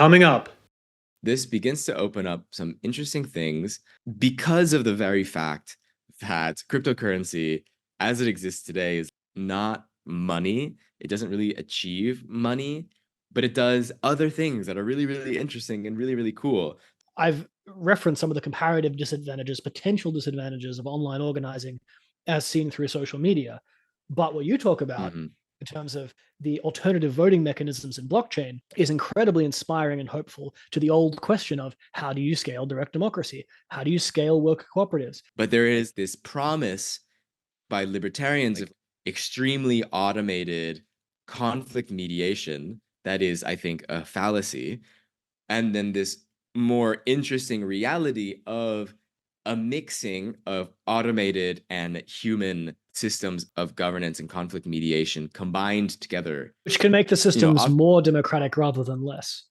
Coming up. This begins to open up some interesting things because of the very fact that cryptocurrency, as it exists today, is not money. It doesn't really achieve money, but it does other things that are really, really interesting and really, really cool. I've referenced some of the comparative disadvantages, potential disadvantages of online organizing as seen through social media. But what you talk about in terms of the alternative voting mechanisms in blockchain is incredibly inspiring and hopeful to the old question of how do you scale direct democracy? How do you scale worker cooperatives? But there is this promise by libertarians of extremely automated conflict mediation that is, I think, a fallacy. And then this more interesting reality of a mixing of automated and human systems of governance and conflict mediation combined together. Which can make the systems more democratic rather than less.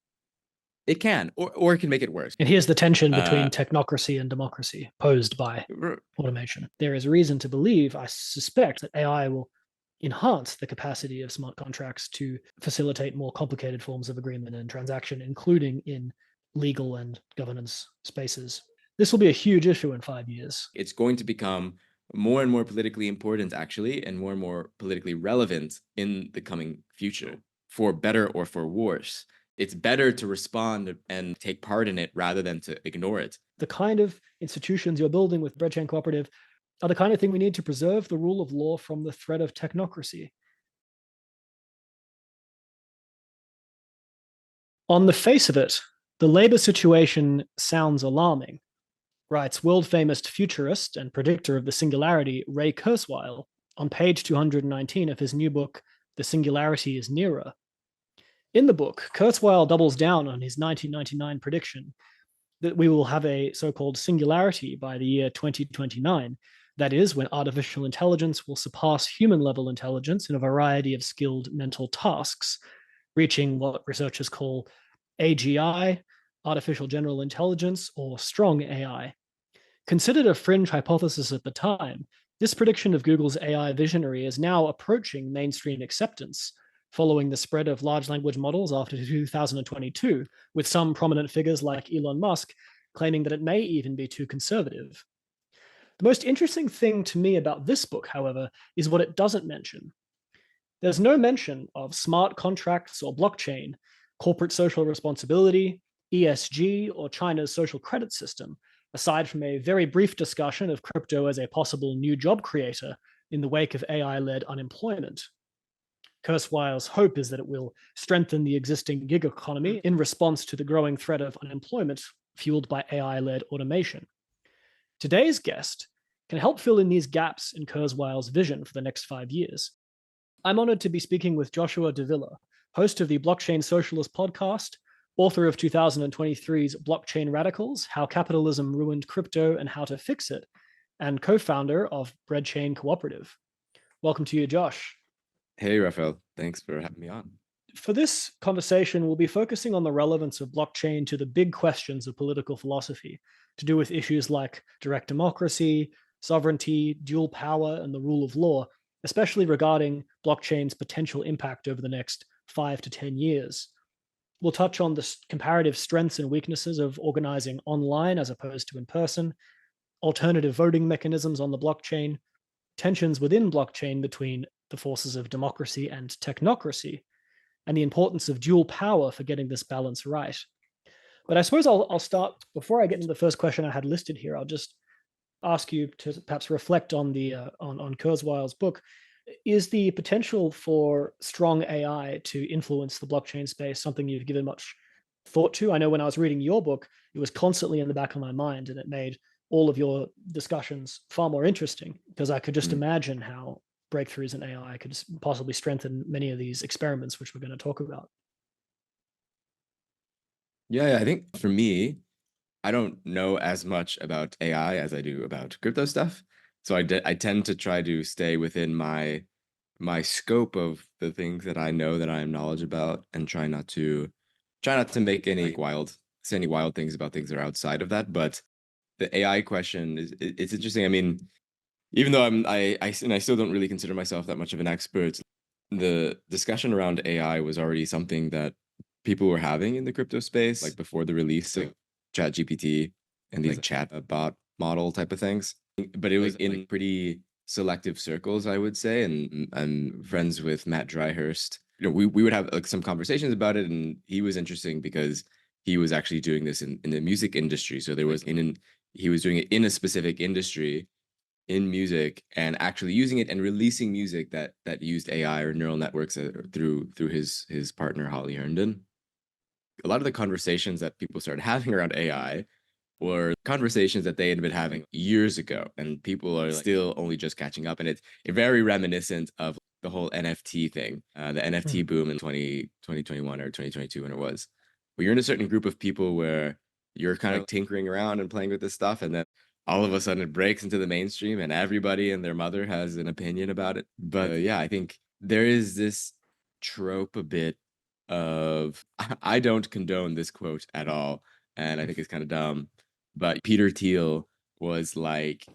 It can, or it can make it worse. And here's the tension between technocracy and democracy posed by automation. There is reason to believe, I suspect, that AI will enhance the capacity of smart contracts to facilitate more complicated forms of agreement and transaction, including in legal and governance spaces. This will be a huge issue in 5 years. It's going to become more and more politically important, actually, and more politically relevant in the coming future, for better or for worse. It's better to respond and take part in it rather than to ignore it. The kind of institutions you're building with Breadchain Cooperative are the kind of thing we need to preserve the rule of law from the threat of technocracy. On the face of it, the labor situation sounds alarming, writes world-famous futurist and predictor of the singularity Ray Kurzweil on page 219 of his new book, The Singularity is Nearer. In the book, Kurzweil doubles down on his 1999 prediction that we will have a so-called singularity by the year 2029, that is, when artificial intelligence will surpass human-level intelligence in a variety of skilled mental tasks, reaching what researchers call AGI, artificial general intelligence, or strong AI. Considered a fringe hypothesis at the time, this prediction of Google's AI visionary is now approaching mainstream acceptance, following the spread of large language models after 2022, with some prominent figures like Elon Musk claiming that it may even be too conservative. The most interesting thing to me about this book, however, is what it doesn't mention. There's no mention of smart contracts or blockchain, corporate social responsibility, ESG, or China's social credit system, aside from a very brief discussion of crypto as a possible new job creator in the wake of AI-led unemployment. Kurzweil's hope is that it will strengthen the existing gig economy in response to the growing threat of unemployment fueled by AI-led automation. Today's guest can help fill in these gaps in Kurzweil's vision for the next 5 years. I'm honored to be speaking with Joshua Davila, host of the Blockchain Socialist podcast, author of 2023's Blockchain Radicals, How Capitalism Ruined Crypto and How to Fix It, and co-founder of Breadchain Cooperative. Welcome to you, Josh. Hey, Raphael. Thanks for having me on. For this conversation, we'll be focusing on the relevance of blockchain to the big questions of political philosophy, to do with issues like direct democracy, sovereignty, dual power, and the rule of law, especially regarding blockchain's potential impact over the next 5 to 10 years. We'll touch on the comparative strengths and weaknesses of organizing online as opposed to in person, alternative voting mechanisms on the blockchain, tensions within blockchain between the forces of democracy and technocracy, and the importance of dual power for getting this balance right. But I suppose I'll start, before I get into the first question I had listed here, I'll just ask you to perhaps reflect on the on Kurzweil's book. Is the potential for strong AI to influence the blockchain space something you've given much thought to? I know when I was reading your book, it was constantly in the back of my mind, and it made all of your discussions far more interesting, because I could just imagine how breakthroughs in AI could possibly strengthen many of these experiments, which we're going to talk about. Yeah, I think for me, I don't know as much about AI as I do about crypto stuff. So I tend to try to stay within my scope of the things that I know that I am knowledge about, and try not to make any wild things about things that are outside of that. But the AI question it's interesting. I mean, even though I still don't really consider myself that much of an expert, the discussion around AI was already something that people were having in the crypto space, like before the release of ChatGPT and these like chat bot model type of things. But it was in pretty selective circles, I would say. And I'm friends with Matt Dryhurst. We would have like some conversations about it, and he was interesting because he was actually doing this in the music industry. So there was he was doing it in a specific industry in music and actually using it and releasing music that used AI or neural networks through his partner Holly Herndon. A lot of the conversations that people started having around AI were conversations that they had been having years ago, and people are still only just catching up. And it's very reminiscent of the whole NFT thing, the NFT boom in 2021 or 2022 when it was. Where you're in a certain group of people where you're kind of tinkering around and playing with this stuff, and then all of a sudden it breaks into the mainstream, and everybody and their mother has an opinion about it. But yeah, I think there is this trope a bit of I don't condone this quote at all, and I think it's kind of dumb. But Peter Thiel was like,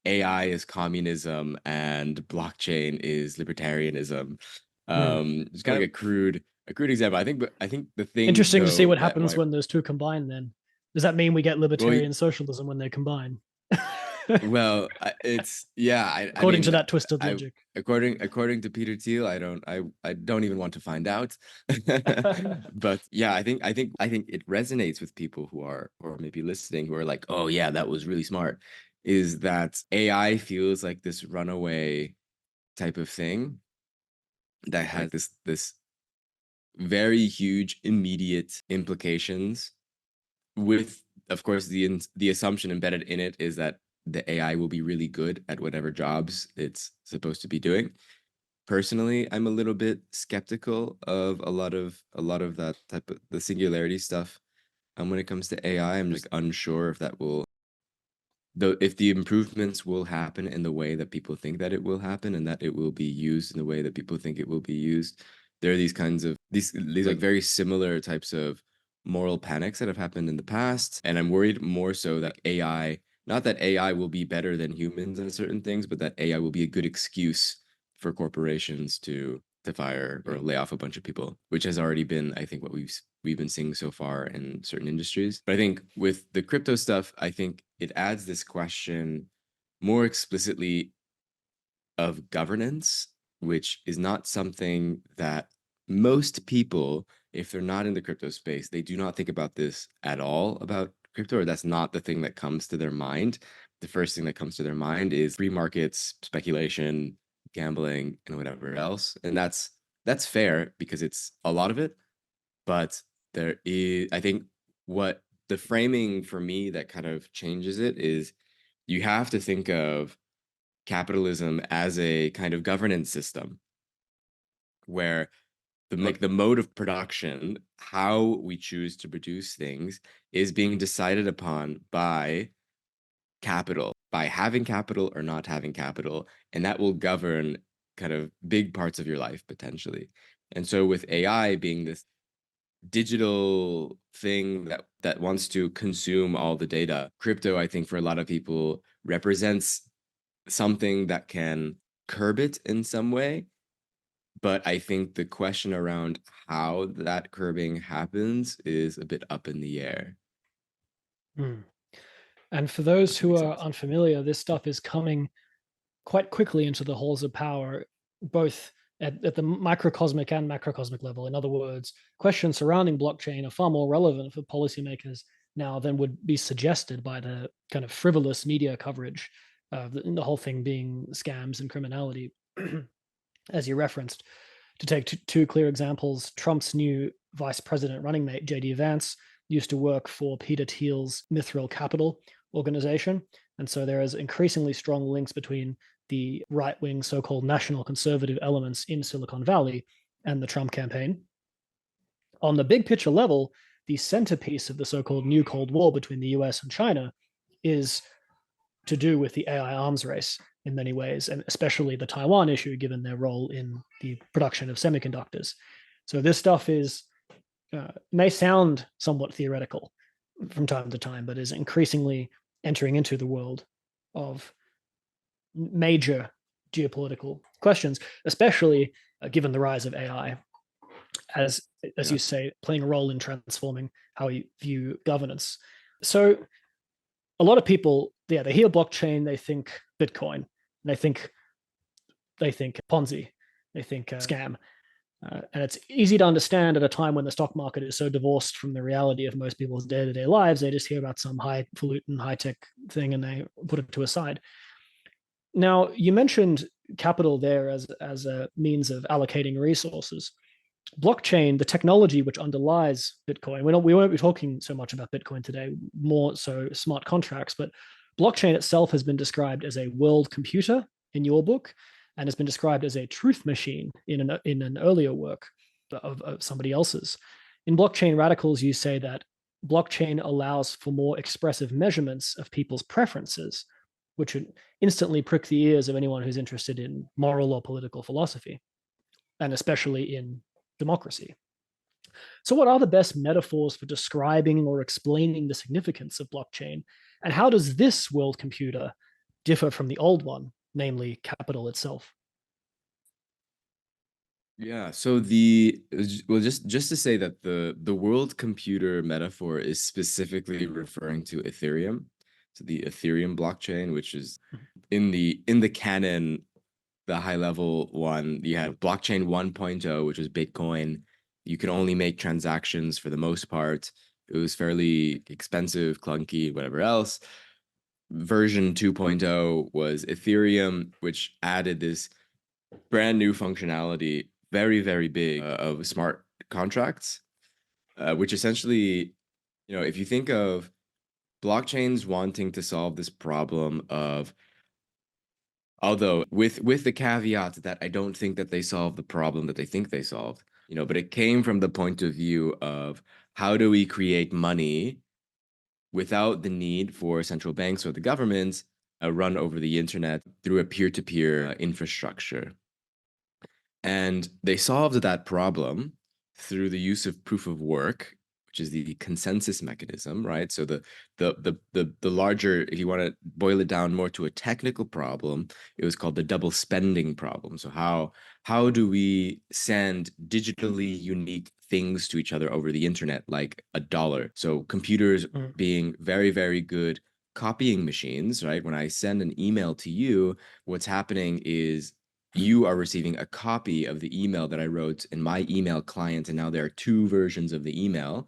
AI is communism and blockchain is libertarianism. It's kind of like a crude example. I think the thing Interesting to see though what that happens when those two combine. Then does that mean we get libertarian socialism when they combine? well, it's yeah. I According to mean, that twisted I logic. according to Peter Thiel, I don't even want to find out. But yeah, I think it resonates with people who are or maybe listening who are like, oh yeah, that was really smart. Is that AI feels like this runaway type of thing that has this very huge immediate implications with, of course, the assumption embedded in it is that the AI will be really good at whatever jobs it's supposed to be doing. Personally, I'm a little bit skeptical of a lot of that type of the singularity stuff. And when it comes to AI, I'm just unsure if that will though if the improvements will happen in the way that people think that it will happen and that it will be used in the way that people think it will be used. There are these kinds of these like very similar types of moral panics that have happened in the past, and I'm worried more so that AI, not that AI will be better than humans in certain things, but that AI will be a good excuse for corporations to fire or lay off a bunch of people, which has already been, I think, what we've been seeing so far in certain industries. But I think with the crypto stuff, I think it adds this question more explicitly of governance, which is not something that most people, if they're not in the crypto space, they do not think about this at all about crypto, or that's not the thing that comes to their mind. The first thing that comes to their mind is free markets, speculation, gambling, and whatever else. And that's fair because it's a lot of it. But there is, I think, what the framing for me that kind of changes it is you have to think of capitalism as a kind of governance system where the mode of production, how we choose to produce things, is being decided upon by capital, by having capital or not having capital, and that will govern kind of big parts of your life potentially. And so with AI being this digital thing that wants to consume all the data, crypto, I think for a lot of people represents something that can curb it in some way. But I think the question around how that curbing happens is a bit up in the air. Mm. And for those If that who makes are sense. unfamiliar, this stuff is coming quite quickly into the halls of power, both at the microcosmic and macrocosmic level. In other words, questions surrounding blockchain are far more relevant for policymakers now than would be suggested by the kind of frivolous media coverage, the whole thing being scams and criminality, as you referenced. To take two clear examples, Trump's new vice president running mate, JD Vance, used to work for Peter Thiel's Mithril Capital organization. And so there is increasingly strong links between the right wing so called national conservative elements in Silicon Valley and the Trump campaign. On the big picture level, the centerpiece of the so called new Cold War between the US and China is to do with the AI arms race in many ways, and especially the Taiwan issue, given their role in the production of semiconductors. So this stuff is may sound somewhat theoretical from time to time, but is increasingly entering into the world of major geopolitical questions, especially given the rise of AI. as Yeah. you say, playing a role in transforming how we view governance. So a lot of people, yeah, they hear blockchain, they think Bitcoin, and they think Ponzi, they think scam. And it's easy to understand at a time when the stock market is so divorced from the reality of most people's day-to-day lives. They just hear about some highfalutin, high-tech thing and they put it to a side. Now, you mentioned capital there as a means of allocating resources. Blockchain, the technology which underlies Bitcoin, we won't be talking so much about Bitcoin today, more so smart contracts, but blockchain itself has been described as a world computer in your book, and has been described as a truth machine in an earlier work of somebody else's. In Blockchain Radicals, you say that blockchain allows for more expressive measurements of people's preferences, which would instantly prick the ears of anyone who's interested in moral or political philosophy, and especially in democracy. So, what are the best metaphors for describing or explaining the significance of blockchain? And how does this world computer differ from the old one, namely capital itself? Yeah, so just to say that the world computer metaphor is specifically referring to Ethereum, so the Ethereum blockchain, which is in the canon, the high level one. You have blockchain 1.0, which was Bitcoin. You can only make transactions for the most part. It was fairly expensive, clunky, whatever else. Version 2.0 was Ethereum, which added this brand new functionality, very, very big, of smart contracts, which essentially, if you think of blockchains wanting to solve this problem of, although with the caveat that I don't think that they solved the problem that they think they solved, but it came from the point of view of how do we create money without the need for central banks or the government, run over the internet through a peer-to-peer infrastructure. And they solved that problem through the use of proof of work, which is the consensus mechanism, right? So the larger, if you want to boil it down more to a technical problem, it was called the double spending problem. So how do we send digitally unique things to each other over the internet, like a dollar? So computers being very, very good copying machines, right? When I send an email to you, what's happening is you are receiving a copy of the email that I wrote in my email client, and now there are two versions of the email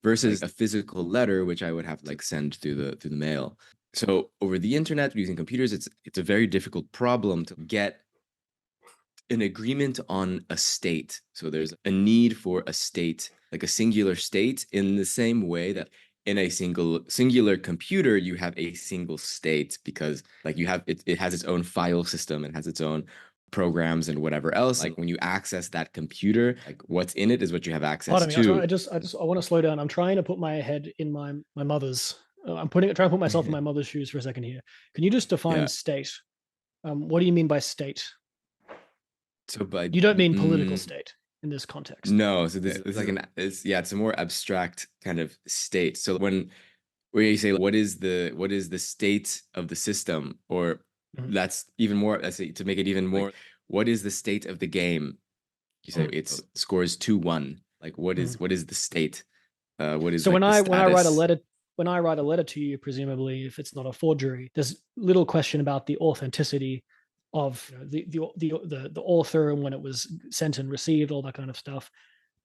versus a physical letter, which I would have to send through the mail. So over the internet, using computers, it's a very difficult problem to get an agreement on a state. So there's a need for a state, like a singular state, in the same way that in a singular computer, you have a single state, because you have it has its own file system and has its own programs and whatever else. Like when you access that computer, what's in it is what you have access Pardon me. to. I want to slow down. I'm trying to put my head in my mother's. Trying to put myself in my mother's shoes for a second here. Can you just define Yeah. state? What do you mean by state? So by You don't mean political state in this context. no, so this is it's a more abstract kind of state. So when you say what is the state of the system, or that's even more, let's say, to make it even more, what is the state of the game? You say it's scores 2-1. Like what is the state? What is So the when I write a status? letter to you, presumably if it's not a forgery, there's little question about the authenticity of the author and when it was sent and received, all that kind of stuff,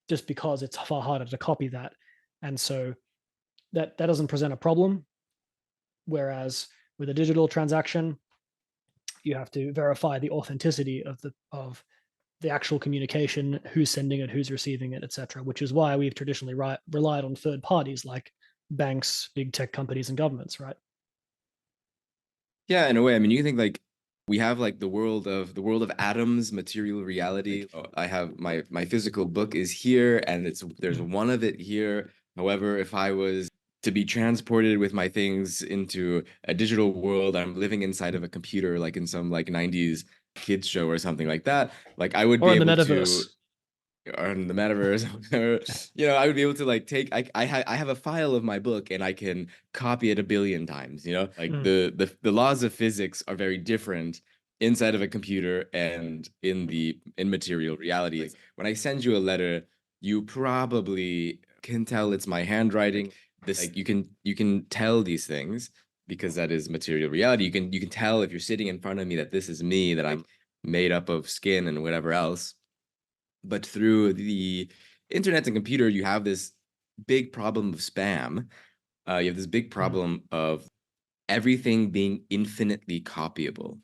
just because it's far harder to copy that. And so that doesn't present a problem. Whereas with a digital transaction, you have to verify the authenticity of the actual communication, who's sending it, who's receiving it, etc. Which is why we've traditionally relied on third parties like banks, big tech companies, and governments, right? Yeah, in a way. I mean, you can think we have the world of atoms, material reality. I have my physical book is here, and there's one of it here. However, if I was to be transported with my things into a digital world, I'm living inside of a computer, like in some 90s kids show or something like that. Like I would Or be in the able metaverse. to, or in the metaverse, I would be able to take I have a file of my book and I can copy it a billion times. The laws of physics are very different inside of a computer and in material reality. When I send you a letter, you probably can tell it's my handwriting. This, like, you can tell these things because that is material reality. You can tell if you're sitting in front of me that this is me, that I'm made up of skin and whatever else. But through the internet and computer, you have this big problem of spam. You have this big problem of everything being infinitely copyable,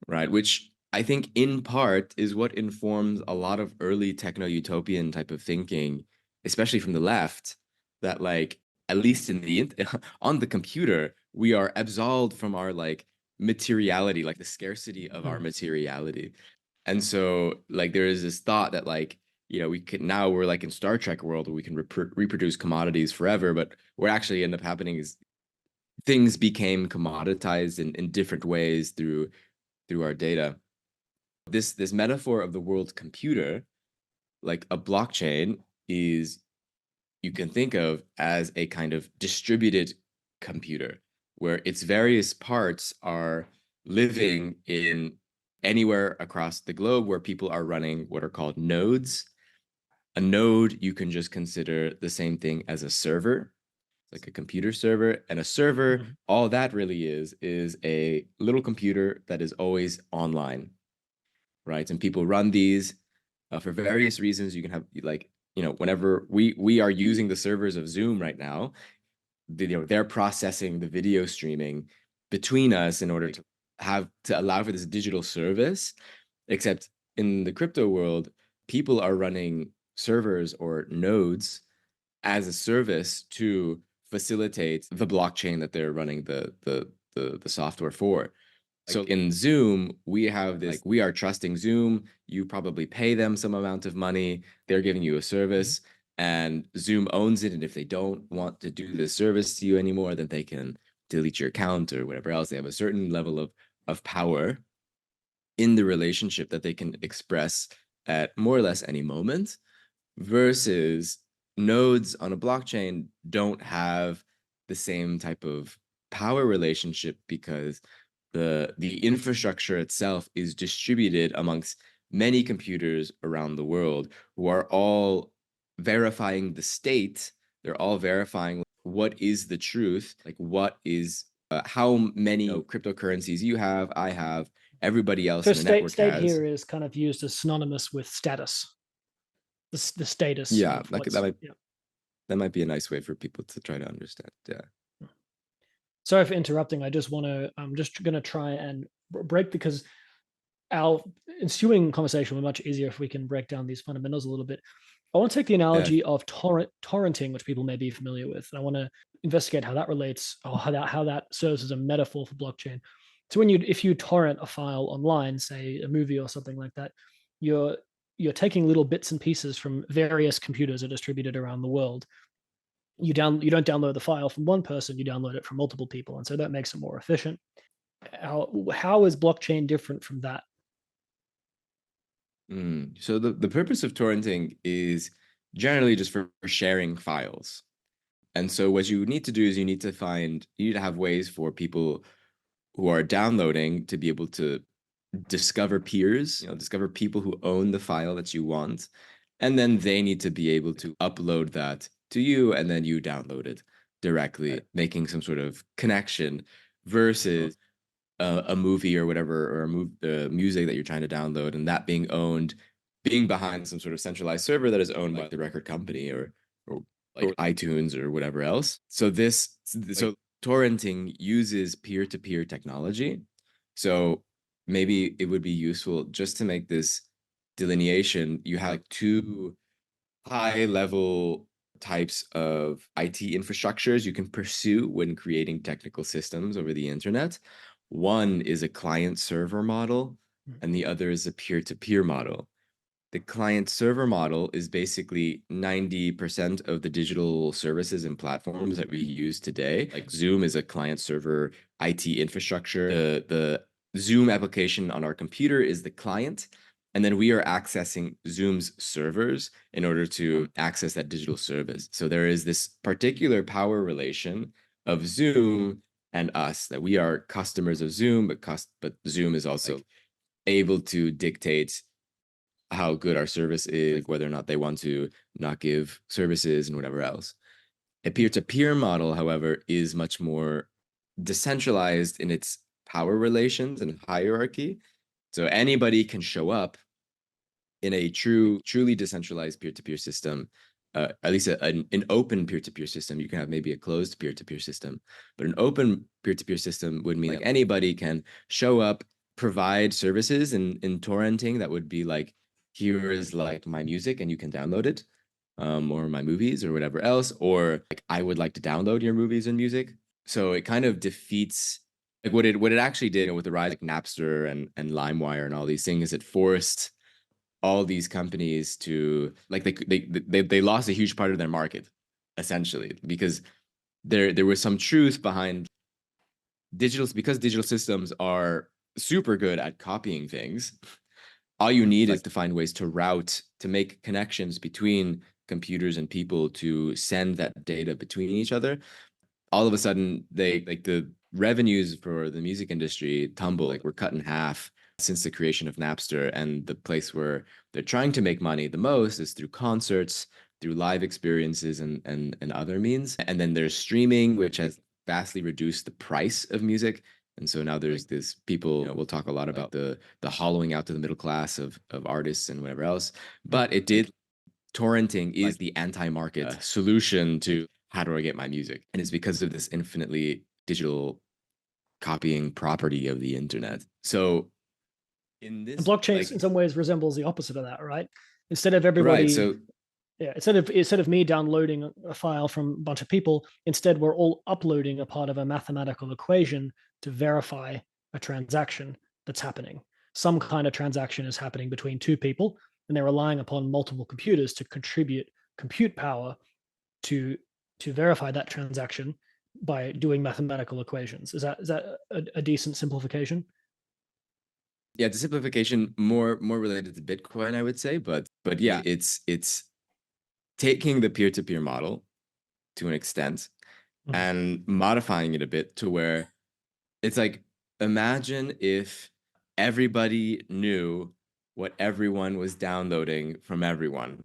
right? Which I think in part is what informs a lot of early techno-utopian type of thinking, especially from the left, that, like, at least in the on the computer, we are absolved from our, like, materiality, like the scarcity of our materiality. And so, like, there is this thought that, like, we could, now we're like in Star Trek world where we can reproduce commodities forever, but what actually ended up happening is things became commoditized in different ways through our data. This metaphor of the world's computer, like a blockchain, is, you can think of as a kind of distributed computer where its various parts are living in anywhere across the globe where people are running what are called nodes. A node you can just consider the same thing as a server, like a computer server. And a server, all that really is a little computer that is always online, right? And people run these for various reasons. You can have, like, whenever we are using the servers of Zoom right now, they're processing the video streaming between us in order to allow for this digital service. Except in the crypto world, people are running servers or nodes as a service to facilitate the blockchain that they're running the software for. So in Zoom, we have this, like, we are trusting Zoom. You probably pay them some amount of money. They're giving you a service, and Zoom owns it. And if they don't want to do this service to you anymore, then they can delete your account or whatever else. They have a certain level of power in the relationship that they can express at more or less any moment, versus nodes on a blockchain don't have the same type of power relationship because the infrastructure itself is distributed amongst many computers around the world who are all verifying the state. They're all verifying what is the truth, like what is how many cryptocurrencies you have, I have, everybody else So in the network state has. here is kind of used as synonymous with status, the status Yeah, of what's. that might be a nice way for people to try to understand. Yeah. Sorry for interrupting. I just want to. I'm just going to try and break, because our ensuing conversation will be much easier if we can break down these fundamentals a little bit. I want to take the analogy of torrenting, which people may be familiar with, and I want to investigate how that relates, or how that serves as a metaphor for blockchain. So if you torrent a file online, say a movie or something like that, you're you're taking little bits and pieces from various computers that are distributed around the world. You don't download the file from one person, you download it from multiple people, and so that makes it more efficient. How is blockchain different from that? So the purpose of torrenting is generally just for sharing files. And so what you need to do is you need to have ways for people who are downloading to be able to discover peers, discover people who own the file that you want. And then they need to be able to upload that to you, and then you download it directly, making some sort of connection, versus a movie or whatever, or music that you're trying to download, and that being behind some sort of centralized server that is owned by the record company, or like iTunes or whatever else. So torrenting uses peer-to-peer technology. So maybe it would be useful just to make this delineation. You have like two high level types of IT infrastructures you can pursue when creating technical systems over the internet. One is a client server model, and the other is a peer to peer model. The client server model is basically 90% of the digital services and platforms that we use today. Like Zoom is a client server IT infrastructure. The Zoom application on our computer is the client. And then we are accessing Zoom's servers in order to access that digital service. So there is this particular power relation of Zoom and us, that we are customers of Zoom, but Zoom is also able to dictate how good our service is, like whether or not they want to not give services and whatever else. A peer-to-peer model, however, is much more decentralized in its power relations and hierarchy. So anybody can show up in a truly decentralized peer-to-peer system, at least an open peer-to-peer system. You can have maybe a closed peer-to-peer system, but an open peer-to-peer system would mean like anybody can show up, provide services in torrenting that would be like, here is like my music and you can download it, or my movies or whatever else, or like I would like to download your movies and music. So it kind of defeats like what it actually did, with the rise of Napster and LimeWire and all these things. It forced all these companies to like they lost a huge part of their market essentially, because there was some truth behind because digital systems are super good at copying things. All you need is to find ways to route, to make connections between computers and people to send that data between each other. All of a sudden, they like the revenues for the music industry tumble, like were cut in half since the creation of Napster. And the place where they're trying to make money the most is through concerts, through live experiences and other means. And then there's streaming, which has vastly reduced the price of music. And so now there's this people, we'll talk a lot about the hollowing out to the middle class of artists and whatever else. But it did torrenting is the anti-market solution to how do I get my music? And it's because of this infinitely digital copying property of the internet. So in this, blockchain like, in some ways resembles the opposite of that, right? Instead of right, everybody, so yeah, instead of me downloading a file from a bunch of people, instead we're all uploading a part of a mathematical equation to verify a transaction that's happening. Some kind of transaction is happening between two people, and they're relying upon multiple computers to contribute compute power to verify that transaction by doing mathematical equations. Is that a decent simplification? yeah, the simplification more related to Bitcoin, I would say, but yeah, it's taking the peer-to-peer model to an extent and modifying it a bit to where it's like, imagine if everybody knew what everyone was downloading from everyone.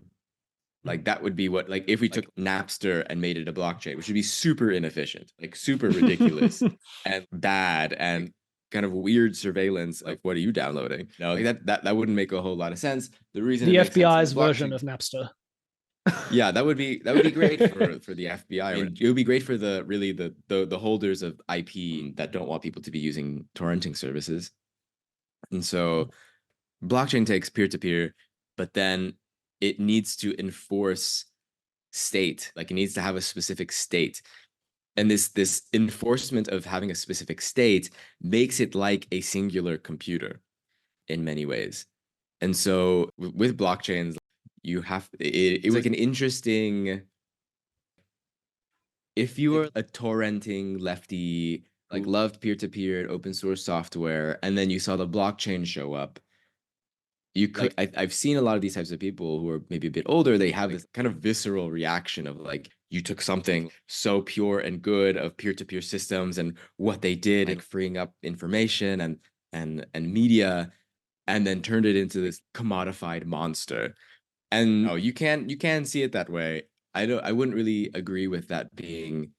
Like that would be what, like if we took Napster and made it a blockchain, which would be super inefficient, like super ridiculous and bad and kind of weird surveillance. Like, what are you downloading? No, like that wouldn't make a whole lot of sense. The reason The it makes sense in the FBI's version blockchain, of Napster. yeah, that would be great for the FBI. I mean, it would be great for the holders of IP that don't want people to be using torrenting services. And so blockchain takes peer to peer, but then it needs to enforce state. Like it needs to have a specific state. And this enforcement of having a specific state makes it like a singular computer in many ways. And so with blockchains, you have it was like an interesting, if you were a torrenting lefty, like loved peer-to-peer and open source software, and then you saw the blockchain show up, you could I've seen a lot of these types of people who are maybe a bit older. They have this kind of visceral reaction of like, you took something so pure and good of peer-to-peer systems and what they did and freeing up information and media, and then turned it into this commodified monster. And no, you can see it that way. I wouldn't really agree with that being,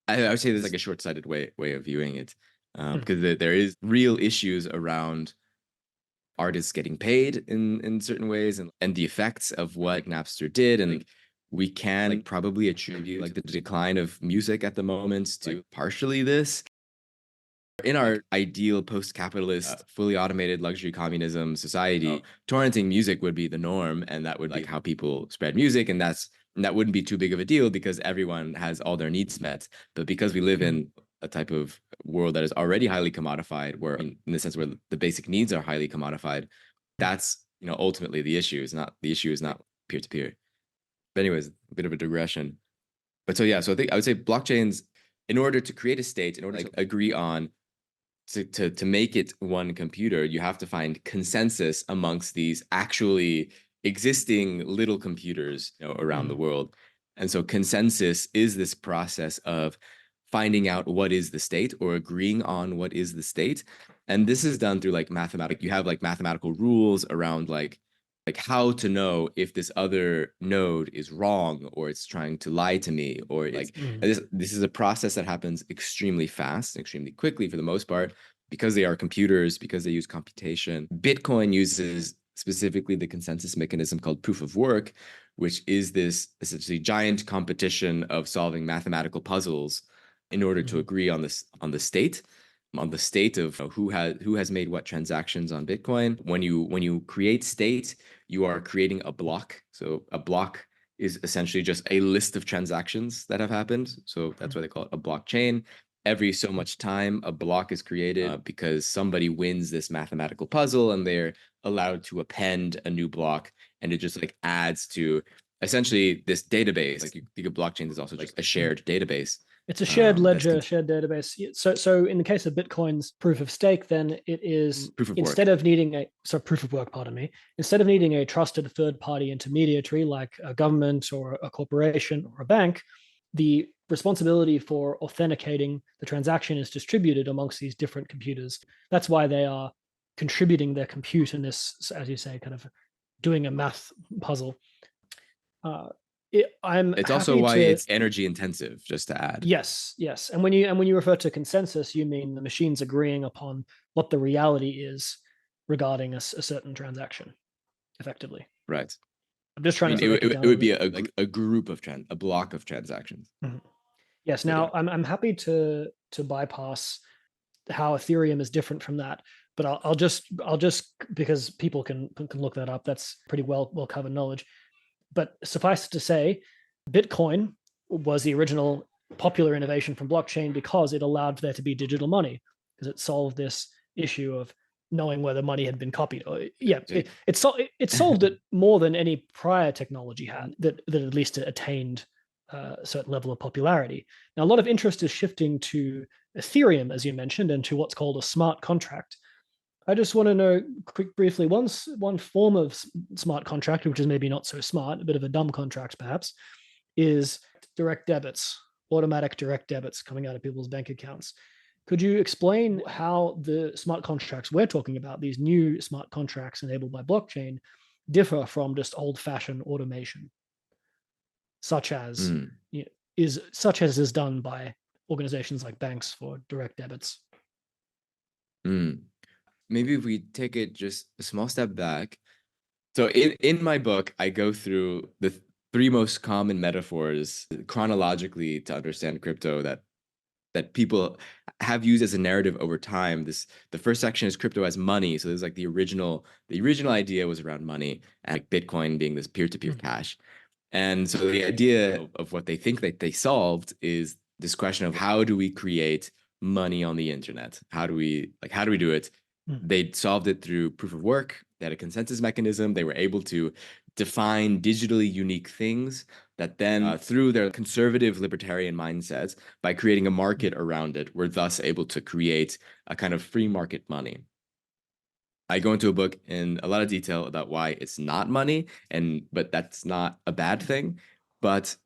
I would say there's like a short-sighted way of viewing it, because there is real issues around artists getting paid in certain ways, and the effects of what Napster did. And we can probably attribute like the decline of music at the moment to partially this. In our ideal post-capitalist, fully automated luxury communism society, torrenting music would be the norm, and that would be how people spread music, and that wouldn't be too big of a deal because everyone has all their needs met. But because we live in a type of world that is already highly commodified, where in the sense where the basic needs are highly commodified, that's ultimately the issue. Is not peer to peer. But anyways, a bit of a digression. But so yeah, so I would say blockchains, in order to create a state, in order to agree on to make it one computer, you have to find consensus amongst these actually existing little computers around the world. And so consensus is this process of finding out what is the state or agreeing on what is the state. And this is done through like mathematical, you have like mathematical rules around like like how to know if this other node is wrong or it's trying to lie to me, or like this is a process that happens extremely fast, extremely quickly for the most part, because they are computers, because they use computation. Bitcoin uses specifically the consensus mechanism called proof of work, which is this essentially giant competition of solving mathematical puzzles in order to agree on this, on the state of who has made what transactions on Bitcoin. When you create state, you are creating a block. So a block is essentially just a list of transactions that have happened. So that's why they call it a blockchain. Every so much time, a block is created because somebody wins this mathematical puzzle and they're allowed to append a new block, and it just like adds to essentially this database. Like you think of blockchain is also just a shared database. It's a shared ledger, shared database. So in the case of Bitcoin's proof of stake, then it is proof of instead work. of needing proof of work, pardon me, instead of needing a trusted third party intermediary like a government or a corporation or a bank, the responsibility for authenticating the transaction is distributed amongst these different computers. That's why they are contributing their compute in this, as you say, kind of doing a math puzzle. It's also why it's energy intensive, just to add. Yes, yes. And when you refer to consensus, you mean the machines agreeing upon what the reality is regarding a certain transaction, effectively. Right. I'm just trying to break it down. It would be a group of a block of transactions. Yes. Now I'm happy to bypass how Ethereum is different from that, but I'll just because people can look that up. That's pretty well covered knowledge. But suffice to say, Bitcoin was the original popular innovation from blockchain because it allowed there to be digital money, because it solved this issue of knowing whether money had been copied. It solved it more than any prior technology had that at least attained a certain level of popularity. Now, a lot of interest is shifting to Ethereum, as you mentioned, and to what's called a smart contract. I just want to know briefly, one form of smart contract, which is maybe not so smart, a bit of a dumb contract perhaps, is direct debits, automatic direct debits coming out of people's bank accounts. Could you explain how the smart contracts we're talking about, these new smart contracts enabled by blockchain, differ from just old-fashioned automation, such as is done by organizations like banks for direct debits? Maybe if we take it just a small step back. So in my book, I go through the three most common metaphors chronologically to understand crypto that people have used as a narrative over time. The first section is crypto as money. So there's like the original idea was around money, and like Bitcoin being this peer-to-peer cash. And so the idea of what they think that they solved is this question of how do we create money on the internet? How do we do it? They solved it through proof of work. They had a consensus mechanism. They were able to define digitally unique things that then, through their conservative libertarian mindsets, by creating a market around it, were thus able to create a kind of free market money. I go into a book in a lot of detail about why it's not money, but that's not a bad thing. But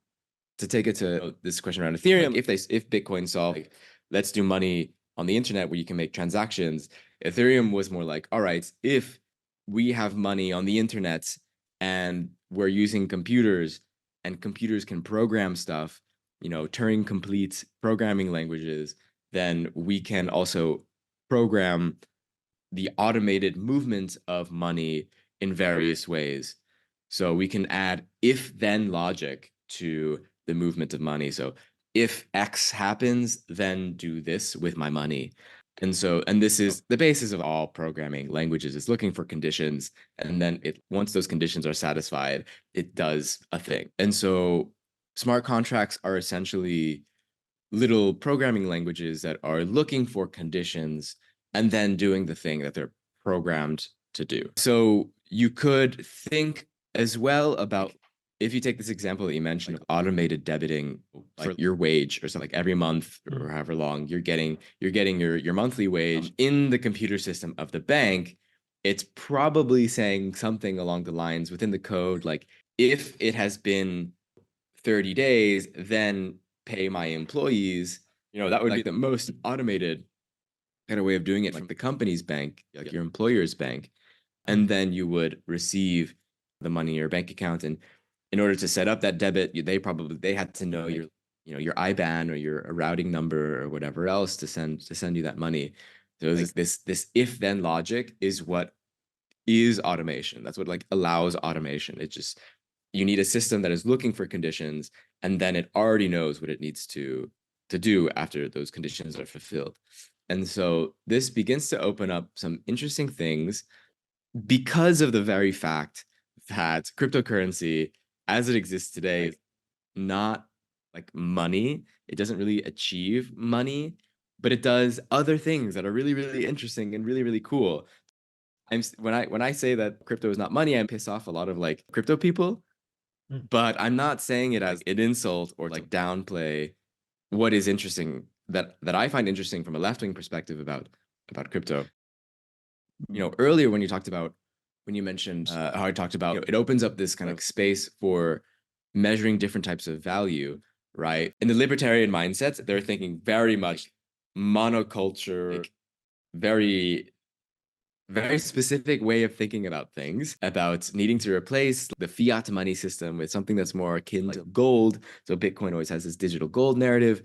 to take it to this question around Ethereum, like if Bitcoin solved, like, let's do money on the internet where you can make transactions, Ethereum was more like, all right, if we have money on the internet and we're using computers and computers can program stuff, Turing complete programming languages, then we can also program the automated movement of money in various ways. So we can add if-then logic to the movement of money. So if X happens, then do this with my money. And this is the basis of all programming languages, is looking for conditions. And then once those conditions are satisfied, it does a thing. And so smart contracts are essentially little programming languages that are looking for conditions and then doing the thing that they're programmed to do. So you could think as well about, if you take this example that you mentioned, automated debiting for your wage or something, like every month or however long you're getting your monthly wage in the computer system of the bank, it's probably saying something along the lines within the code, like if it has been 30 days, then pay my employees. That would be the most automated kind of way of doing it from the company's bank, like your employer's bank. And then you would receive the money in your bank account. And in order to set up that debit, they had to know your IBAN or your routing number or whatever else to send you that money. So like this if then logic is what is automation. That's what like allows automation. It just, you need a system that is looking for conditions, and then it already knows what it needs to do after those conditions are fulfilled. And so this begins to open up some interesting things because of the very fact that cryptocurrency as it exists today is not like money. It doesn't really achieve money, but it does other things that are really, really interesting and really, really cool. When I say that crypto is not money, I piss off a lot of like crypto people, but I'm not saying it as an insult or like downplay what is interesting that I find interesting from a left-wing perspective about crypto. Earlier when you mentioned how I talked about, it opens up this kind of space for measuring different types of value, right? In the libertarian mindsets, they're thinking very much monoculture, very very specific way of thinking about things, about needing to replace the fiat money system with something that's more akin to gold. So Bitcoin always has this digital gold narrative,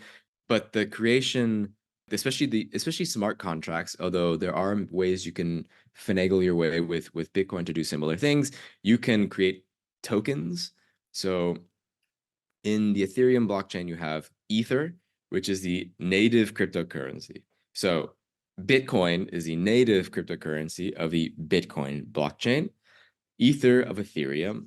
but the creation, especially smart contracts, although there are ways you can finagle your way with Bitcoin to do similar things, you can create tokens. So in the Ethereum blockchain, you have Ether, which is the native cryptocurrency. So Bitcoin is the native cryptocurrency of the Bitcoin blockchain. Ether of Ethereum.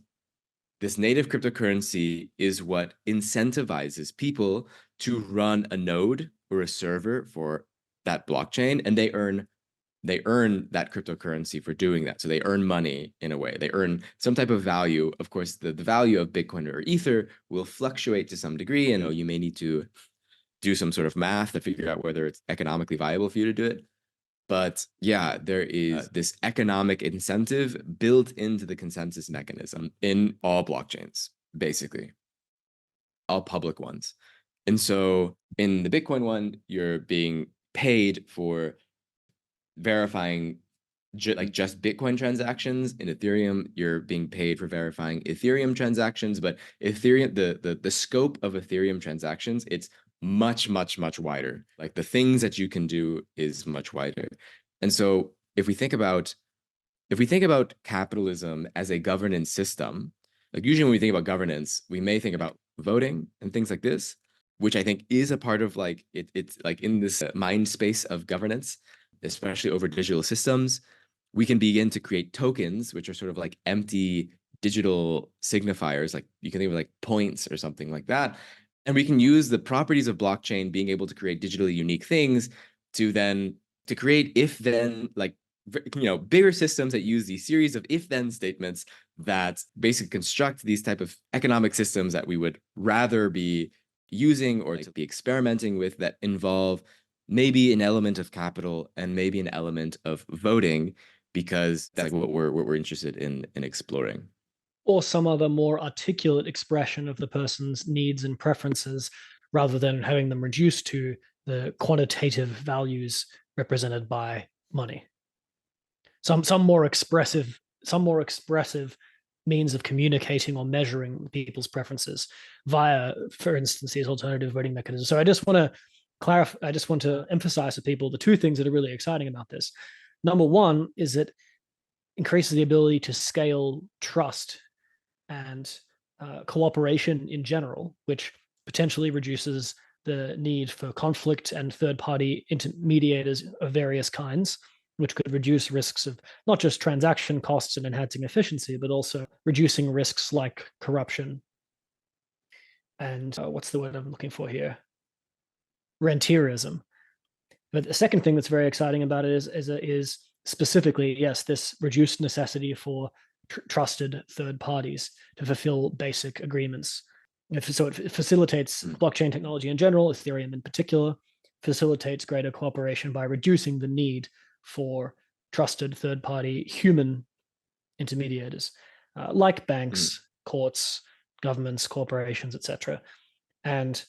This native cryptocurrency is what incentivizes people to run a node or a server for that blockchain, and they earn that cryptocurrency for doing that. So they earn money in a way. They earn some type of value. Of course, the value of Bitcoin or Ether will fluctuate to some degree, and you may need to do some sort of math to figure out whether it's economically viable for you to do it. But yeah, there is this economic incentive built into the consensus mechanism in all blockchains, basically, all public ones. And so in the Bitcoin one, you're being paid for verifying just Bitcoin transactions. In Ethereum, you're being paid for verifying Ethereum transactions. But Ethereum, the scope of Ethereum transactions, it's much, much, much wider. Like the things that you can do is much wider. And so if we think about capitalism as a governance system, like usually when we think about governance, we may think about voting and things like this, which I think is a part of like it's like in this mind space of governance, especially over digital systems. We can begin to create tokens, which are sort of like empty digital signifiers, like you can think of like points or something like that. And we can use the properties of blockchain being able to create digitally unique things to create if then like bigger systems that use these series of if then statements that basically construct these type of economic systems that we would rather be using or to be experimenting with, that involve maybe an element of capital and maybe an element of voting, because that's like what we're interested in exploring. Or some other more articulate expression of the person's needs and preferences, rather than having them reduced to the quantitative values represented by money. Some more expressive means of communicating or measuring people's preferences via, for instance, these alternative voting mechanisms. So I just want to clarify, I just want to emphasize to people the two things that are really exciting about this. Number one is it increases the ability to scale trust and cooperation in general, which potentially reduces the need for conflict and third-party intermediators of various kinds, which could reduce risks of not just transaction costs and enhancing efficiency, but also reducing risks like corruption and what's the word I'm looking for here? Rentierism. But the second thing that's very exciting about it is specifically, yes, this reduced necessity for trusted third parties to fulfill basic agreements. So it facilitates blockchain technology in general, Ethereum in particular, facilitates greater cooperation by reducing the need for trusted third party human intermediators, like banks, courts, governments, corporations, etc. And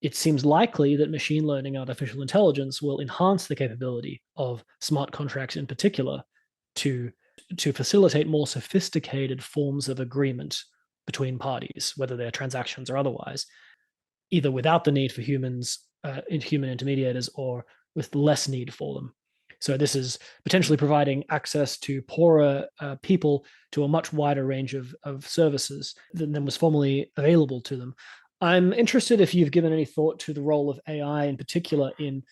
it seems likely that machine learning artificial intelligence will enhance the capability of smart contracts in particular to to facilitate more sophisticated forms of agreement between parties, whether they're transactions or otherwise, either without the need for humans, human intermediators, or with less need for them. So this is potentially providing access to poorer people to a much wider range of services than was formerly available to them. I'm interested if you've given any thought to the role of AI in particular in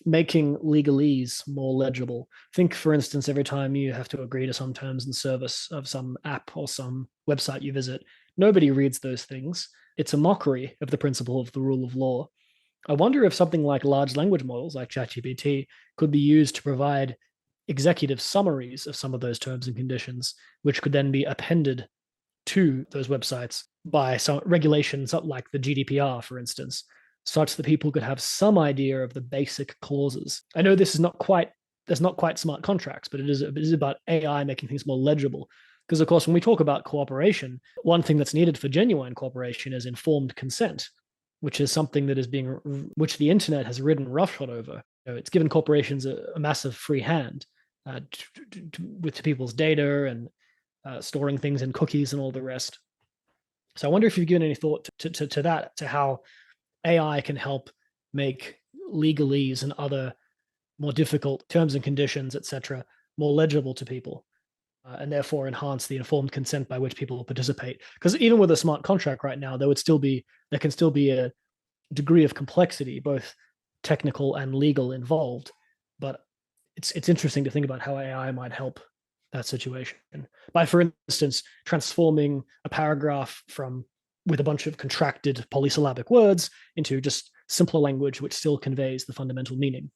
making legalese more legible. Think, for instance, every time you have to agree to some terms and service of some app or some website you visit, nobody reads those things. It's a mockery of the principle of the rule of law. I wonder if something like large language models like ChatGPT could be used to provide executive summaries of some of those terms and conditions, which could then be appended to those websites by some regulations like the GDPR, for instance, such that people could have some idea of the basic clauses. I know this is not quite there's not quite smart contracts, but it is about AI making things more legible. Because of course, when we talk about cooperation, one thing that's needed for genuine cooperation is informed consent, which is something that is being which the internet has ridden roughshod over. It's given corporations a massive free hand with people's data and storing things in cookies and all the rest. So I wonder if you've given any thought to that, to how AI can help make legalese and other more difficult terms and conditions, etc., more legible to people, and therefore enhance the informed consent by which people will participate. Because even with a smart contract right now, there can still be a degree of complexity, both technical and legal, involved. But it's interesting to think about how AI might help that situation by, for instance, transforming a paragraph from with a bunch of contracted polysyllabic words into just simpler language which still conveys the fundamental meaning,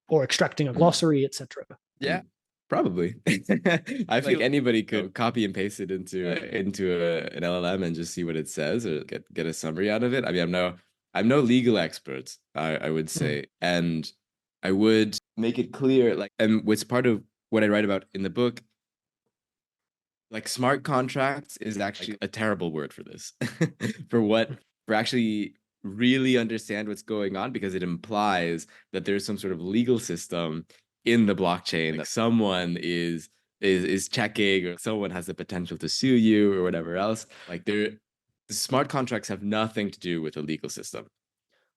or extracting a glossary, etc. Yeah, probably. I feel like anybody could copy and paste it into an LLM and just see what it says or get a summary out of it. I mean, I'm no legal expert, I would say, and I would make it clear, like, and what's part of what I write about in the book, like smart contracts is actually a terrible word for this, for actually really understand what's going on, because it implies that there's some sort of legal system in the blockchain that someone is checking, or someone has the potential to sue you or whatever else. Like the smart contracts have nothing to do with a legal system.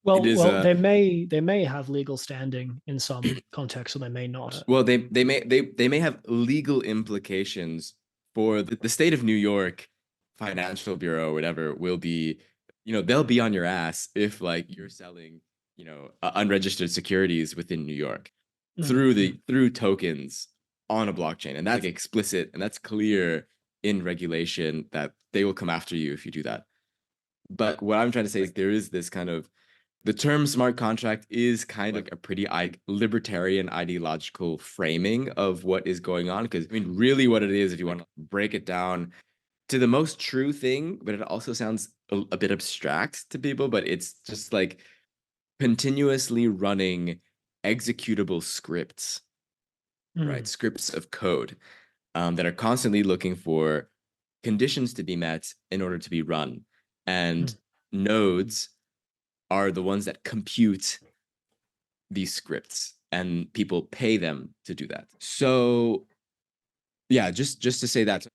Well, they may have legal standing in some contexts, or they may not. Well, they may have legal implications for the state of New York Financial Bureau, or whatever, will be, they'll be on your ass if like you're selling, unregistered securities within New York through tokens on a blockchain, and that's like explicit and that's clear in regulation that they will come after you if you do that. But what I'm trying to say is there is this kind of, the term smart contract is kind of like a pretty libertarian ideological framing of what is going on. Because I mean, really what it is, if you want to break it down to the most true thing, but it also sounds a bit abstract to people, but it's just like continuously running executable scripts, right? Scripts of code that are constantly looking for conditions to be met in order to be run. And nodes are the ones that compute these scripts, and people pay them to do that. So yeah, just to say that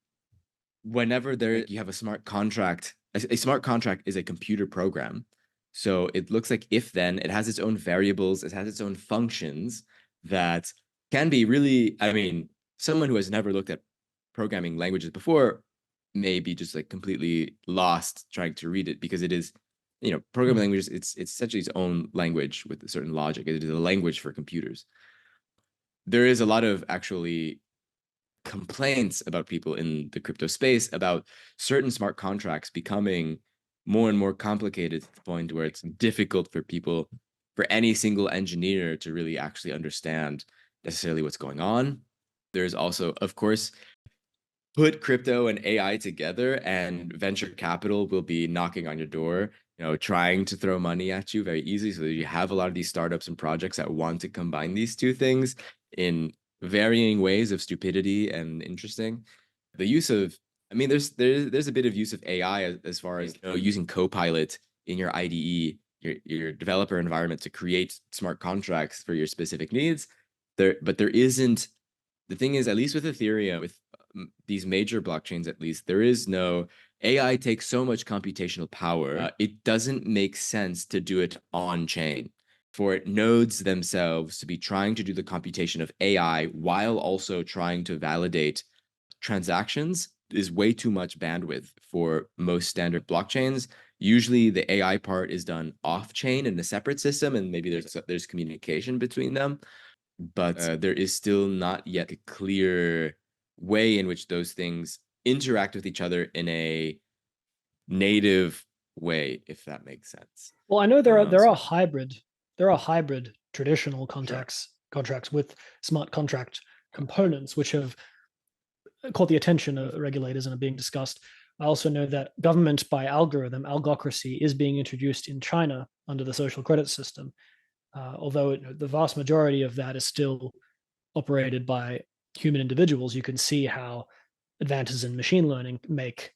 whenever you have a smart contract, a smart contract is a computer program. So it looks like if then, it has its own variables, it has its own functions that can be really, I mean, someone who has never looked at programming languages before may be just like completely lost trying to read it, because it is, programming languages, it's essentially its own language with a certain logic. It is a language for computers. There is a lot of actually complaints about people in the crypto space about certain smart contracts becoming more and more complicated to the point where it's difficult for any single engineer to really actually understand necessarily what's going on. There's also, of course, put crypto and AI together, and venture capital will be knocking on your door, trying to throw money at you very easily. So you have a lot of these startups and projects that want to combine these two things in varying ways of stupidity and interesting. The use of, I mean, there's a bit of use of AI as far as using Copilot in your IDE, your developer environment, to create smart contracts for your specific needs. But there isn't The thing is, at least with Ethereum, with these major blockchains, at least, there is no AI takes so much computational power. It doesn't make sense to do it on chain. For nodes themselves to be trying to do the computation of AI while also trying to validate transactions is way too much bandwidth for most standard blockchains. Usually the AI part is done off chain in a separate system, and maybe there's communication between them, but there is still not yet a clear way in which those things interact with each other in a native way, if that makes sense. Well, I know there are hybrid traditional contracts with smart contract components which have caught the attention of regulators and are being discussed. I also know that government by algorithm, Algocracy, is being introduced in China under the social credit system, although the vast majority of that is still operated by human individuals. You can see how advances in machine learning make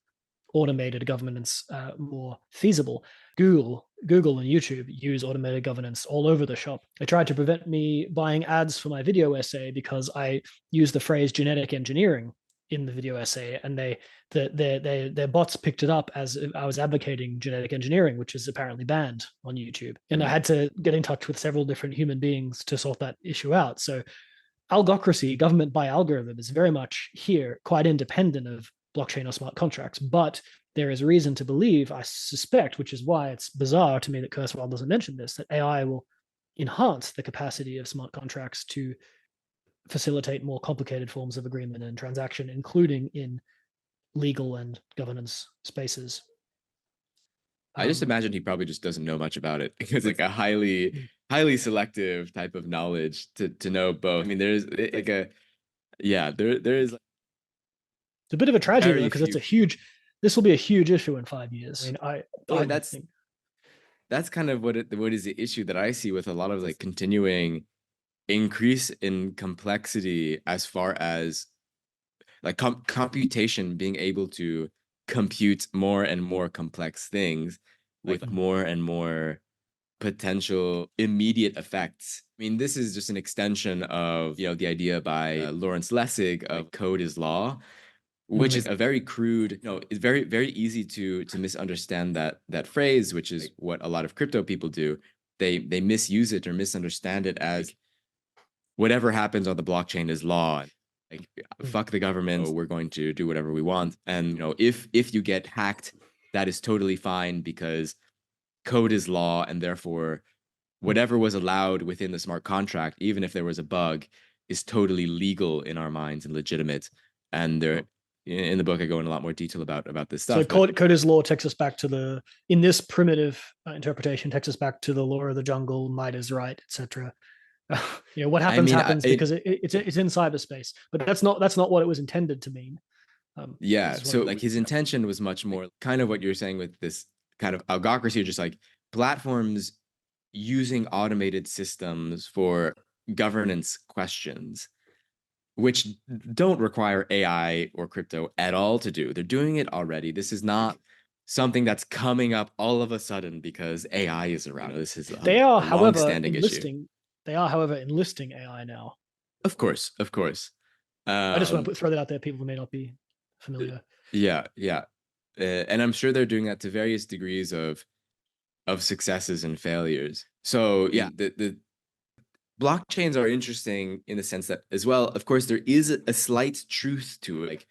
automated governance more feasible. Google and YouTube use automated governance all over the shop. They tried to prevent me buying ads for my video essay because I used the phrase genetic engineering in the video essay, and their bots picked it up as I was advocating genetic engineering, which is apparently banned on YouTube. And I had to get in touch with several different human beings to sort that issue out. So Algocracy, government by algorithm, is very much here, quite independent of blockchain or smart contracts. But there is reason to believe, I suspect, which is why it's bizarre to me that Kurzweil doesn't mention this, that AI will enhance the capacity of smart contracts to facilitate more complicated forms of agreement and transaction, including in legal and governance spaces. I just imagine he probably just doesn't know much about it because it's like a highly selective type of knowledge to know both. I mean, there's like a there is. It's a bit of a tragedy because it's a huge. This will be a huge issue in 5 years. I mean, that's kind of what is the issue that I see with a lot of like continuing increase in complexity as far as like computation being able to compute more and more complex things with more and more potential immediate effects. I mean, this is just an extension of the idea by Lawrence Lessig of code is law, which is a very crude, it's very easy to misunderstand that phrase, which is what a lot of crypto people do. They misuse it or misunderstand it as whatever happens on the blockchain is law. Like, fuck the government, we're going to do whatever we want. And if you get hacked, that is totally fine because code is law, and therefore whatever was allowed within the smart contract, even if there was a bug, is totally legal in our minds and legitimate. And there, in the book, I go in a lot more detail about this stuff. So code is law takes us back to in this primitive interpretation, takes us back to the law of the jungle, might is right, etc. What happens happens because it's in cyberspace, but that's not what it was intended to mean. So like his intention was much more kind of what you're saying with this kind of algocracy, just like platforms using automated systems for governance questions, which don't require AI or crypto at all to do. They're doing it already. This is not something that's coming up all of a sudden because AI is around. This is they are, however, enlisting. They are, however, enlisting AI now. Of course. I just want to throw that out there. People who may not be familiar. Yeah. And I'm sure they're doing that to various degrees of successes and failures. So yeah, the blockchains are interesting in the sense that as well, of course, there is a slight truth to it.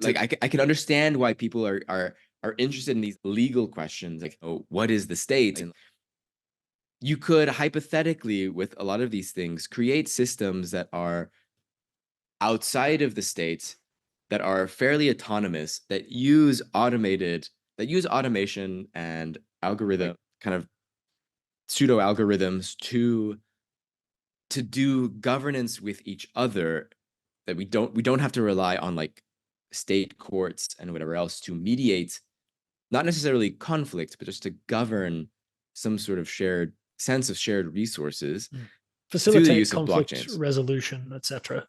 Like I can understand why people are interested in these legal questions, like, oh, what is the state? And you could hypothetically, with a lot of these things, create systems that are outside of the state, that are fairly autonomous, that use automation and algorithm kind of pseudo algorithms to do governance with each other, that we don't have to rely on like state courts and whatever else to mediate, not necessarily conflict, but just to govern some sort of sense of shared resources, facilitate the use conflict of blockchains, resolution, etc.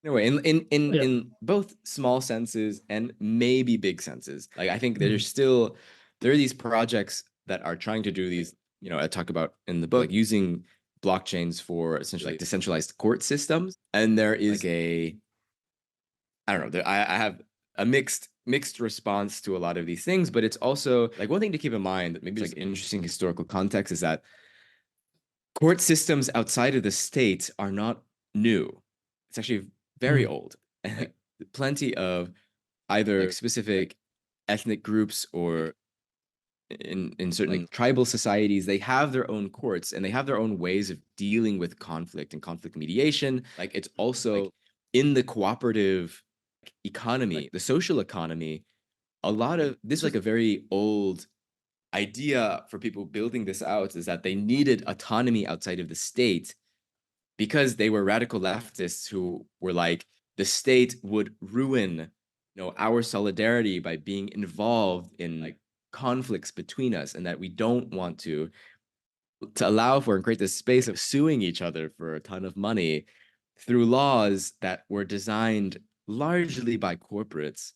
Anyway, in both small senses and maybe big senses, like I think there are these projects that are trying to do these, I talk about in the book, like using blockchains for essentially like decentralized court systems. And there is like I don't know, I have a mixed response to a lot of these things, but it's also like one thing to keep in mind, maybe like interesting historical context, is that court systems outside of the state are not new. It's actually very old. Like, plenty of either like specific ethnic groups or in certain like tribal societies, they have their own courts and they have their own ways of dealing with conflict and conflict mediation. Like it's also like, in the cooperative economy, like, the social economy, a lot of this was like a very old idea for people building this out, is that they needed autonomy outside of the state because they were radical leftists who were like, the state would ruin our solidarity by being involved in like conflicts between us, and that we don't want to allow for and create this space of suing each other for a ton of money through laws that were designed largely by corporates,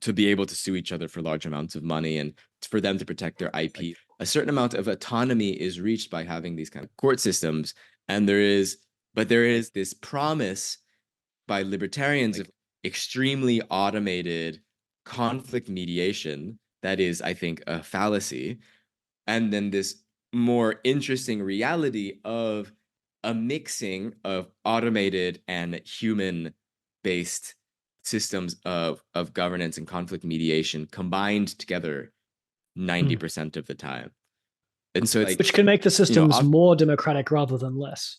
to be able to sue each other for large amounts of money and for them to protect their IP. A certain amount of autonomy is reached by having these kind of court systems. And there is this promise by libertarians of extremely automated conflict mediation that is, I think, a fallacy. And then this more interesting reality of a mixing of automated and human-based systems of governance and conflict mediation combined together 90% of the time. And so it's like, which can make the systems more democratic rather than less.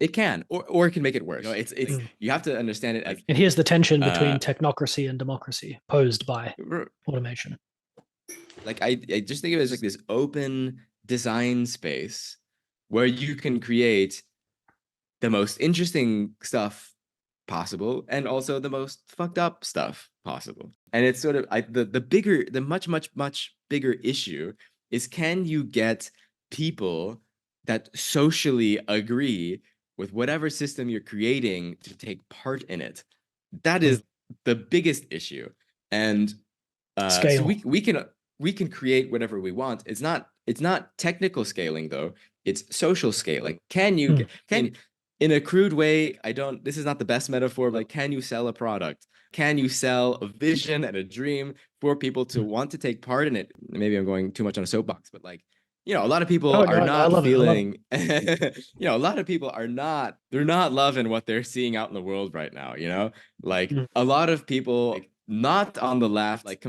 It can, or it can make it worse. It's you have to understand it as. And here's the tension between technocracy and democracy posed by automation. Like I just think of it as like this open design space where you can create the most interesting stuff possible and also the most fucked up stuff possible. And it's sort of the much bigger issue is, can you get people that socially agree with whatever system you're creating to take part in it? That is the biggest issue. And so we can create whatever we want. It's not technical scaling though. It's social scaling. Can you in a crude way, this is not the best metaphor, but like, can you sell a product? Can you sell a vision and a dream for people to want to take part in it? Maybe I'm going too much on a soapbox, but like, a lot of people are not feeling, a lot of people are not, they're not loving what they're seeing out in the world right now, like a lot of people, like, not on the left, like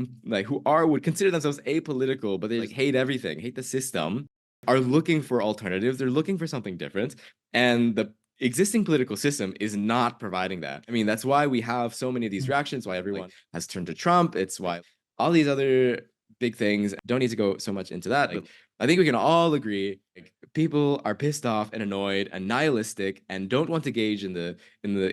who would consider themselves apolitical, but they like hate everything, hate the system, are looking for alternatives. They're looking for something different. And the existing political system is not providing that. I mean, that's why we have so many of these reactions, why everyone has turned to Trump. It's why all these other big things. Don't need to go so much into that, but I think we can all agree, like, people are pissed off and annoyed and nihilistic and don't want to engage in the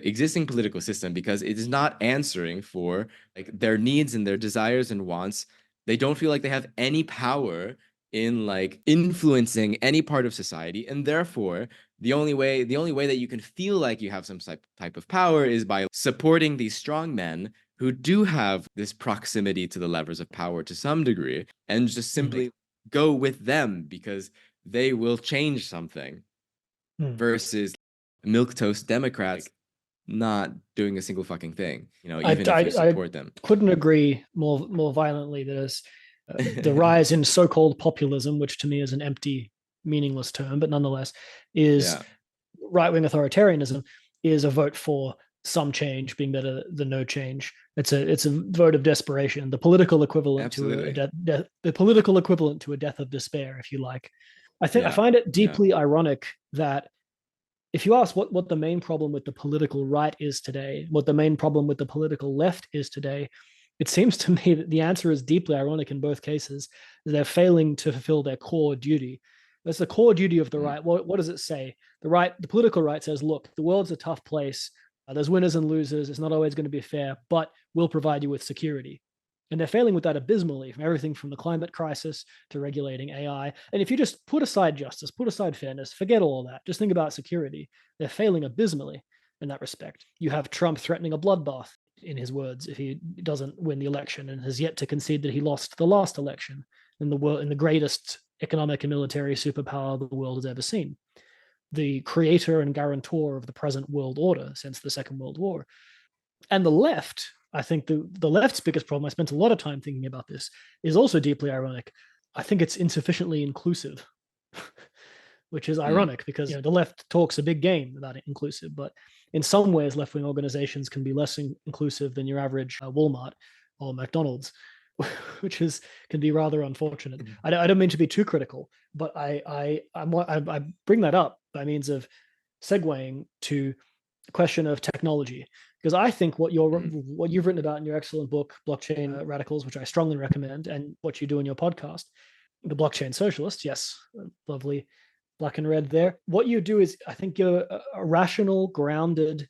existing political system because it is not answering for like their needs and their desires and wants. They don't feel like they have any power in like influencing any part of society, and therefore the only way that you can feel like you have some type of power is by supporting these strong men who do have this proximity to the levers of power to some degree, and just simply go with them because they will change something, versus milquetoast Democrats not doing a single fucking thing, even if you support them. Couldn't agree more violently. There's the rise in so-called populism, which to me is an empty, meaningless term, but nonetheless is right-wing authoritarianism, is a vote for some change being better than no change. It's a vote of desperation, the political equivalent to the political equivalent to a death of despair, if you like. I find it deeply ironic that if you ask what the main problem with the political right is today, what the main problem with the political left is today, it seems to me that the answer is deeply ironic in both cases. They're failing to fulfill their core duty. That's the core duty of the right. What does it say? The political right says, look, the world's a tough place. There's winners and losers. It's not always going to be fair, but we'll provide you with security. And they're failing with that abysmally, from everything from the climate crisis to regulating AI. And if you just put aside justice, put aside fairness, forget all of that, just think about security, they're failing abysmally in that respect. You have Trump threatening a bloodbath, in his words, if he doesn't win the election, and has yet to concede that he lost the last election in the world, in the greatest economic and military superpower the world has ever seen, the creator and guarantor of the present world order since the Second World War. And the left, I think the left's biggest problem, I spent a lot of time thinking about this, is also deeply ironic. I think it's insufficiently inclusive, which is ironic because the left talks a big game about it inclusive, but in some ways, left-wing organizations can be less inclusive than your average Walmart or McDonald's, which can be rather unfortunate. I don't mean to be too critical, but I bring that up by means of segueing to the question of technology, because I think what you've written about in your excellent book, Blockchain Radicals, which I strongly recommend, and what you do in your podcast, The Blockchain Socialist, yes, lovely black and red there. What you do is, I think you're a rational, grounded,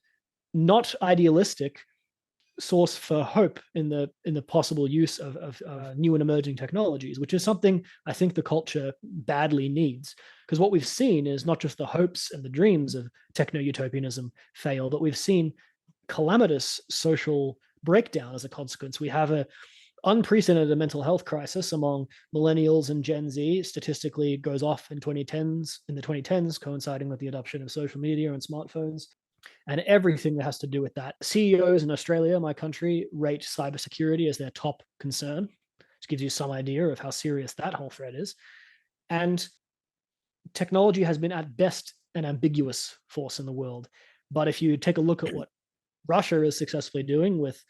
not idealistic source for hope in the possible use of new and emerging technologies, which is something I think the culture badly needs. Because what we've seen is not just the hopes and the dreams of techno-utopianism fail, but we've seen calamitous social breakdown as a consequence. We have a unprecedented mental health crisis among millennials and Gen Z. Statistically, it goes off in the 2010s, coinciding with the adoption of social media and smartphones, and everything that has to do with that. CEOs in Australia, my country, rate cybersecurity as their top concern, which gives you some idea of how serious that whole threat is. And technology has been at best an ambiguous force in the world. But if you take a look at what Russia is successfully doing with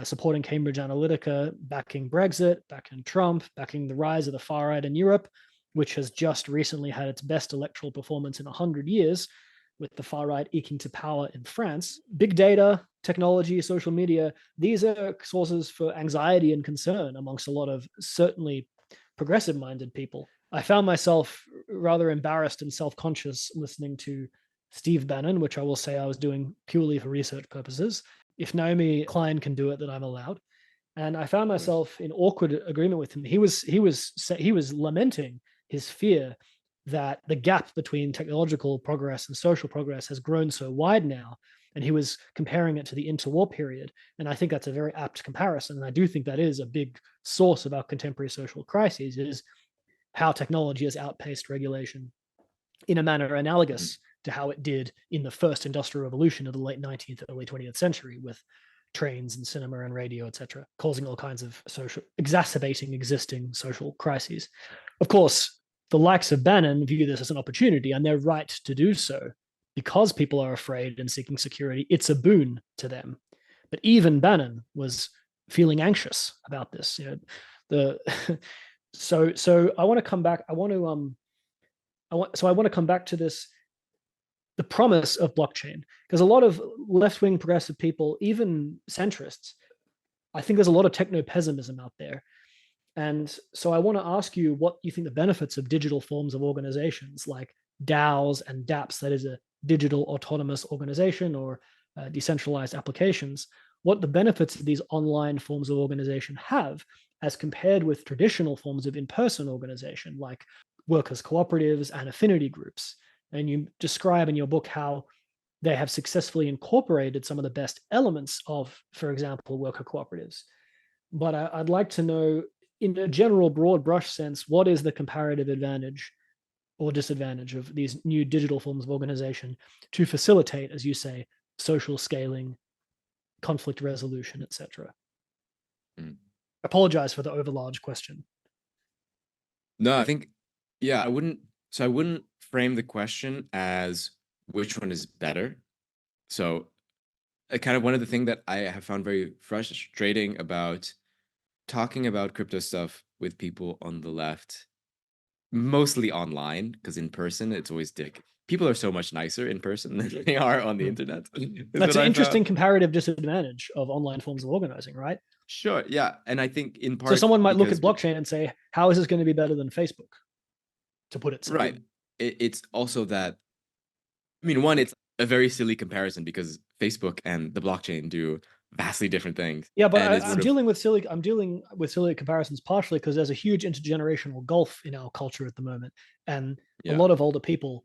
supporting Cambridge Analytica, backing Brexit, backing Trump, backing the rise of the far right in Europe, which has just recently had its best electoral performance in 100 years, with the far right eking to power in France. Big data, technology, social media, these are sources for anxiety and concern amongst a lot of certainly progressive-minded people. I found myself rather embarrassed and self-conscious listening to Steve Bannon, which I will say I was doing purely for research purposes. If Naomi Klein can do it, then I'm allowed. And I found myself in awkward agreement with him. He was lamenting his fear that the gap between technological progress and social progress has grown so wide now. And he was comparing it to the interwar period. And I think that's a very apt comparison. And I do think that is a big source of our contemporary social crises, is how technology has outpaced regulation in a manner analogous to how it did in the first industrial revolution of the late 19th, early 20th century, with trains and cinema and radio, etc., causing all kinds of exacerbating existing social crises. Of course, the likes of Bannon view this as an opportunity, and they're right to do so. Because people are afraid and seeking security, it's a boon to them. But even Bannon was feeling anxious about this. So I want to come back. I want to come back to this, the promise of blockchain, because a lot of left-wing progressive people, even centrists, I think there's a lot of techno-pessimism out there. And so I want to ask you what you think the benefits of digital forms of organizations like DAOs and DAPPs, that is a digital autonomous organization, or decentralized applications, what the benefits of these online forms of organization have as compared with traditional forms of in-person organization like workers' cooperatives and affinity groups. And you describe in your book how they have successfully incorporated some of the best elements of, for example, worker cooperatives. But I'd like to know, in a general broad brush sense, what is the comparative advantage or disadvantage of these new digital forms of organization to facilitate, as you say, social scaling, conflict resolution, etc.? Apologize for the overlarge question. No, I think, I wouldn't frame the question as which one is better. So kind of one of the things that I have found very frustrating about talking about crypto stuff with people on the left, mostly online, because in person, it's always people are so much nicer in person than they are on the internet. That's an interesting comparative disadvantage of online forms of organizing, right? Sure, yeah. And I think in part, so someone might look at blockchain and say, how is this going to be better than Facebook? To put it simply. Right. It's also that, I mean, one, it's a very silly comparison because Facebook and the blockchain do vastly different things. Yeah, but I'm dealing with silly comparisons partially because there's a huge intergenerational gulf in our culture at the moment, and a lot of older people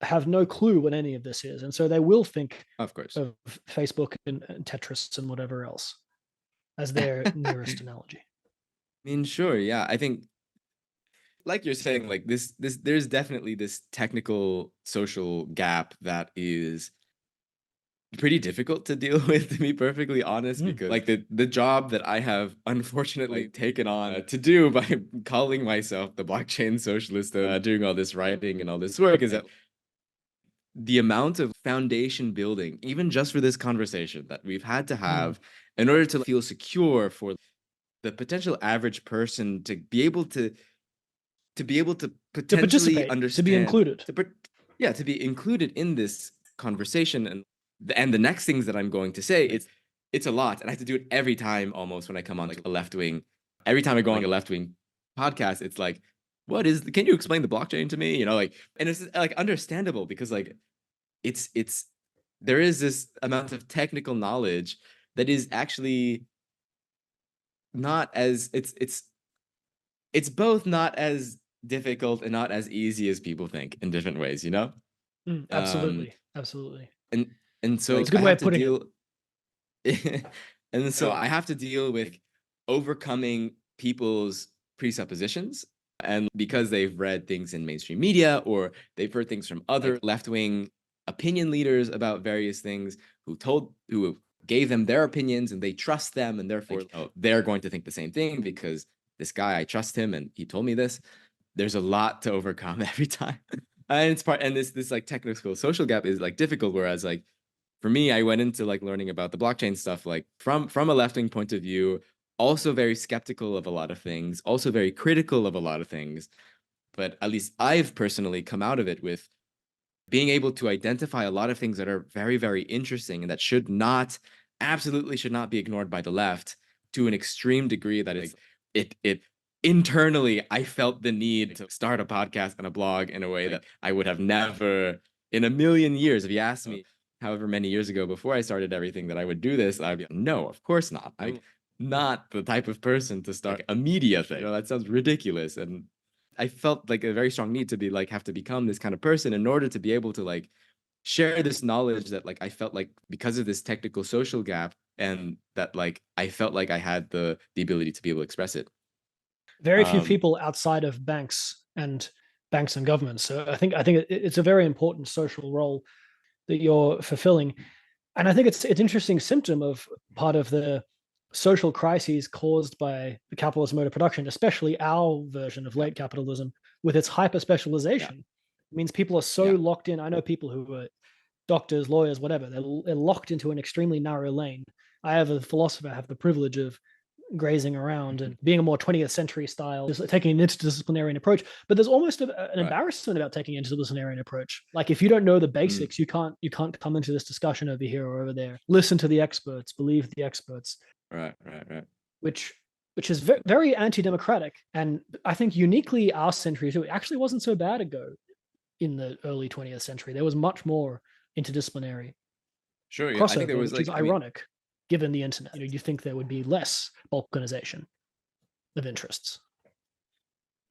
have no clue what any of this is, and so they will think, of course, of Facebook and Tetris and whatever else as their nearest analogy. I mean, sure, yeah. I think like you're saying, like this there's definitely this technical social gap that is pretty difficult to deal with, to be perfectly honest, because like the job that I have unfortunately taken on to do by calling myself the blockchain socialist, doing all this writing and all this work, is that the amount of foundation building, even just for this conversation, that we've had to have in order to feel secure for the potential average person to be able to potentially participate, to be understand, included. to be included in this conversation. And the next things that I'm going to say, it's a lot, and I have to do it every time almost when I come on like a left wing. Every time I go on a left wing podcast, it's like, can you explain the blockchain to me? You know, like, and it's like understandable because like it's there is this amount of technical knowledge that is actually not as it's both not as difficult and not as easy as people think in different ways, you know? Absolutely. Absolutely. And so It's a good I way have of to putting it. deal and so I have to deal with overcoming people's presuppositions. And because they've read things in mainstream media or they've heard things from other left-wing opinion leaders about various things who gave them their opinions and they trust them and therefore they're going to think the same thing because this guy, I trust him and he told me this. There's a lot to overcome every time. And it's part, and this like technical social gap is like difficult, whereas like for me, I went into like learning about the blockchain stuff like from a left-wing point of view, also very skeptical of a lot of things, also very critical of a lot of things. But at least I've personally come out of it with being able to identify a lot of things that are very, very interesting and that absolutely should not be ignored by the left to an extreme degree that it internally, I felt the need to start a podcast and a blog in a way that I would have never in a million years. If you asked me however many years ago before I started everything that I would do this, I'd be like, no, of course not. I'm not the type of person to start a media thing. You know, that sounds ridiculous. And I felt like a very strong need to be like have to become this kind of person in order to be able to like share this knowledge that like I felt like because of this technical social gap and that like I felt like I had the ability to be able to express it. Very few people outside of banks and governments. So I think it's a very important social role that you're fulfilling. And I think it's interesting symptom of part of the social crises caused by the capitalist mode of production, especially our version of late capitalism with its hyper specialization. It means people are so locked in. I know people who are doctors, lawyers, whatever. They're locked into an extremely narrow lane. I have a philosopher, I have the privilege of grazing around and being a more 20th century style, just taking an interdisciplinary approach. But there's almost an embarrassment about taking an interdisciplinary approach. Like if you don't know the basics, you can't come into this discussion over here or over there. Listen to the experts, believe the experts. Right. Which is very anti-democratic. And I think uniquely our century too, it actually wasn't so bad ago in the early 20th century. There was much more interdisciplinary I think there crossover, was which is ironic given the internet. You think there would be less balkanization of interests.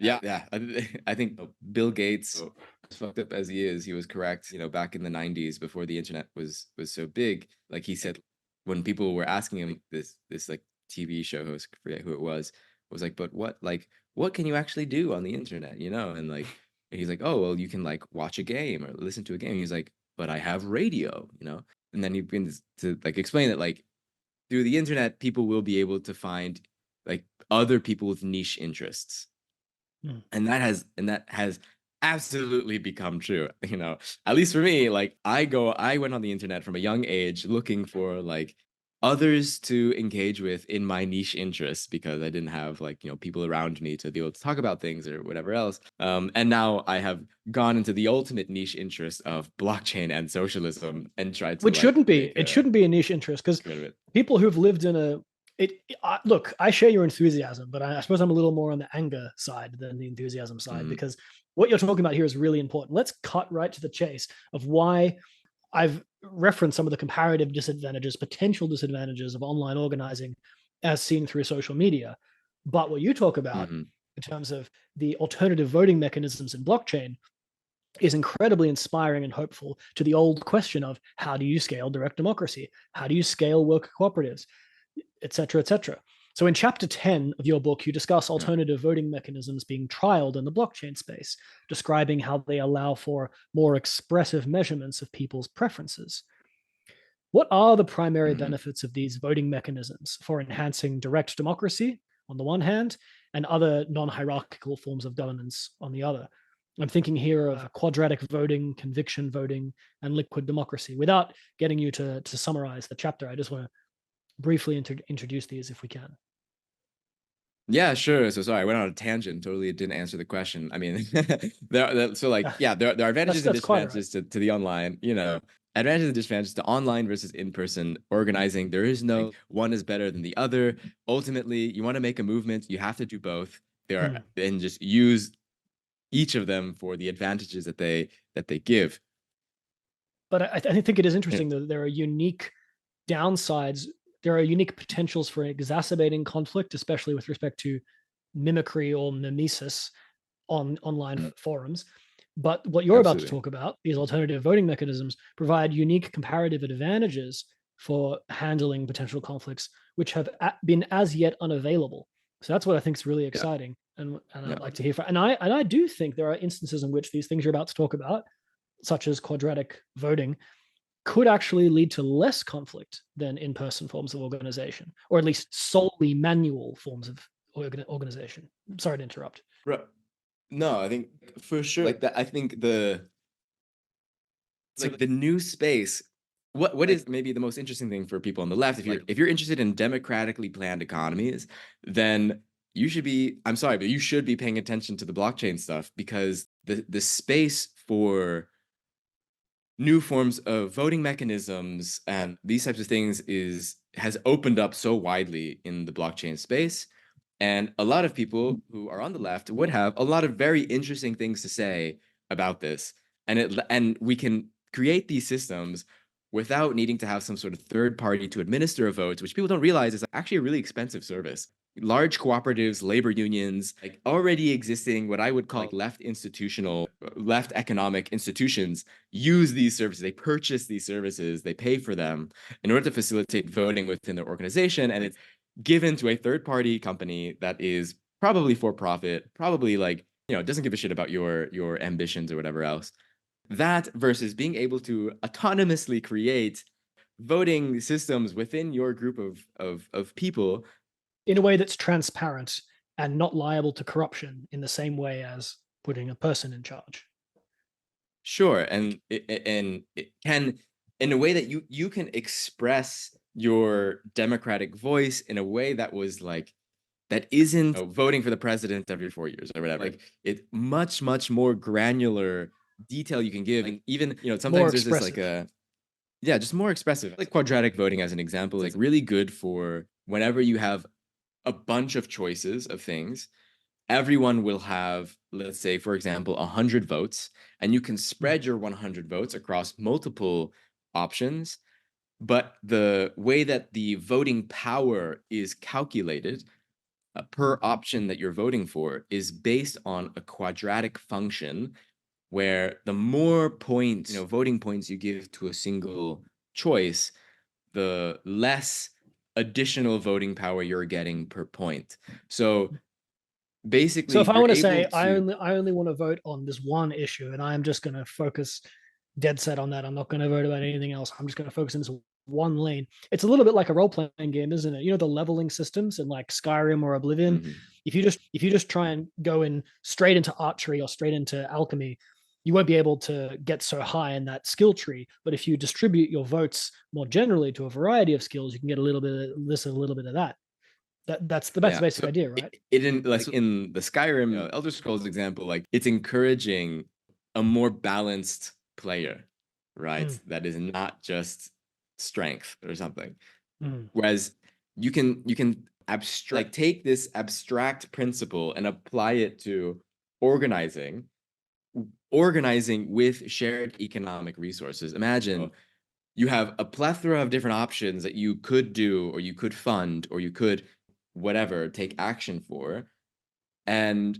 Yeah. I think Bill Gates, as fucked up as he is, he was correct. You know, back in the 90s, before the internet was so big, like he said, when people were asking him, this like TV show host, I forget who it was like, but what can you actually do on the internet? You know, and like he's like, oh well, you can like watch a game or listen to a game. He's like, but I have radio, you know. And then he begins to like explain that like through the internet, people will be able to find like other people with niche interests. And that has absolutely become true. You know, at least for me, like I went on the internet from a young age looking for like others to engage with in my niche interests because I didn't have like, you know, people around me to be able to talk about things or whatever else. And now I have gone into the ultimate niche interest of blockchain and socialism and tried to Which like shouldn't be. It shouldn't be a niche interest because people who've lived in a look, I share your enthusiasm, but I suppose I'm a little more on the anger side than the enthusiasm side because what you're talking about here is really important. Let's cut right to the chase of why I've referenced some of the comparative disadvantages, potential disadvantages of online organizing as seen through social media. But what you talk about in terms of the alternative voting mechanisms in blockchain is incredibly inspiring and hopeful to the old question of how do you scale direct democracy? How do you scale worker cooperatives, et cetera, et cetera. So in chapter 10 of your book, you discuss alternative voting mechanisms being trialed in the blockchain space, describing how they allow for more expressive measurements of people's preferences. What are the primary benefits of these voting mechanisms for enhancing direct democracy on the one hand, and other non-hierarchical forms of governance on the other? I'm thinking here of quadratic voting, conviction voting, and liquid democracy. Without getting you to summarize the chapter, I just want to briefly introduce these if we can. Yeah, sure. So sorry, I went on a tangent. Totally didn't answer the question. I mean, there are advantages and disadvantages to the online, advantages and disadvantages to online versus in-person organizing. There is no one is better than the other. Ultimately, you want to make a movement, you have to do both. And just use each of them for the advantages that they give. But I think it is interesting that there are unique downsides. There are unique potentials for exacerbating conflict, especially with respect to mimicry or mimesis on online forums. But what you're about to talk about, these alternative voting mechanisms, provide unique comparative advantages for handling potential conflicts, which have been as yet unavailable. So that's what I think is really exciting, and I'd like to hear from. And I do think there are instances in which these things you're about to talk about, such as quadratic voting, could actually lead to less conflict than in-person forms of organization, or at least solely manual forms of organization. Sorry to interrupt. No, I think for sure. Like that, I think the new space. What is maybe the most interesting thing for people on the left? If you're interested in democratically planned economies, then you should be. I'm sorry, but you should be paying attention to the blockchain stuff, because the space for new forms of voting mechanisms and these types of things has opened up so widely in the blockchain space. And a lot of people who are on the left would have a lot of very interesting things to say about this. And we can create these systems without needing to have some sort of third party to administer a vote, which people don't realize is actually a really expensive service. Large cooperatives, labor unions, like already existing, what I would call left economic institutions, use these services. They purchase these services, they pay for them in order to facilitate voting within their organization. And it's given to a third-party company that is probably for profit, probably doesn't give a shit about your ambitions or whatever else. That versus being able to autonomously create voting systems within your group of people in a way that's transparent and not liable to corruption in the same way as putting a person in charge. Sure, and it can, in a way that you can express your democratic voice in a way that was that isn't voting for the president every 4 years or whatever. Like it much more granular detail you can give, and even sometimes there's this just more expressive. Like quadratic voting as an example is really good for whenever you have a bunch of choices of things. Everyone will have, let's say, for example, 100 votes, and you can spread your 100 votes across multiple options. But the way that the voting power is calculated per option that you're voting for is based on a quadratic function, where the more points, voting points you give to a single choice, the less additional voting power you're getting per point. So basically, so if I want to say I only want to vote on this one issue, and I'm just going to focus dead set on that, I'm not going to vote about anything else, I'm just going to focus in this one lane. It's a little bit like a role-playing game, isn't it? The leveling systems in like Skyrim or Oblivion. If you just try and go in straight into archery or straight into alchemy, you won't be able to get so high in that skill tree. But if you distribute your votes more generally to a variety of skills, you can get a little bit of this and a little bit of that. That's the basic idea, right? In the Skyrim Elder Scrolls example, it's encouraging a more balanced player, right? That is not just strength or something. Whereas you can take this abstract principle and apply it to organizing with shared economic resources. Imagine you have a plethora of different options that you could do, or you could fund, or you could whatever take action for. And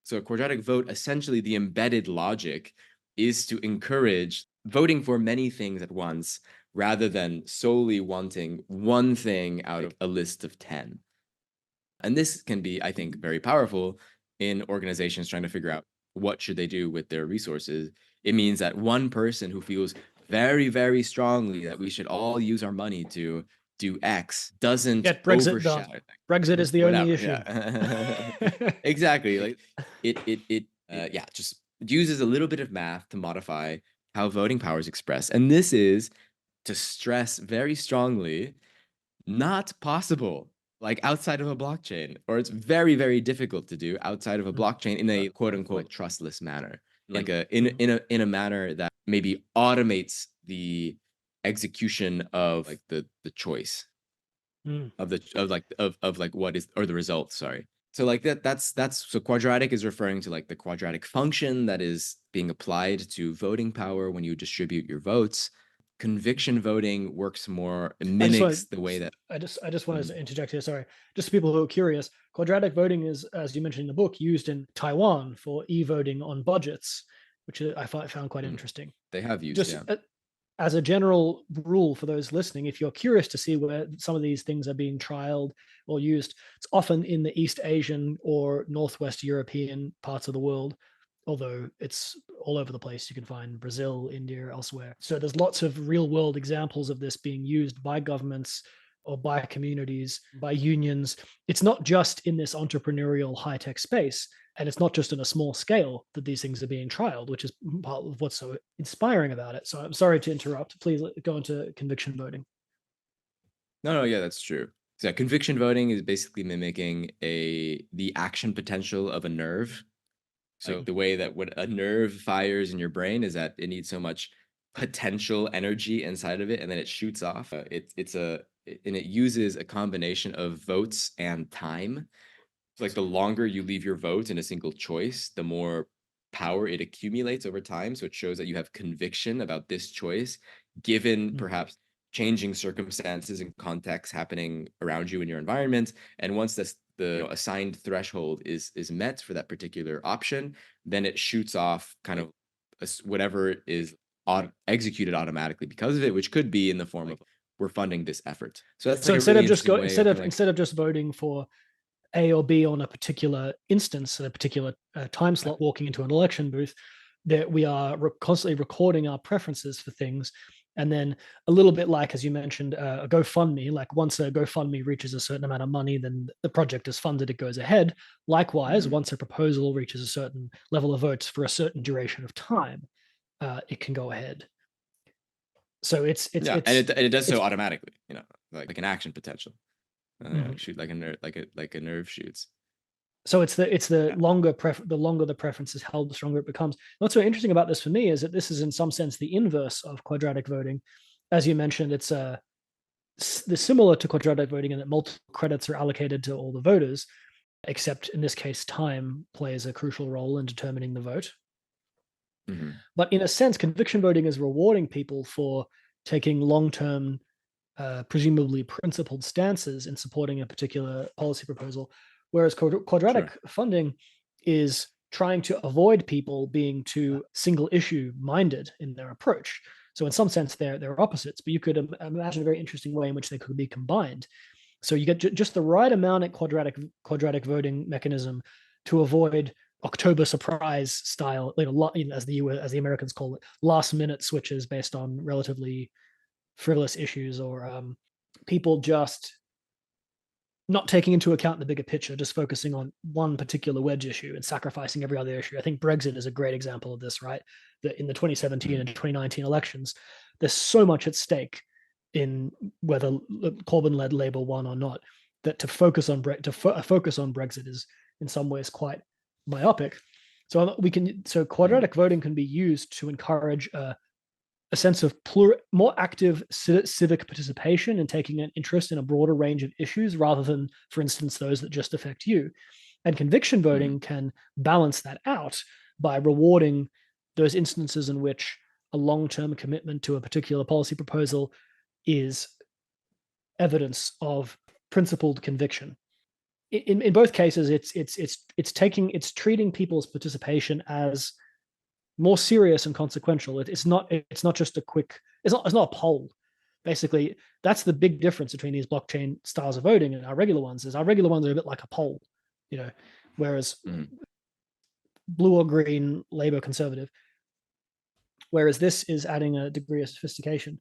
so a quadratic vote, essentially the embedded logic is to encourage voting for many things at once, rather than solely wanting one thing out of a list of 10. And this can be, I think, very powerful in organizations trying to figure out what should they do with their resources. It means that one person who feels very, very strongly that we should all use our money to do X doesn't Get Brexit done. overshadow Brexit is the only whatever. issue. Yeah. Exactly. Like it yeah, just uses a little bit of math to modify how voting power is expressed. And this is, to stress very strongly, not possible like outside of a blockchain, or it's very, very difficult to do outside of a blockchain in a quote unquote trustless manner, like in a manner that maybe automates the execution of like the choice of the of like what is, or the result, sorry. So like that's so quadratic is referring to like the quadratic function that is being applied to voting power when you distribute your votes. Conviction voting works more, it mimics the way that I just wanted to interject here. Sorry, just people who are curious. Quadratic voting is, as you mentioned in the book, used in Taiwan for e-voting on budgets, which I found quite interesting. They have used, just yeah. As a general rule for those listening, if you're curious to see where some of these things are being trialed or used, it's often in the East Asian or Northwest European parts of the world, although it's all over the place. You can find Brazil, India, elsewhere. So there's lots of real world examples of this being used by governments or by communities, by unions. It's not just in this entrepreneurial high tech space. And it's not just on a small scale that these things are being trialed, which is part of what's so inspiring about it. So I'm sorry to interrupt. Please go into conviction voting. No, yeah, that's true. So yeah, conviction voting is basically mimicking the action potential of a nerve. So the way that what a nerve fires in your brain is that it needs so much potential energy inside of it, and then it shoots off. And it uses a combination of votes and time. So like the longer you leave your vote in a single choice, the more power it accumulates over time. So it shows that you have conviction about this choice, given perhaps changing circumstances and contexts happening around you in your environment. And once the assigned threshold is met for that particular option, then it shoots off kind of whatever is executed automatically because of it, which could be in the form of we're funding this effort. So that's So like instead really of just instead of just voting for A or B on a particular instance, a particular time slot, walking into an election booth, that we are constantly recording our preferences for things. And then a little bit like, as you mentioned, a GoFundMe, like once a GoFundMe reaches a certain amount of money, then the project is funded, it goes ahead. Likewise, once a proposal reaches a certain level of votes for a certain duration of time, it can go ahead. So and it does so automatically, like an action potential. Shoot like a nerve shoots. So it's the longer the longer the preference is held, the stronger it becomes. What's so interesting about this for me is that this is in some sense the inverse of quadratic voting. As you mentioned, it's similar to quadratic voting in that multiple credits are allocated to all the voters, except in this case, time plays a crucial role in determining the vote. But in a sense, conviction voting is rewarding people for taking long-term, presumably principled stances in supporting a particular policy proposal, whereas quadratic funding is trying to avoid people being too single issue minded in their approach. So in some sense, they're opposites, but you could imagine a very interesting way in which they could be combined. So you get just the right amount of quadratic voting mechanism to avoid October surprise style, as the Americans call it, last minute switches based on relatively frivolous issues, or people just not taking into account the bigger picture, just focusing on one particular wedge issue and sacrificing every other issue. I think Brexit is a great example of this, right? That in the 2017 and 2019 elections, there's so much at stake in whether Corbyn-led Labour won or not, that to focus on Brexit is in some ways quite myopic. So quadratic voting can be used to encourage a sense of more active civic participation and taking an interest in a broader range of issues rather than, for instance, those that just affect you. And conviction voting can balance that out by rewarding those instances in which a long-term commitment to a particular policy proposal is evidence of principled conviction. In both cases, it's treating people's participation as more serious and consequential. It's not just a quick. It's not a poll. Basically, that's the big difference between these blockchain styles of voting and our regular ones. Is our regular ones are a bit like a poll, whereas blue or green, Labour, Conservative. Whereas this is adding a degree of sophistication.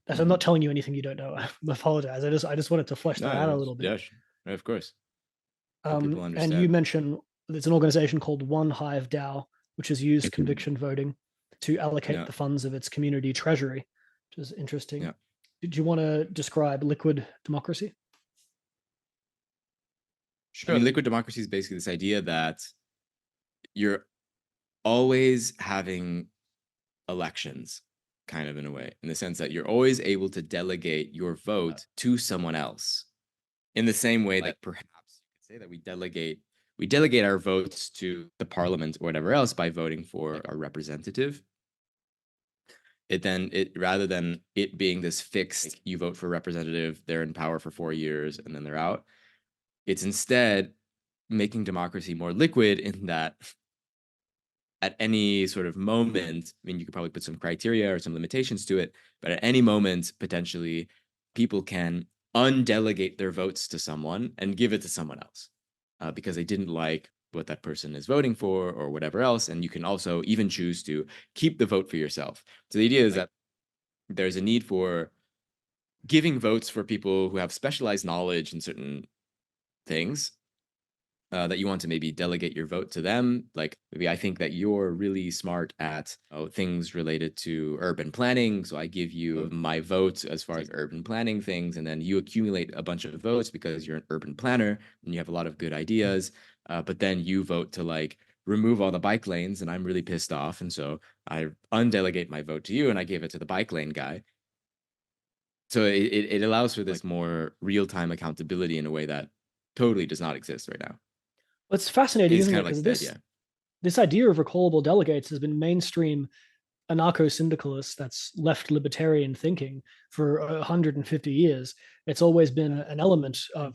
I'm not telling you anything you don't know. I apologize. I just wanted to flesh that out a little bit. Yeah, of course. People understand. And you mentioned there's an organization called One Hive DAO, which has used conviction voting to allocate the funds of its community treasury, which is interesting. Did you want to describe liquid democracy? Sure. I mean, liquid democracy is basically this idea that you're always having elections, kind of in a way, in the sense that you're always able to delegate your vote to someone else, in the same way that perhaps you could say that we delegate our votes to the parliament or whatever else by voting for our representative. Rather than it being this fixed, you vote for representative, they're in power for 4 years and then they're out. It's instead making democracy more liquid in that at any sort of moment, I mean, you could probably put some criteria or some limitations to it, but at any moment, potentially, people can undelegate their votes to someone and give it to someone else because they didn't like what that person is voting for or whatever else. And you can also even choose to keep the vote for yourself. So the idea is that there's a need for giving votes for people who have specialized knowledge in certain things that you want to maybe delegate your vote to them. Like maybe I think that you're really smart at things related to urban planning. So I give you my vote as far as urban planning things. And then you accumulate a bunch of votes because you're an urban planner and you have a lot of good ideas. But then you vote to like remove all the bike lanes and I'm really pissed off. And so I undelegate my vote to you and I give it to the bike lane guy. So it allows for this more real-time accountability in a way that totally does not exist right now. It's fascinating, isn't it? Because this idea of recallable delegates has been mainstream anarcho-syndicalist, that's left libertarian thinking for 150 years. It's always been an element of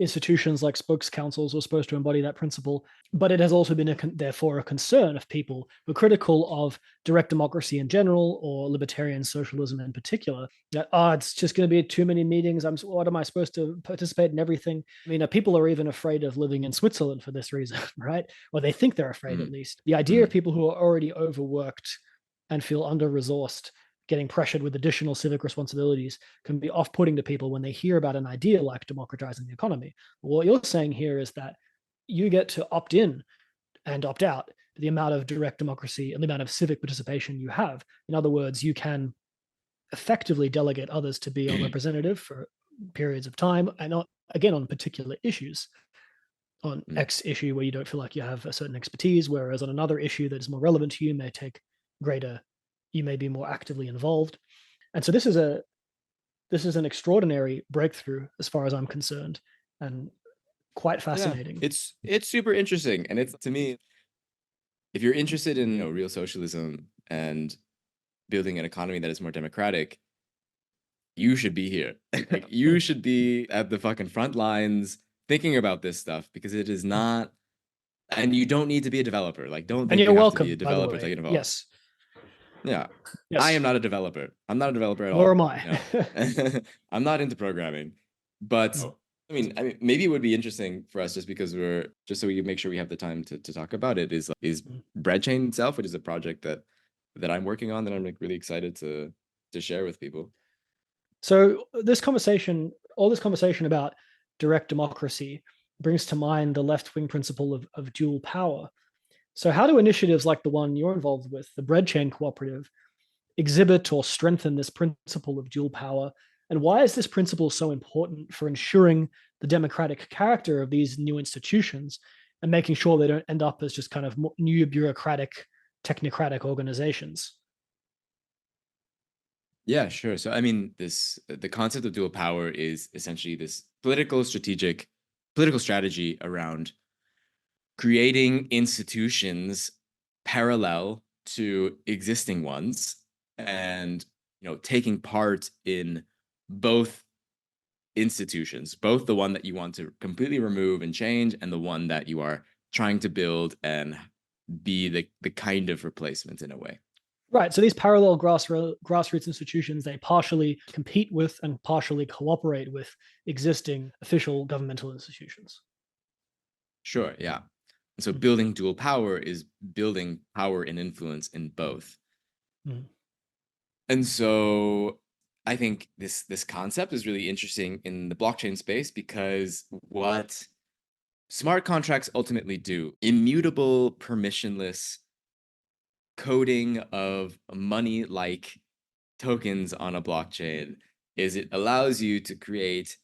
institutions like spokes councils were supposed to embody that principle, but it has also been therefore a concern of people who are critical of direct democracy in general or libertarian socialism in particular. That it's just going to be too many meetings. What am I supposed to participate in everything? I mean, people are even afraid of living in Switzerland for this reason, right? Or they think they're afraid at least. The idea of people who are already overworked and feel under-resourced getting pressured with additional civic responsibilities can be off-putting to people when they hear about an idea like democratizing the economy. What you're saying here is that you get to opt in and opt out the amount of direct democracy and the amount of civic participation you have. In other words, you can effectively delegate others to be a representative for periods of time and not, again, on particular issues. On X issue where you don't feel like you have a certain expertise, whereas on another issue that is more relevant to you you may be more actively involved. And so this is an extraordinary breakthrough as far as I'm concerned, and quite fascinating. Yeah, it's super interesting. And it's, to me, if you're interested in real socialism and building an economy that is more democratic, you should be here. Like, you should be at the fucking front lines thinking about this stuff, because it is not, and you don't need to be a developer. Like, don't think you have to be a developer to get involved. Yes. Yeah. Yes. I am not a developer. I'm not a developer at all. Nor am I. I'm not into programming. But I mean, maybe it would be interesting for us, just because just so we can make sure we have the time to talk about it, is Breadchain itself, which is a project that I'm working on that I'm like really excited to share with people. So all this conversation about direct democracy brings to mind the left-wing principle of dual power. So how do initiatives like the one you're involved with, the Breadchain Cooperative, exhibit or strengthen this principle of dual power? And why is this principle so important for ensuring the democratic character of these new institutions and making sure they don't end up as just kind of new bureaucratic, technocratic organizations? Yeah, sure. So, I mean, the concept of dual power is essentially this political strategy around creating institutions parallel to existing ones, and taking part in both institutions, both the one that you want to completely remove and change and the one that you are trying to build and be the kind of replacement in a way. Right. So these parallel grassroots institutions, they partially compete with and partially cooperate with existing official governmental institutions. Sure, yeah. So Mm-hmm. building dual power is building power and influence in both. Mm-hmm. And so I think this concept is really interesting in the blockchain space because what smart contracts ultimately do, immutable, permissionless coding of money-like tokens on a blockchain, is it allows you to create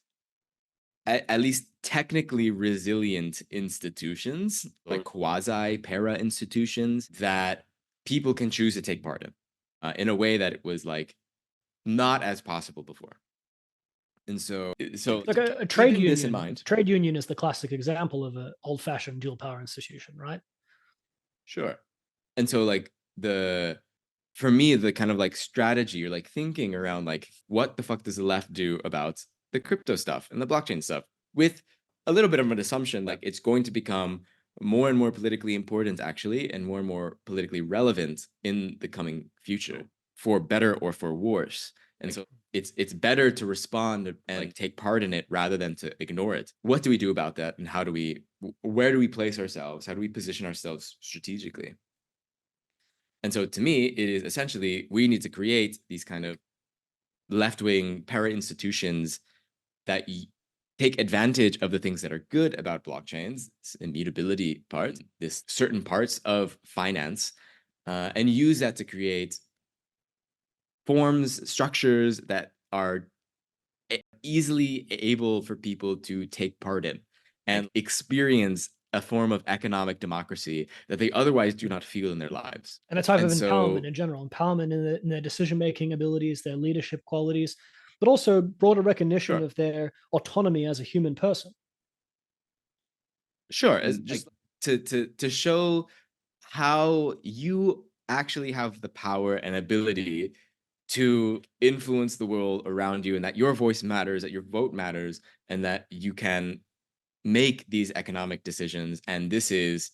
at least technically resilient institutions, like quasi-para institutions that people can choose to take part in a way that it was like not as possible before. And so Like a trade keeping this in union. mind, Trade union is the classic example of an old-fashioned dual power institution, right? sure. And so like for me, the kind of like strategy or like thinking around like what the fuck does the left do about the crypto stuff and the blockchain stuff, with a little bit of an assumption like it's going to become more and more politically important actually, and more politically relevant in the coming future, for better or for worse. And so it's better to respond and like take part in it rather than to ignore it. What do we do about that, and where do we place ourselves? How do we position ourselves strategically? And so to me, it is essentially we need to create these kind of left-wing para institutions that take advantage of the things that are good about blockchains, this immutability part, this certain parts of finance, and use that to create forms, structures that are easily able for people to take part in and experience a form of economic democracy that they otherwise do not feel in their lives. And a type of And empowerment so, in general, empowerment in their decision-making abilities, their leadership qualities, but also broader recognition sure, of their autonomy as a human person. sure, as just to show how you actually have the power and ability to influence the world around you, and that your voice matters, that your vote matters, and that you can make these economic decisions. And this is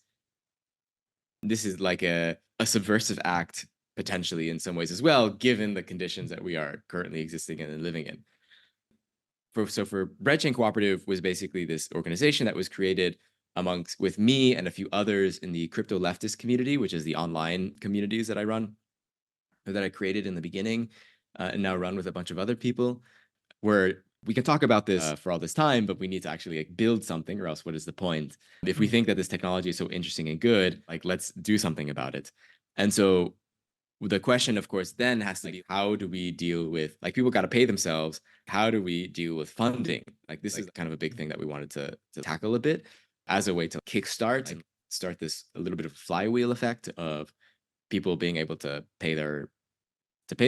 like a subversive act potentially in some ways as well, given the conditions that we are currently existing in and living in. For Breadchain Cooperative was basically this organization that was created amongst with me and a few others in the crypto leftist community, which is the online communities that I run, or that I created in the beginning, and now run with a bunch of other people, where we can talk about this for all this time, but we need to actually like build something, or else what is the point? If we think that this technology is so interesting and good, like let's do something about it. And so the question, of course, then has to be, how do we deal with, like, people got to pay themselves? How do we deal with funding? Like, this is kind of a big thing that we wanted to tackle a bit as a way to kickstart and start this a little bit of flywheel effect of people being able to pay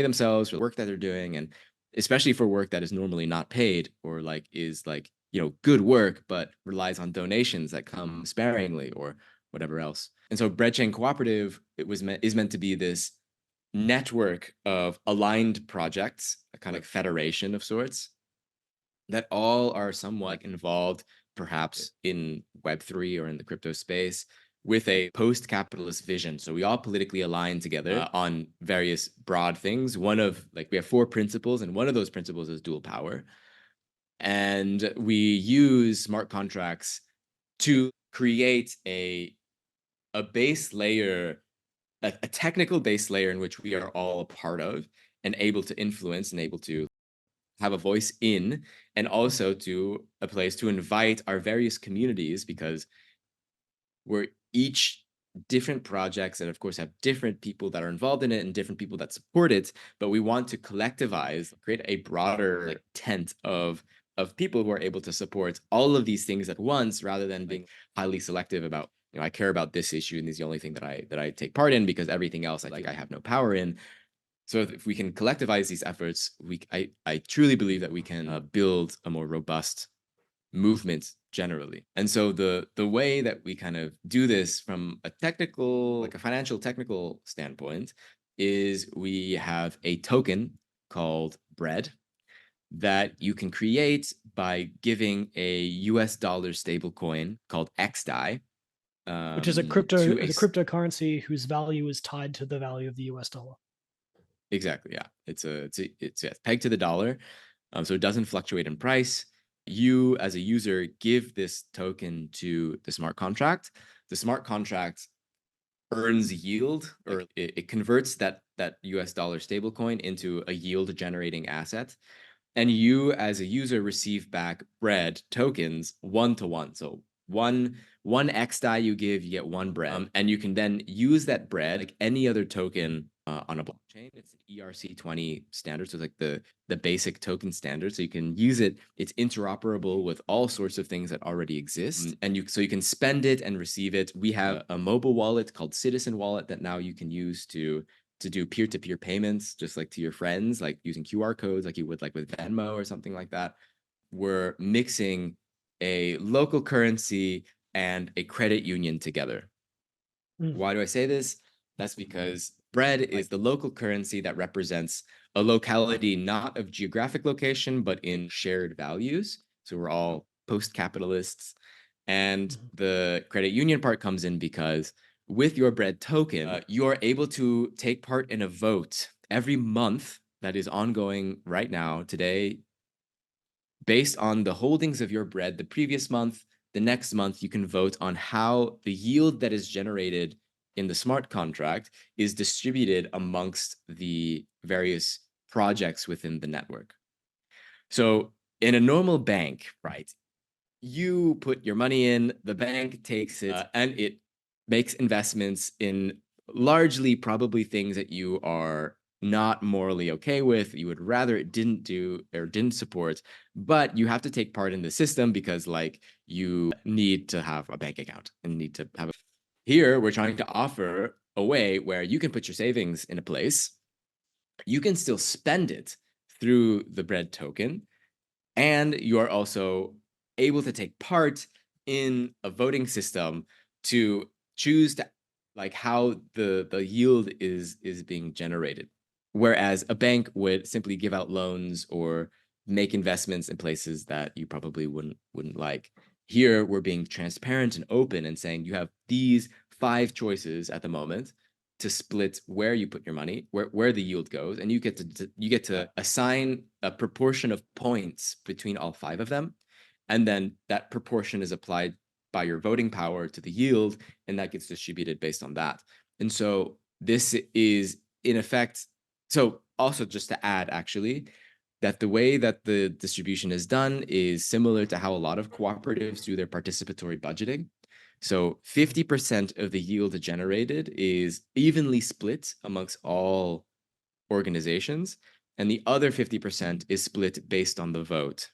themselves for the work that they're doing, and especially for work that is normally not paid, or like is like, good work but relies on donations that come sparingly or whatever else. And so Breadchain Cooperative, is meant to be this network of aligned projects, a kind of federation of sorts, that all are somewhat involved perhaps in Web3 or in the crypto space, with a post-capitalist vision. So we all politically align together on various broad things. We have 4 principles, and one of those principles is dual power. And we use smart contracts to create a base layer, a technical base layer in which we are all a part of and able to influence and able to have a voice in, and also to a place to invite our various communities, because we're each different projects and of course have different people that are involved in it and different people that support it, but we want to collectivize, create a broader like tent of people who are able to support all of these things at once, rather than being highly selective about, I care about this issue and this is the only thing that I take part in, because everything else I have no power in. So if we can collectivize these efforts, I truly believe that we can build a more robust movement generally. And so the way that we kind of do this from a technical, like a financial technical standpoint, is we have a token called Bread that you can create by giving a US dollar stable coin called XDAI, Which is to the cryptocurrency whose value is tied to the value of the US dollar. Exactly. Yeah. It's pegged to the dollar. So it doesn't fluctuate in price. You as a user give this token to the smart contract. The smart contract earns yield, or it converts that US dollar stablecoin into a yield generating asset. And you as a user receive back bread tokens 1 to 1. So one X DAI you give, you get one bread. And you can then use that bread like any other token on a blockchain. It's an ERC20 standard, so it's like the basic token standard. So you can use it. It's interoperable with all sorts of things that already exist, and you can spend it and receive it. We have a mobile wallet called Citizen Wallet that now you can use to do peer-to-peer payments, just like to your friends, like using QR codes, like you would like with Venmo or something like that. We're mixing a local currency and a credit union together. Why do I say this? That's because bread is the local currency that represents a locality not of geographic location, but in shared values. So we're all post-capitalists. And the credit union part comes in because with your bread token, you are able to take part in a vote every month that is ongoing right now, today, based on the holdings of your bread the previous month. The next month, you can vote on how the yield that is generated in the smart contract is distributed amongst the various projects within the network. So in a normal bank, right, you put your money in, the bank takes it, and it makes investments in largely probably things that you are not morally okay with, you would rather it didn't do or didn't support, but you have to take part in the system because like you need to have a bank account and need to have a... Here we're trying to offer a way where you can put your savings in a place, you can still spend it through the bread token, and you are also able to take part in a voting system to choose to like how the yield is being generated. Whereas a bank would simply give out loans or make investments in places that you probably wouldn't like. Here we're being transparent and open and saying you have these 5 choices at the moment to split where you put your money, where the yield goes, and you get to assign a proportion of points between all 5 of them, and then that proportion is applied by your voting power to the yield, and that gets distributed based on that. And so this is in effect. So also just to add, actually, that the way that the distribution is done is similar to how a lot of cooperatives do their participatory budgeting. So 50% of the yield generated is evenly split amongst all organizations, and the other 50% is split based on the vote.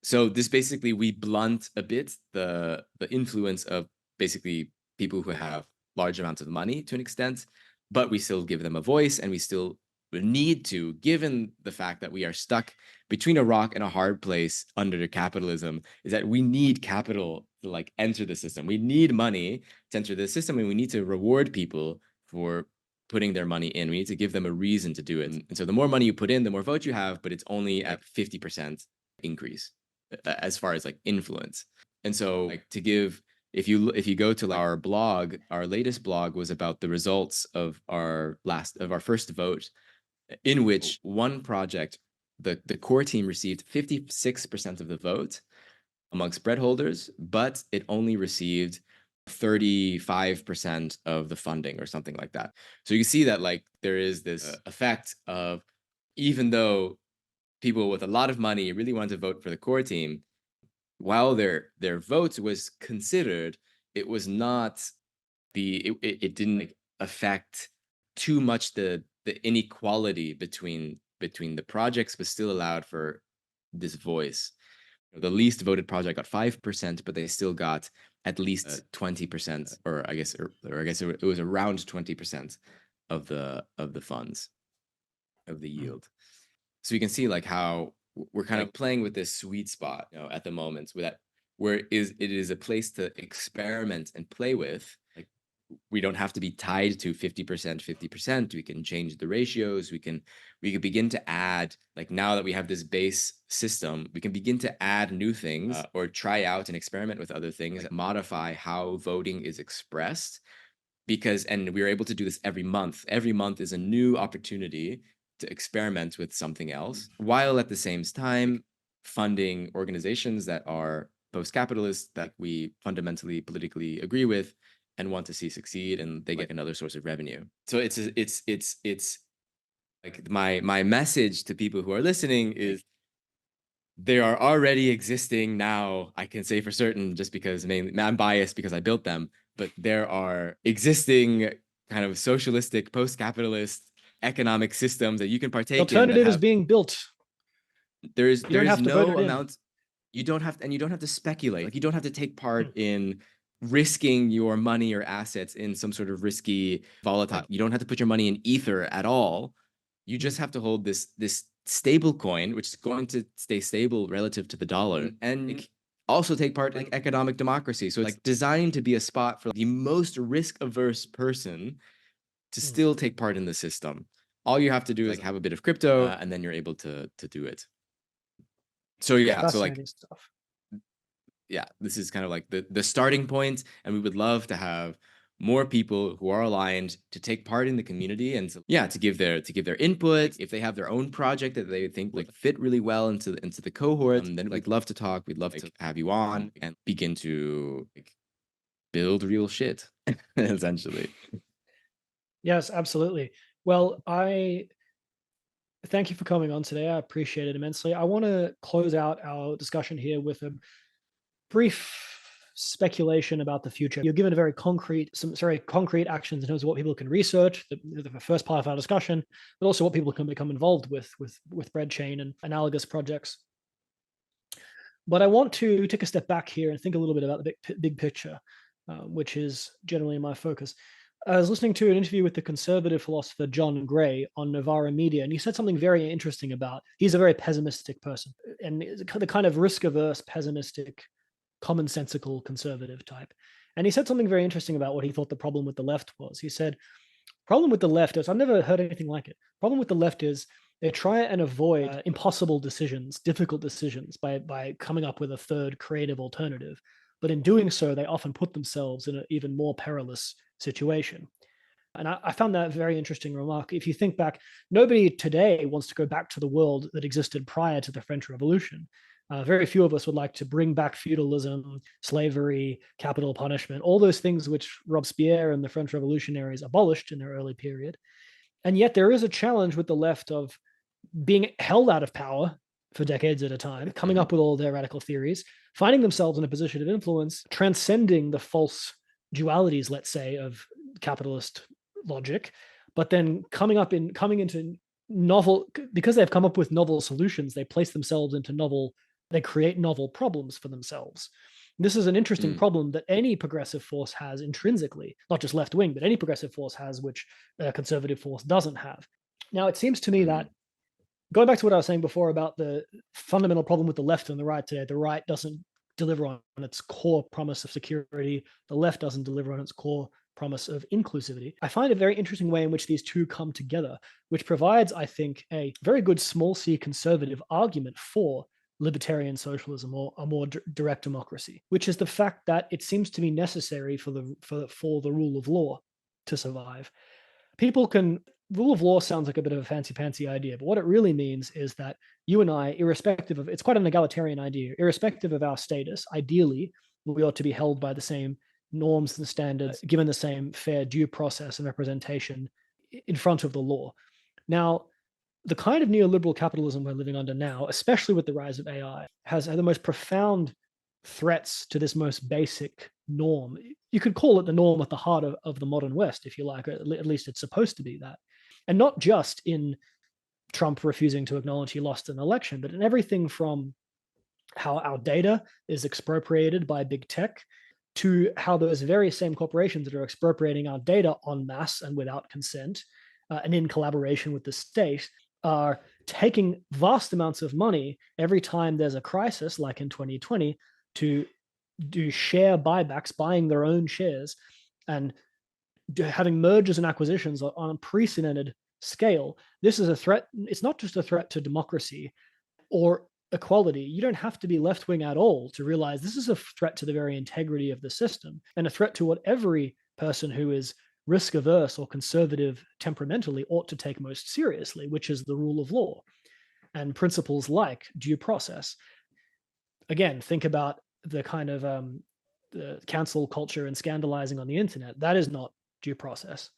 So this basically, we blunt a bit the influence of basically people who have large amounts of money to an extent, but we still give them a voice, and we still need to, given the fact that we are stuck between a rock and a hard place under capitalism, is that we need capital to like enter the system. We need money to enter the system, and we need to reward people for putting their money in. We need to give them a reason to do it. And so the more money you put in, the more votes you have, but it's only at 50% increase as far as like influence. And so like to give, if you go to our blog, our latest blog was about the results of our first vote, in which one project, the core team received 56% of the vote amongst bread holders, but it only received 35% of the funding or something like that. So you see that like there is this effect of, even though people with a lot of money really wanted to vote for the core team, while their vote was considered, it was not it didn't like affect too much the inequality between the projects, but still allowed for this voice. The least voted project got 5%, but they still got at least 20%, or I guess it was around 20% of the funds of the yield. So you can see like how we're kind of playing with this sweet spot, at the moment, where it is a place to experiment and play with. Like we don't have to be tied to 50%, 50%. We can change the ratios. We can begin to add, like now that we have this base system, we can begin to add new things or try out and experiment with other things, like modify how voting is expressed. and we were able to do this every month. Every month is a new opportunity to experiment with something else, while at the same time funding organizations that are post-capitalist, that we fundamentally politically agree with and want to see succeed, and they get another source of revenue. So it's like my message to people who are listening is they are already existing now. I can say for certain, just because mainly I'm biased because I built them, but there are existing kind of socialistic, post-capitalist economic systems that you can partake in. Alternative is being built. There's You don't have to vote no it in. amount. You don't have to speculate. Like, you don't have to take part in risking your money or assets in some sort of risky, volatile. You don't have to put your money in ether at all. You just have to hold this stable coin, which is going to stay stable relative to the dollar, and also take part in economic democracy. So it's like designed to be a spot for the most risk-averse person to still take part in the system. All you have to do is like have a bit of crypto, and then you're able to do it. So yeah, so like stuff. Yeah, this is kind of like the starting point, and we would love to have more people who are aligned to take part in the community, and to give their input. If they have their own project that they think like fit really well into the cohort, then we'd love to talk. We'd love to have you on and begin to like build real shit, essentially. Yes, absolutely. Well, I thank you for coming on today. I appreciate it immensely. I want to close out our discussion here with a brief speculation about the future. You're given some very concrete actions in terms of what people can research, the first part of our discussion, but also what people can become involved with Breadchain and analogous projects. But I want to take a step back here and think a little bit about the big picture, which is generally my focus. I was listening to an interview with the conservative philosopher John Gray on Novara Media, and he said something very interesting about, he's a very pessimistic person, and the kind of risk-averse, pessimistic, commonsensical conservative type. And he said something very interesting about what he thought the problem with the left was. He said, problem with the left is, I've never heard anything like it. Problem with the left is they try and avoid impossible decisions, difficult decisions by coming up with a third creative alternative. But in doing so, they often put themselves in an even more perilous situation. And I found that a very interesting remark. If you think back, nobody today wants to go back to the world that existed prior to the French Revolution. Very few of us would like to bring back feudalism, slavery, capital punishment, all those things which Robespierre and the French revolutionaries abolished in their early period. And yet there is a challenge with the left of being held out of power for decades at a time, coming up with all their radical theories, finding themselves in a position of influence, transcending the false dualities, let's say, of capitalist logic, but then coming into novel, because they've come up with novel solutions, they place themselves into they create novel problems for themselves. This is an interesting problem that any progressive force has intrinsically, not just left wing, but any progressive force has, which a conservative force doesn't have. Now, it seems to me that, going back to what I was saying before about the fundamental problem with the left and the right today, the right doesn't deliver on its core promise of security, the left doesn't deliver on its core promise of inclusivity. I find a very interesting way in which these two come together, which provides, I think, a very good small c conservative argument for libertarian socialism or a more direct democracy, which is the fact that it seems to be necessary for the rule of law to survive. Rule of law sounds like a bit of a fancy idea, but what it really means is that you and I, irrespective of, it's quite an egalitarian idea, irrespective of our status, ideally, we ought to be held by the same norms and standards, given the same fair due process and representation in front of the law. Now, the kind of neoliberal capitalism we're living under now, especially with the rise of AI, has the most profound threats to this most basic norm. You could call it the norm at the heart of the modern West, if you like, or at least it's supposed to be that. And not just in Trump refusing to acknowledge he lost an election, but in everything from how our data is expropriated by big tech to how those very same corporations that are expropriating our data en masse and without consent and in collaboration with the state are taking vast amounts of money every time there's a crisis, like in 2020, to do share buybacks, buying their own shares, and having mergers and acquisitions on an unprecedented scale. This is a threat. It's not just a threat to democracy or equality. You don't have to be left wing at all to realize this is a threat to the very integrity of the system and a threat to what every person who is risk averse or conservative temperamentally ought to take most seriously, which is the rule of law and principles like due process. Again, think about the kind of the cancel culture and scandalizing on the internet. That is not due process.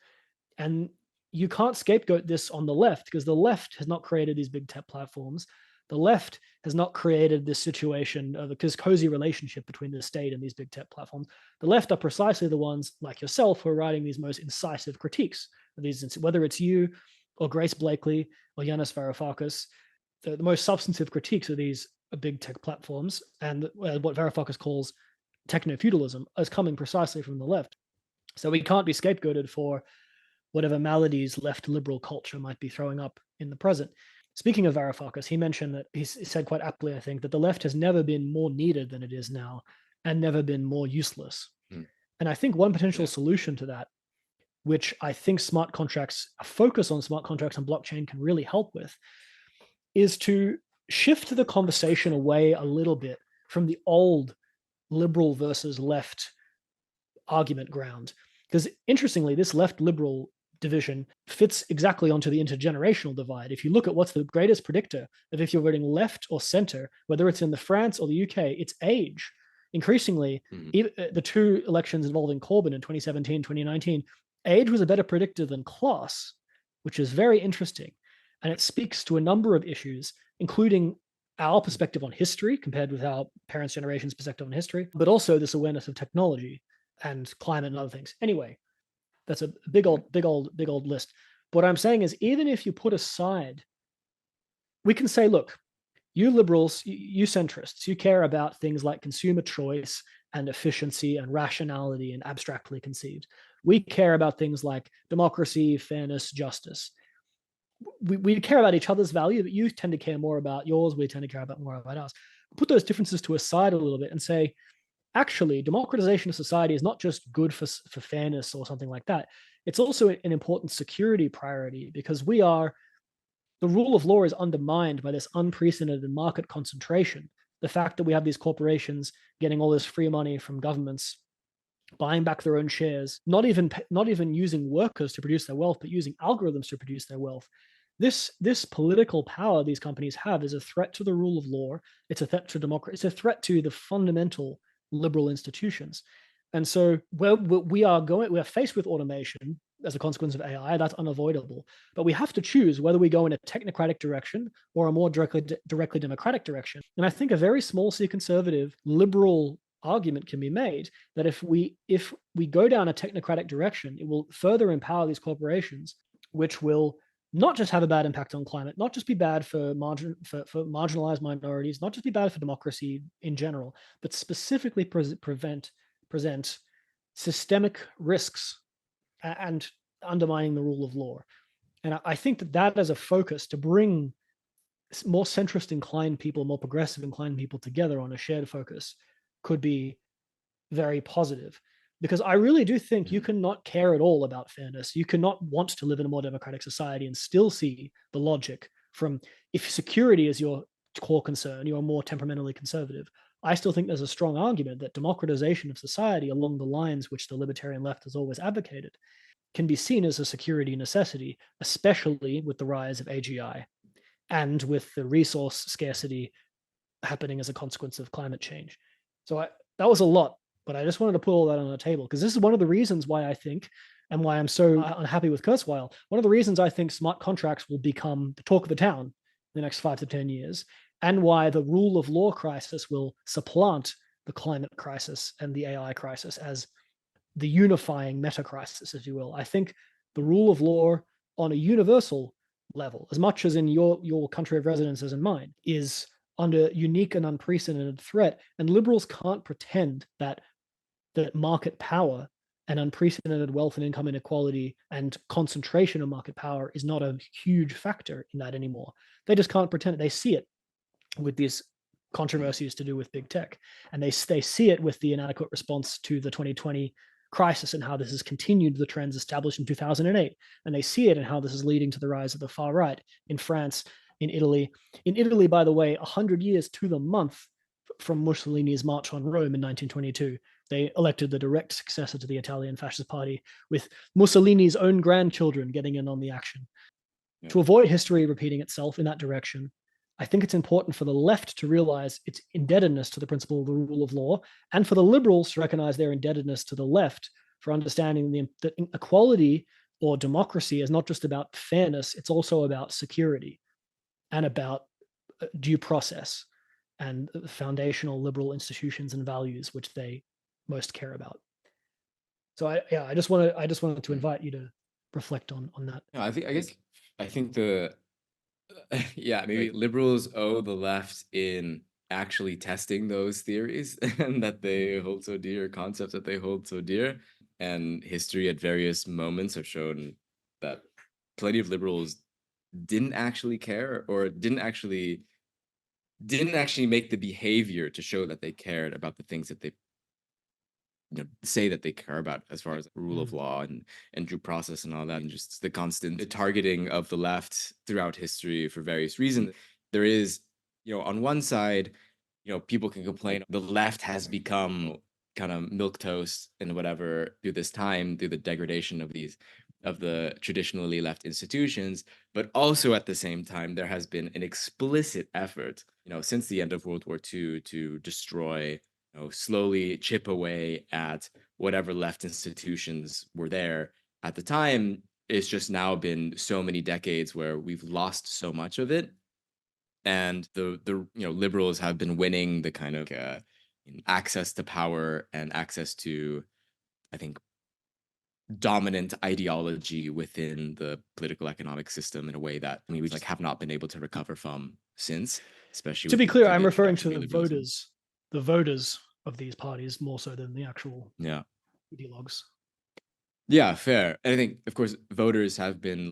And you can't scapegoat this on the left, because the left has not created these big tech platforms. The left has not created this situation of this cozy relationship between the state and these big tech platforms. The left are precisely the ones like yourself who are writing these most incisive critiques of these, whether it's you or Grace Blakely or Yanis Varoufakis. The most substantive critiques of these big tech platforms and what Varoufakis calls techno-feudalism is coming precisely from the left. So we can't be scapegoated for whatever maladies left liberal culture might be throwing up in the present. Speaking of Varoufakis, he mentioned that he said quite aptly, I think, that the left has never been more needed than it is now and never been more useless. And I think one potential solution to that, which I think smart contracts, a focus on smart contracts and blockchain can really help with, is to shift the conversation away a little bit from the old liberal versus left argument ground. Because interestingly, this left liberal division fits exactly onto the intergenerational divide. If you look at what's the greatest predictor of if you're voting left or center, whether it's in the France or the UK, it's age. Increasingly, the two elections involving Corbyn in 2017, 2019, age was a better predictor than class, which is very interesting. And it speaks to a number of issues, including our perspective on history compared with our parents' generation's perspective on history, but also this awareness of technology and climate and other things. Anyway, that's a big old list. What I'm saying is, even if you put aside, we can say, look, you liberals, you centrists, you care about things like consumer choice and efficiency and rationality and abstractly conceived. We care about things like democracy, fairness, justice. We care about each other's value, but you tend to care more about yours. We tend to care about more about us. Put those differences to a side a little bit and say, actually, democratization of society is not just good for fairness or something like that. It's also an important security priority, because the rule of law is undermined by this unprecedented market concentration. The fact that we have these corporations getting all this free money from governments, buying back their own shares, not even using workers to produce their wealth, but using algorithms to produce their wealth. This political power these companies have is a threat to the rule of law. It's a threat to democracy. It's a threat to the fundamental liberal institutions. And so we are faced with automation as a consequence of AI. That's unavoidable. But we have to choose whether we go in a technocratic direction or a more directly democratic direction. And I think a very small c conservative liberal argument can be made that if we go down a technocratic direction, it will further empower these corporations, which will not just have a bad impact on climate, not just be bad for marginalized minorities, not just be bad for democracy in general, but specifically present systemic risks and undermining the rule of law. And I think that as a focus to bring more centrist inclined people, more progressive inclined people together on a shared focus could be very positive. Because I really do think you cannot care at all about fairness. You cannot want to live in a more democratic society and still see the logic from, if security is your core concern, you are more temperamentally conservative. I still think there's a strong argument that democratization of society along the lines which the libertarian left has always advocated can be seen as a security necessity, especially with the rise of AGI and with the resource scarcity happening as a consequence of climate change. So that was a lot, but I just wanted to put all that on the table, because this is one of the reasons why I think, and why I'm so unhappy with Kurzweil, one of the reasons I think smart contracts will become the talk of the town in the next 5 to 10 years, and why the rule of law crisis will supplant the climate crisis and the AI crisis as the unifying meta crisis, if you will. I think the rule of law on a universal level, as much as in your country of residence as in mine, is under unique and unprecedented threat. And liberals can't pretend that market power and unprecedented wealth and income inequality and concentration of market power is not a huge factor in that anymore. They just can't pretend it. They see it with these controversies to do with big tech, and they see it with the inadequate response to the 2020 crisis and how this has continued the trends established in 2008, and they see it in how this is leading to the rise of the far right in France, in Italy. In Italy, by the way, 100 years to the month from Mussolini's March on Rome in 1922, They elected the direct successor to the Italian Fascist Party, with Mussolini's own grandchildren getting in on the action. To avoid history repeating itself in that direction, I think it's important for the left to realize its indebtedness to the principle of the rule of law, and for the liberals to recognize their indebtedness to the left for understanding that equality or democracy is not just about fairness, it's also about security and about due process and the foundational liberal institutions and values which they most care about. So I just wanted to invite you to reflect on that. No, I think the yeah, maybe liberals owe the left in actually testing those theories and that they hold so dear, concepts that they hold so dear. And history at various moments have shown that plenty of liberals didn't actually care, or didn't actually make the behavior to show that they cared about the things that they say that they care about, as far as rule of law and due process and all that, and just the constant targeting of the left throughout history for various reasons. There is, on one side, people can complain the left has become kind of milquetoast and whatever through this time, through the degradation of the traditionally left institutions, but also at the same time there has been an explicit effort, since the end of World War II, to destroy, slowly chip away at whatever left institutions were there at the time. It's just now been so many decades where we've lost so much of it, and the liberals have been winning the kind of access to power and access to, I think, dominant ideology within the political economic system in a way that we just have not been able to recover from since, especially To with be clear, through I'm the referring to introduction the voters of these parties more so than the actual yeah ideologues. yeah fair. And I think, of course, voters have been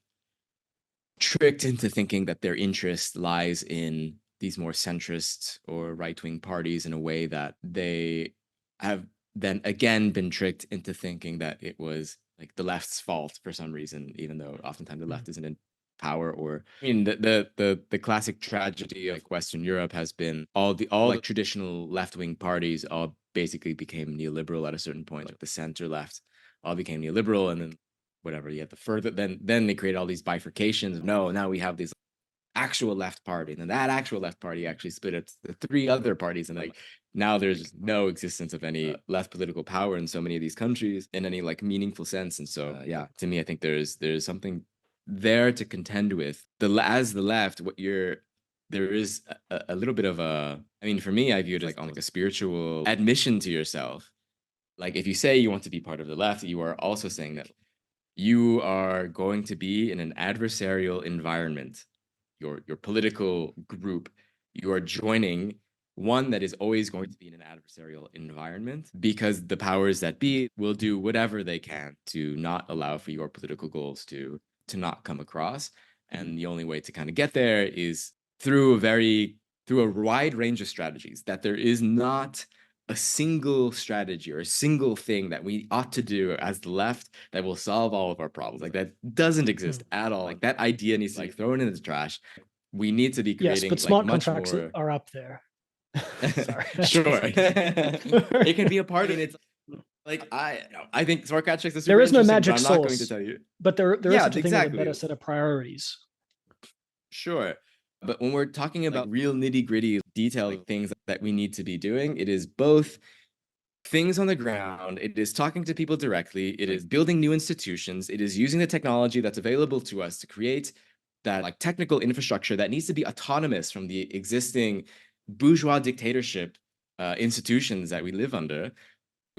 tricked into thinking that their interest lies in these more centrist or right-wing parties in a way that they have then again been tricked into thinking that it was like the left's fault for some reason, even though oftentimes the left isn't in power. Or the classic tragedy of Western Europe has been all the traditional left-wing parties all basically became neoliberal at a certain point. Like the center left all became neoliberal, and then whatever, you have the further, then they create all these bifurcations of, no, now we have this actual left party, and then that actual left party actually split up the three other parties, and now there's no existence of any left political power in so many of these countries in any meaningful sense. And so to me, I think there's something there to contend with as the left. There is a little bit of for me, I view it as on a spiritual admission to yourself. If you say you want to be part of the left, you are also saying that you are going to be in an adversarial environment. Your political group, you are joining one that is always going to be in an adversarial environment, because the powers that be will do whatever they can to not allow for your political goals to not come across. And the only way to kind of get there is through a wide range of strategies, that there is not a single strategy or a single thing that we ought to do as the left that will solve all of our problems. That doesn't exist at all. That idea needs to be thrown in the trash. We need to be creating, yes, but smart much contracts more. are up there. Sorry. Sure. It can be a party, and it's I think smart contracts is super there is no interesting, magic but I'm sauce, not going to tell you. but there is such a thing as a exactly. better set of priorities. Sure. But when we're talking about real nitty-gritty detailed things that we need to be doing, it is both things on the ground, it is talking to people directly, it is building new institutions, it is using the technology that's available to us to create that technical infrastructure that needs to be autonomous from the existing bourgeois dictatorship institutions that we live under.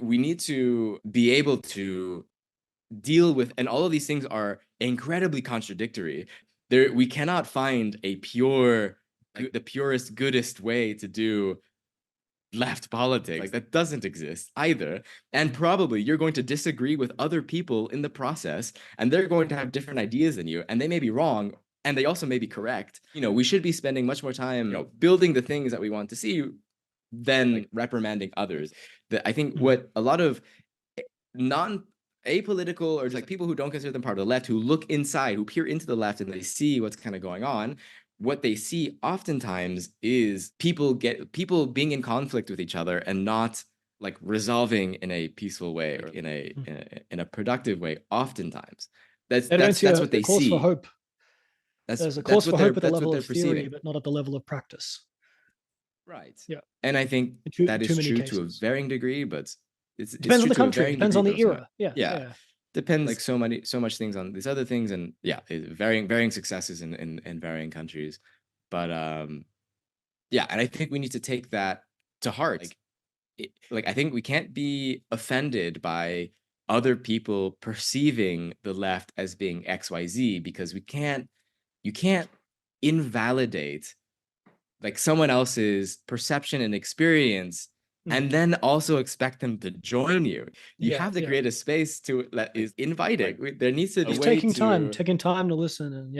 We need to be able to deal with, and all of these things are incredibly contradictory. We cannot find a the purest, goodest way to do left politics. That doesn't exist either. And probably you're going to disagree with other people in the process, and they're going to have different ideas than you, and they may be wrong, and they also may be correct. We should be spending much more time, building the things that we want to see than reprimanding others. I think what a lot of apolitical, or just people who don't consider them part of the left, who look inside, who peer into the left, and they see what's kind of going on, what they see oftentimes is people being in conflict with each other and not like resolving in a peaceful way or in a productive way. Oftentimes, They don't see that's a what they cause for see. hope. There's a cause for hope at the That's what level they're of theory, perceiving. but not at the level of practice. Right. Yeah, And I think in that too is many true to a cases. varying degree, but It it's depends on true the to a country. varying Depends degree, on but the also not. era. Yeah, Yeah. yeah. Depends like so much things on these other things, and yeah, varying successes in varying countries. But yeah, and I think we need to take that to heart. Like I think we can't be offended by other people perceiving the left as being XYZ, because you can't invalidate like someone else's perception and experience and then also expect them to join you. You have to create a space that is inviting. There needs to be Just a way taking time to listen, and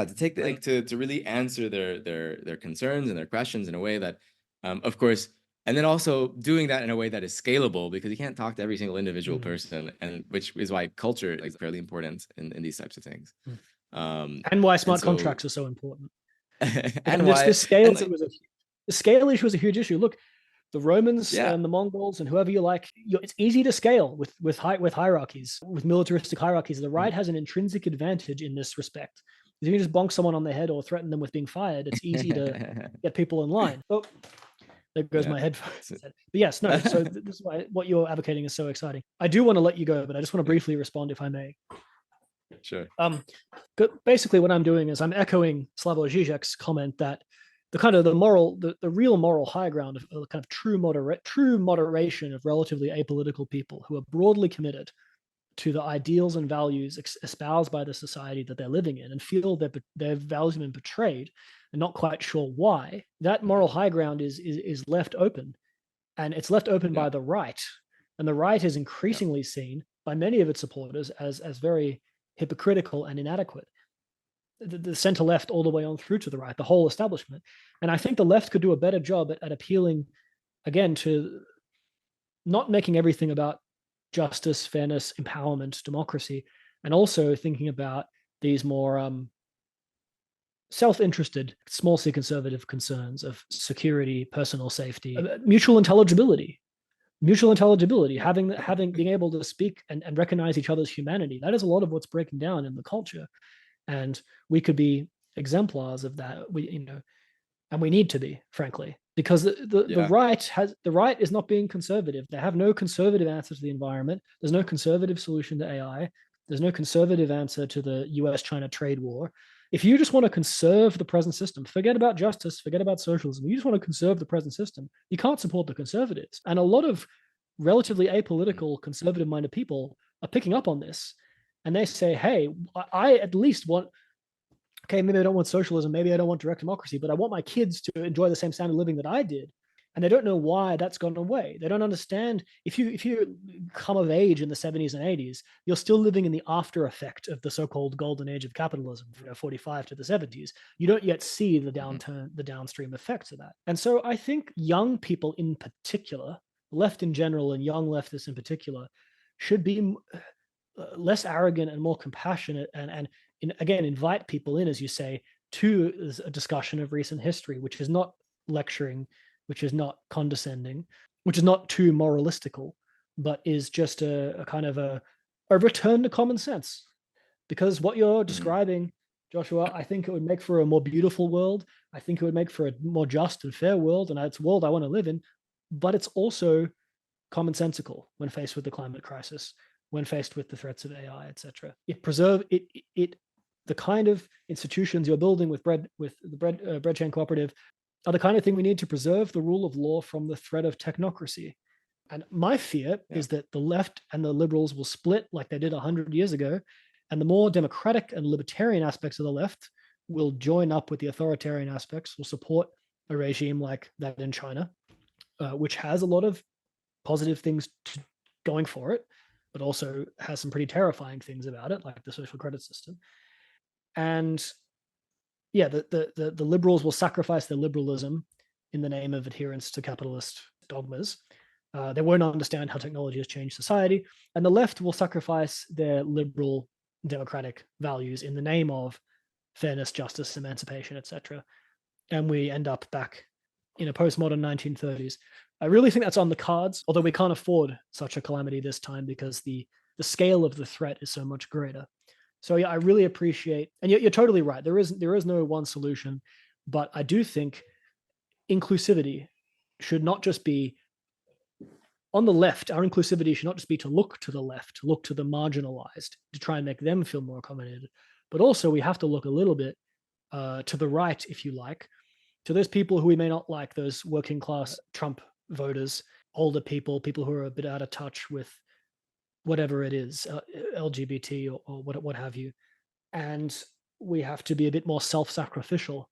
to take to really answer their concerns and their questions in a way that, of course, and then also doing that in a way that is scalable, because you can't talk to every single individual person, and which is why culture is fairly important in these types of things. And why smart contracts are so important. And Again, why this scale, and so, the scale issue was a huge issue. Look, the Romans yeah. and the Mongols and whoever you like, it's easy to scale with hierarchies, with militaristic hierarchies. The right has an intrinsic advantage in this respect. If you just bonk someone on the head or threaten them with being fired, it's easy to get people in line. Oh, there goes my headphones. But yes, no. So this is why what you're advocating is so exciting. I do want to let you go, but I just want to briefly respond, if I may. Sure. Basically, what I'm doing is I'm echoing Slavoj Žižek's comment that the real moral high ground of kind of true moderation of relatively apolitical people who are broadly committed to the ideals and values espoused by the society that they're living in and feel that their values have been betrayed and not quite sure why. That moral high ground is left open, and it's left open by the right, and the right is increasingly seen by many of its supporters as very hypocritical and inadequate. The center left all the way on through to the right, the whole establishment. And I think the left could do a better job at appealing, again, to not making everything about justice, fairness, empowerment, democracy, and also thinking about these more self-interested, small c conservative concerns of security, personal safety, mutual intelligibility, being able to speak and recognize each other's humanity. That is a lot of what's breaking down in the culture. And we could be exemplars of that. And we need to be, frankly, because the right is not being conservative. They have no conservative answer to the environment. There's no conservative solution to AI. There's no conservative answer to the US-China trade war. If you just want to conserve the present system, forget about justice, forget about socialism. You just want to conserve the present system. You can't support the conservatives. And a lot of relatively apolitical, conservative-minded people are picking up on this. And they say, hey, I at least want, okay, maybe I don't want socialism, maybe I don't want direct democracy, but I want my kids to enjoy the same standard of living that I did. And they don't know why that's gone away. They don't understand. If you come of age in the 70s and 80s, you're still living in the after effect of the so-called golden age of capitalism, 45 to the 70s. You don't yet see the downstream effects of that. And so I think young people in particular, left in general and young leftists in particular, should be less arrogant and more compassionate, and again invite people in, as you say, to a discussion of recent history, which is not lecturing, which is not condescending, which is not too moralistical, but is just a kind of a return to common sense. Because what you're describing, Joshua, I think it would make for a more beautiful world. I think it would make for a more just and fair world, and it's a world I want to live in. But it's also commonsensical when faced with the climate crisis, when faced with the threats of AI, etc. The kind of institutions you're building with the Breadchain Cooperative are the kind of thing we need to preserve the rule of law from the threat of technocracy. And my fear is that the left and the liberals will split like they did 100 years ago, and the more democratic and libertarian aspects of the left will join up with the authoritarian aspects, will support a regime like that in China, which has a lot of positive things going for it, but also has some pretty terrifying things about it, like the social credit system. And yeah, the liberals will sacrifice their liberalism in the name of adherence to capitalist dogmas. They won't understand how technology has changed society, and the left will sacrifice their liberal democratic values in the name of fairness, justice, emancipation, etc. And we end up back in a postmodern 1930s. I really think that's on the cards, although we can't afford such a calamity this time because the scale of the threat is so much greater. So yeah, I really appreciate, and you're totally right. There is no one solution, but I do think inclusivity should not just be on the left. Our inclusivity should not just be to look to the left, to look to the marginalized, to try and make them feel more accommodated, but also we have to look a little bit to the right, if you like, to those people who we may not like, those working class Trump voters, older people who are a bit out of touch with whatever it is, LGBT or what have you. And we have to be a bit more self-sacrificial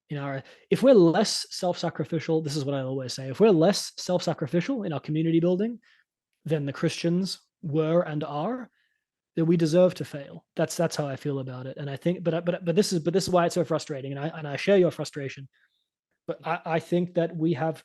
in our. If we're less self-sacrificial, this is what I always say: if we're less self-sacrificial in our community building than the Christians were and are, then we deserve to fail. That's how I feel about it. And I think, but this is why it's so frustrating. And I share your frustration. But I think that we have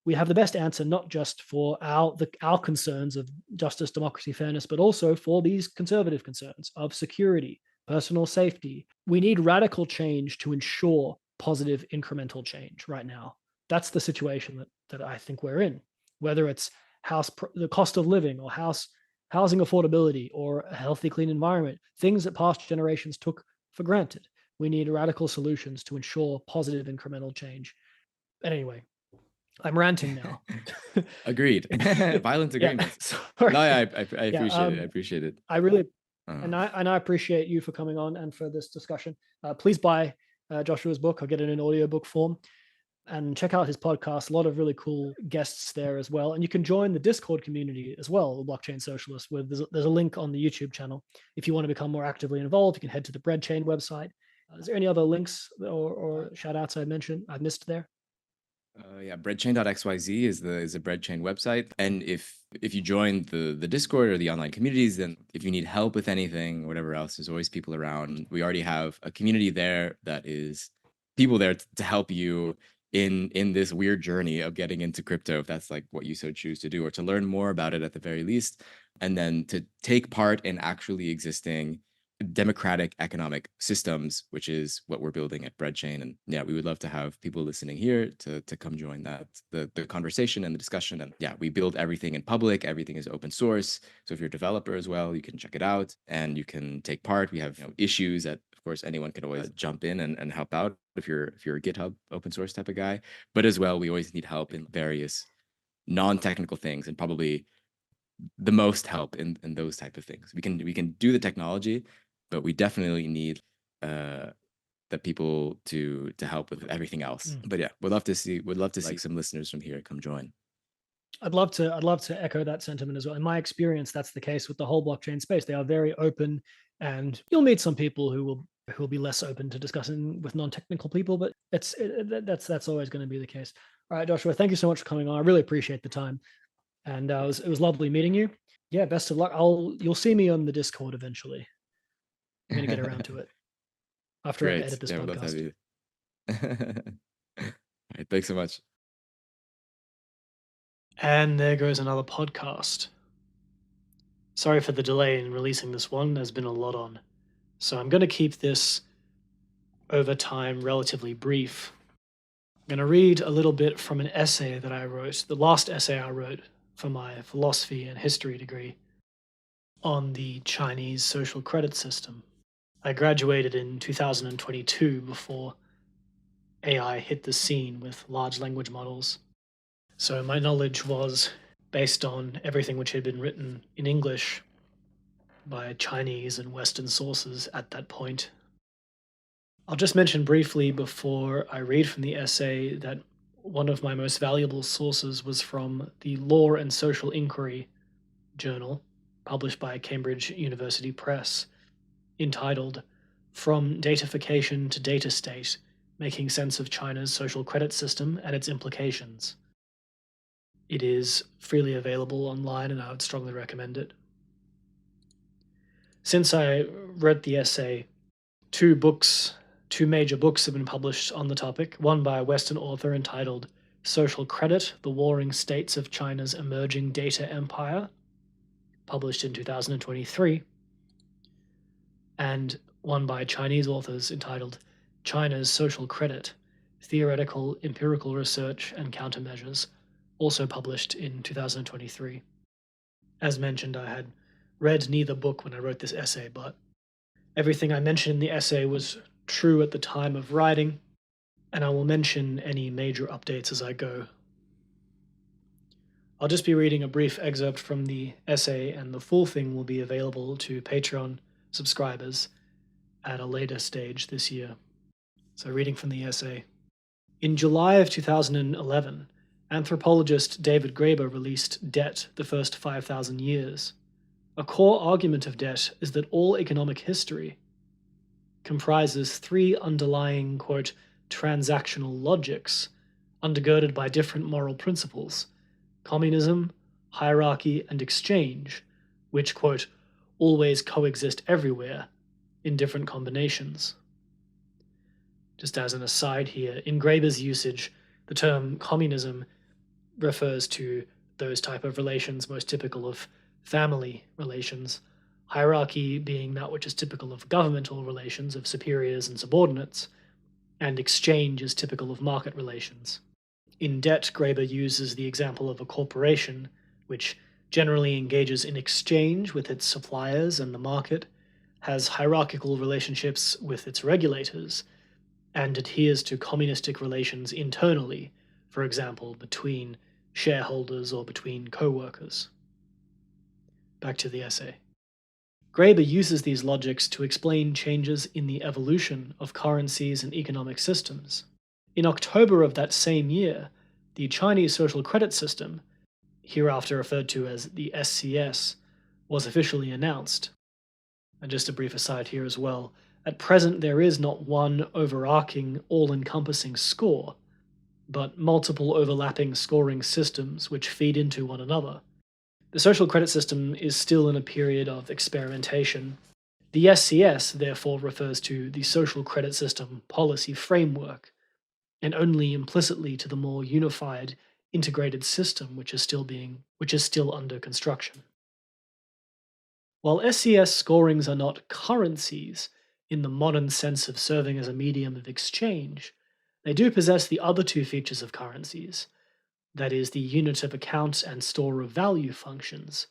the best answer, not just for our concerns of justice, democracy, fairness, but also for these conservative concerns of security, personal safety. We need radical change to ensure positive incremental change right now. That's the situation that I think we're in, whether it's the cost of living or housing affordability or a healthy, clean environment, things that past generations took for granted. We need radical solutions to ensure positive incremental change. And anyway, I'm ranting now. Agreed. Violent agreements. Sorry. No, I appreciate it. I appreciate it. I really and I appreciate you for coming on and for this discussion. Please buy Joshua's book. I'll get it in audiobook form. And check out his podcast. A lot of really cool guests there as well. And you can join the Discord community as well, the Blockchain Socialists. Where there's a link on the YouTube channel. If you want to become more actively involved, you can head to the Breadchain website. Is there any other links or shout outs I missed there? Yeah, breadchain.xyz is the Breadchain website. And if you join the Discord or the online communities, then if you need help with anything or whatever else, there's always people around. We already have a community there that is people there to help you in this weird journey of getting into crypto, if that's like what you so choose to do, or to learn more about it at the very least, and then to take part in actually existing democratic economic systems, which is what we're building at Breadchain. And yeah, we would love to have people listening here to come join that the conversation and the discussion. And yeah, we build everything in public. Everything is open source. So if you're a developer as well, you can check it out and you can take part. We have issues that, of course, anyone can always jump in and help out if you're a GitHub open source type of guy. But as well, we always need help in various non-technical things, and probably the most help in those type of things. We can do the technology, but we definitely need the people to help with everything else. But yeah, would love to see some listeners from here come join. I'd love to echo that sentiment as well. In my experience, that's the case with the whole blockchain space. They are very open, and you'll meet some people who will be less open to discussing with non-technical people, but that's always going to be the case. All right, Joshua, thank you so much for coming on. I really appreciate the time, and it was lovely meeting you. Yeah, best of luck. You'll see me on the Discord eventually. I'm going to get around to it after I edit this podcast. All right, thanks so much. And there goes another podcast. Sorry for the delay in releasing this one. There's been a lot on. So I'm going to keep this over time relatively brief. I'm going to read a little bit from an essay that I wrote, the last essay I wrote for my philosophy and history degree on the Chinese social credit system. I graduated in 2022 before AI hit the scene with large language models. So my knowledge was based on everything which had been written in English by Chinese and Western sources at that point. I'll just mention briefly before I read from the essay that one of my most valuable sources was from the Law and Social Inquiry journal, published by Cambridge University Press, entitled From Datafication to Data State, Making Sense of China's Social Credit System and Its Implications. It is freely available online, and I would strongly recommend it. Since I read the essay, two major books have been published on the topic, one by a Western author entitled Social Credit, The Warring States of China's Emerging Data Empire, published in 2023, and one by Chinese authors entitled China's Social Credit, Theoretical, Empirical Research, and Countermeasures, also published in 2023. As mentioned, I had read neither book when I wrote this essay, but everything I mentioned in the essay was true at the time of writing, and I will mention any major updates as I go. I'll just be reading a brief excerpt from the essay, and the full thing will be available to Patreon subscribers at a later stage this year. So, reading from the essay. In July of 2011, anthropologist David Graeber released Debt, the First 5,000 Years. A core argument of debt is that all economic history comprises three underlying, quote, transactional logics, undergirded by different moral principles: communism, hierarchy, and exchange, which, quote, always coexist everywhere in different combinations. Just as an aside here, in Graeber's usage, the term communism refers to those type of relations most typical of family relations, hierarchy being that which is typical of governmental relations of superiors and subordinates, and exchange is typical of market relations. In debt, Graeber uses the example of a corporation, which generally engages in exchange with its suppliers and the market, has hierarchical relationships with its regulators, and adheres to communistic relations internally, for example, between shareholders or between co-workers. Back to the essay. Graeber uses these logics to explain changes in the evolution of currencies and economic systems. In October of that same year, the Chinese social credit system, hereafter referred to as the SCS, was officially announced. And just a brief aside here as well, at present there is not one overarching, all-encompassing score, but multiple overlapping scoring systems which feed into one another. The social credit system is still in a period of experimentation. The SCS therefore refers to the social credit system policy framework, and only implicitly to the more unified, integrated system which is still under construction. While SCS scorings are not currencies in the modern sense of serving as a medium of exchange, they do possess the other two features of currencies, that is, the unit of account and store of value functions,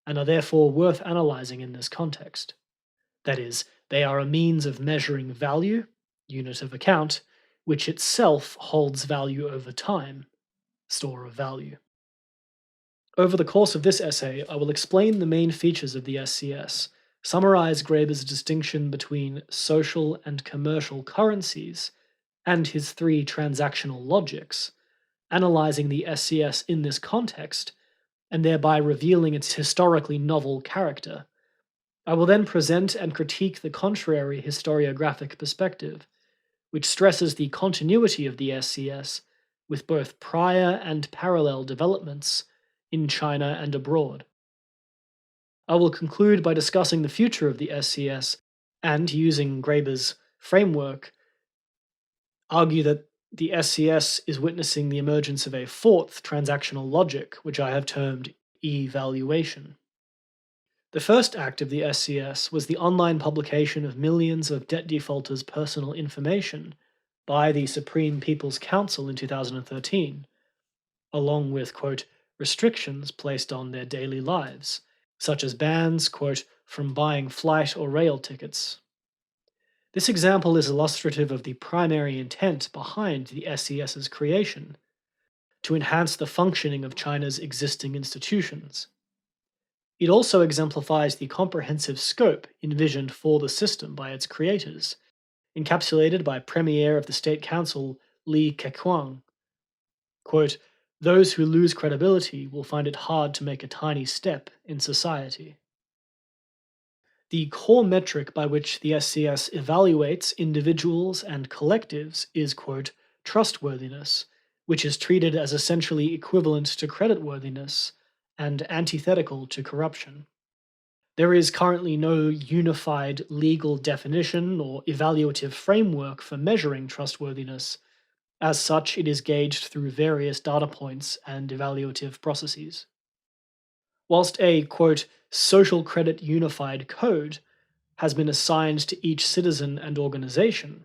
and are therefore worth analyzing in this context. That is, they are a means of measuring value, unit of account, which itself holds value over time, store of value. Over the course of this essay, I will explain the main features of the SCS, summarize Graeber's distinction between social and commercial currencies, and his three transactional logics, analyzing the SCS in this context, and thereby revealing its historically novel character. I will then present and critique the contrary historiographic perspective, which stresses the continuity of the SCS with both prior and parallel developments in China and abroad. I will conclude by discussing the future of the SCS and, using Graeber's framework, argue that the SCS is witnessing the emergence of a fourth transactional logic, which I have termed evaluation. The first act of the SCS was the online publication of millions of debt defaulters' personal information by the Supreme People's Council in 2013, along with, quote, restrictions placed on their daily lives, such as bans, quote, from buying flight or rail tickets. This example is illustrative of the primary intent behind the SCS's creation: to enhance the functioning of China's existing institutions. It also exemplifies the comprehensive scope envisioned for the system by its creators, encapsulated by Premier of the State Council Li Keqiang. Quote, those who lose credibility will find it hard to make a tiny step in society. The core metric by which the SCS evaluates individuals and collectives is, quote, trustworthiness, which is treated as essentially equivalent to creditworthiness and antithetical to corruption. There is currently no unified legal definition or evaluative framework for measuring trustworthiness. As such, it is gauged through various data points and evaluative processes. Whilst a, quote, social credit unified code has been assigned to each citizen and organization,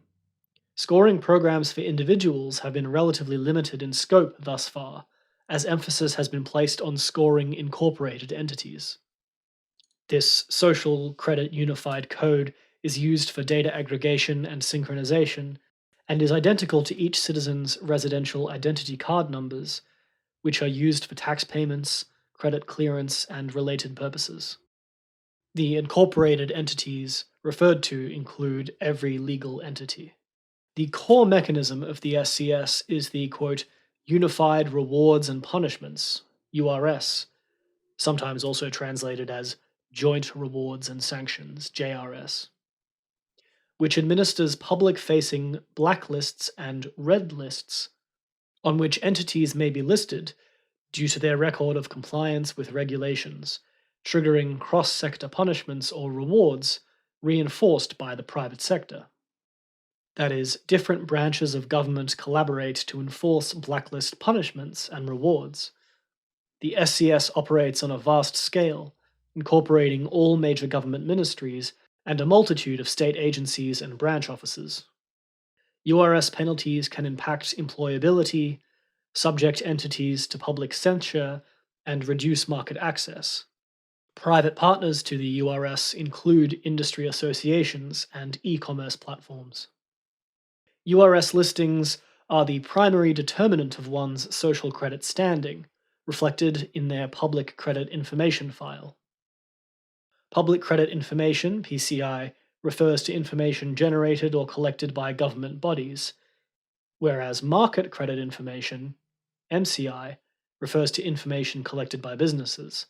scoring programs for individuals have been relatively limited in scope thus far, as emphasis has been placed on scoring incorporated entities. This social credit unified code is used for data aggregation and synchronization, and is identical to each citizen's residential identity card numbers, which are used for tax payments, credit clearance, and related purposes. The incorporated entities referred to include every legal entity. The core mechanism of the SCS is the quote, Unified Rewards and Punishments, URS, sometimes also translated as Joint Rewards and Sanctions, JRS, which administers public facing blacklists and red lists on which entities may be listed due to their record of compliance with regulations, triggering cross sector punishments or rewards reinforced by the private sector. That is, different branches of government collaborate to enforce blacklist punishments and rewards. The SCS operates on a vast scale, incorporating all major government ministries and a multitude of state agencies and branch offices. URS penalties can impact employability, subject entities to public censure, and reduce market access. Private partners to the URS include industry associations and e-commerce platforms. URS listings are the primary determinant of one's social credit standing, reflected in their public credit information file. Public credit information, PCI, refers to information generated or collected by government bodies, whereas market credit information, MCI, refers to information collected by businesses.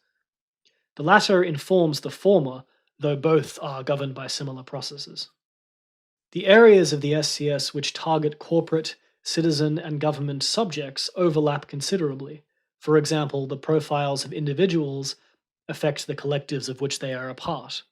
The latter informs the former, though both are governed by similar processes. The areas of the SCS which target corporate, citizen, and government subjects overlap considerably. For example, the profiles of individuals affect the collectives of which they are a part.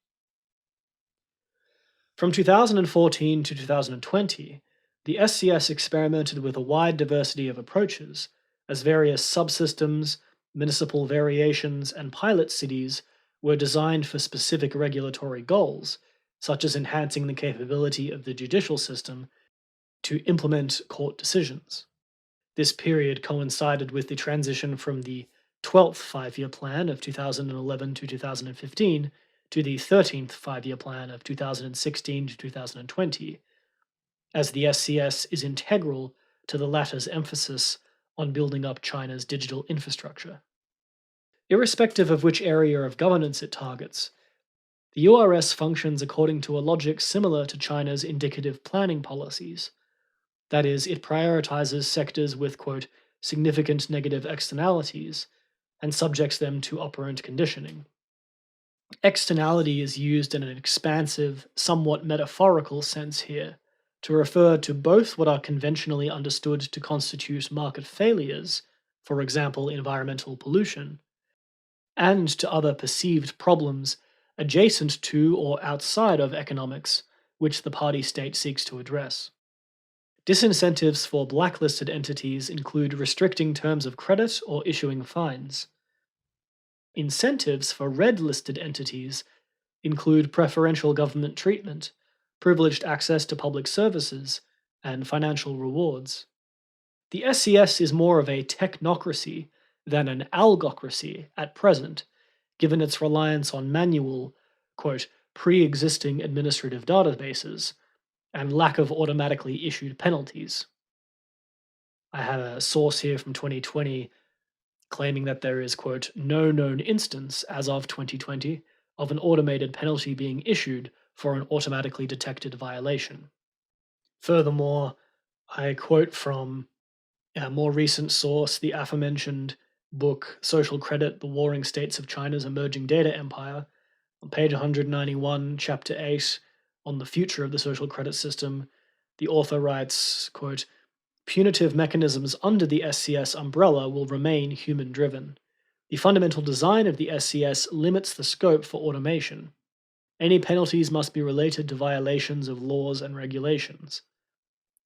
From 2014 to 2020, the SCS experimented with a wide diversity of approaches, as various subsystems, municipal variations, and pilot cities were designed for specific regulatory goals, such as enhancing the capability of the judicial system to implement court decisions. This period coincided with the transition from the 12th five-year plan of 2011 to 2015 to the 13th five-year plan of 2016 to 2020, as the SCS is integral to the latter's emphasis on building up China's digital infrastructure. Irrespective of which area of governance it targets, the URS functions according to a logic similar to China's indicative planning policies. That is, it prioritizes sectors with, quote, significant negative externalities and subjects them to operant conditioning. Externality is used in an expansive, somewhat metaphorical sense here to refer to both what are conventionally understood to constitute market failures, for example, environmental pollution, and to other perceived problems adjacent to or outside of economics, which the party state seeks to address. Disincentives for blacklisted entities include restricting terms of credit or issuing fines. Incentives for red-listed entities include preferential government treatment, privileged access to public services, and financial rewards. The SCS is more of a technocracy than an algocracy at present, given its reliance on manual, quote, pre-existing administrative databases and lack of automatically issued penalties. I have a source here from 2020 claiming that there is, quote, no known instance as of 2020 of an automated penalty being issued for an automatically detected violation. Furthermore, I quote from a more recent source, the aforementioned book Social Credit, The Warring States of China's Emerging Data Empire, on page 191, chapter 8, on the future of the social credit system. The author writes, quote, punitive mechanisms under the SCS umbrella will remain human-driven. The fundamental design of the SCS limits the scope for automation. Any penalties must be related to violations of laws and regulations.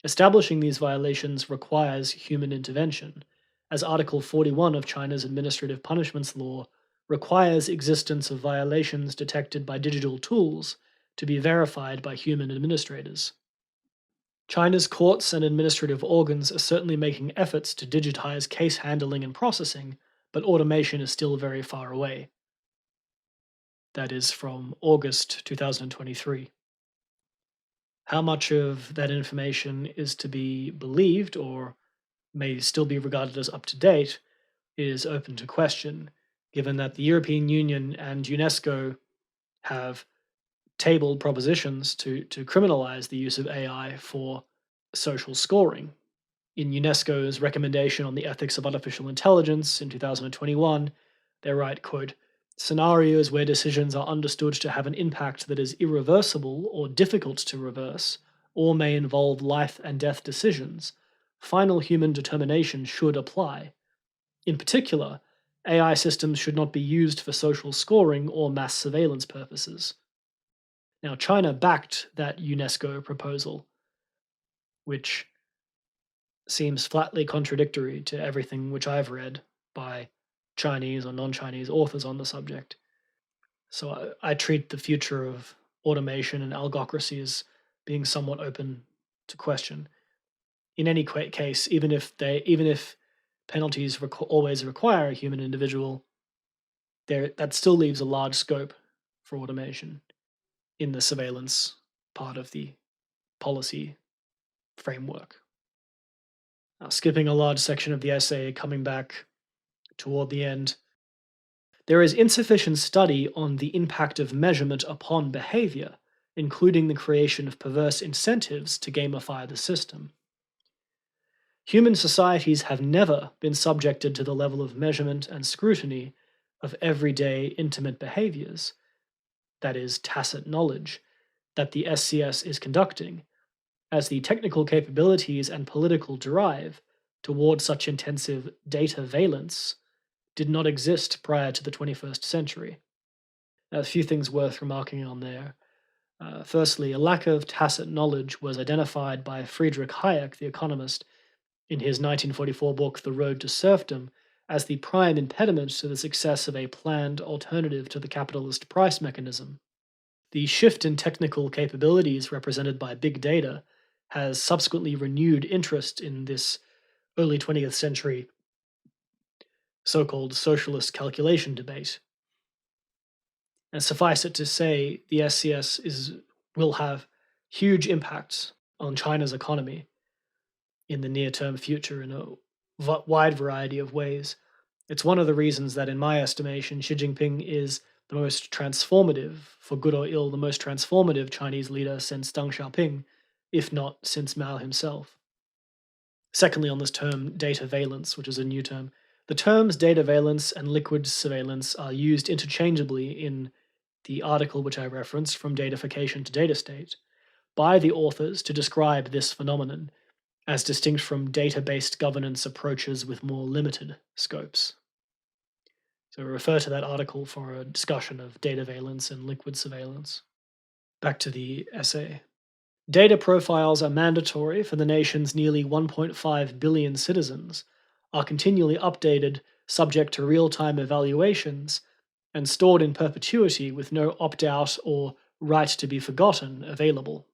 Establishing these violations requires human intervention, as Article 41 of China's Administrative Punishments Law requires existence of violations detected by digital tools to be verified by human administrators. China's courts and administrative organs are certainly making efforts to digitize case handling and processing, but automation is still very far away. That is from August 2023. How much of that information is to be believed or may still be regarded as up to date is open to question, given that the European Union and UNESCO have tabled propositions to criminalize the use of AI for social scoring. In UNESCO's recommendation on the ethics of artificial intelligence in 2021, they write, quote, scenarios where decisions are understood to have an impact that is irreversible or difficult to reverse, or may involve life and death decisions, final human determination should apply. In particular, AI systems should not be used for social scoring or mass surveillance purposes. Now, China backed that UNESCO proposal, which seems flatly contradictory to everything which I've read by Chinese or non-Chinese authors on the subject. So I treat the future of automation and algocracy as being somewhat open to question. In any case, even if penalties always require a human individual, that still leaves a large scope for automation in the surveillance part of the policy framework. Now, skipping a large section of the essay, coming back toward the end, there is insufficient study on the impact of measurement upon behavior, including the creation of perverse incentives to gamify the system. Human societies have never been subjected to the level of measurement and scrutiny of everyday intimate behaviors, that is, tacit knowledge, that the SCS is conducting, as the technical capabilities and political drive toward such intensive data valence did not exist prior to the 21st century. Now, a few things worth remarking on there. Firstly, a lack of tacit knowledge was identified by Friedrich Hayek, the economist, in his 1944 book, The Road to Serfdom, as the prime impediment to the success of a planned alternative to the capitalist price mechanism. The shift in technical capabilities represented by big data has subsequently renewed interest in this early 20th century so-called socialist calculation debate. And suffice it to say, the SCS will have huge impacts on China's economy in the near-term future in a wide variety of ways. It's one of the reasons that, in my estimation, Xi Jinping is the most transformative, for good or ill, the most transformative Chinese leader since Deng Xiaoping, if not since Mao himself. Secondly, on this term, data valence, which is a new term, the terms data valence and liquid surveillance are used interchangeably in the article which I referenced, From Datafication to Data State, by the authors to describe this phenomenon, as distinct from data-based governance approaches with more limited scopes. So refer to that article for a discussion of data valence and liquid surveillance. Back to the essay. Data profiles are mandatory for the nation's nearly 1.5 billion citizens, are continually updated subject to real-time evaluations, and stored in perpetuity with no opt-out or right to be forgotten available.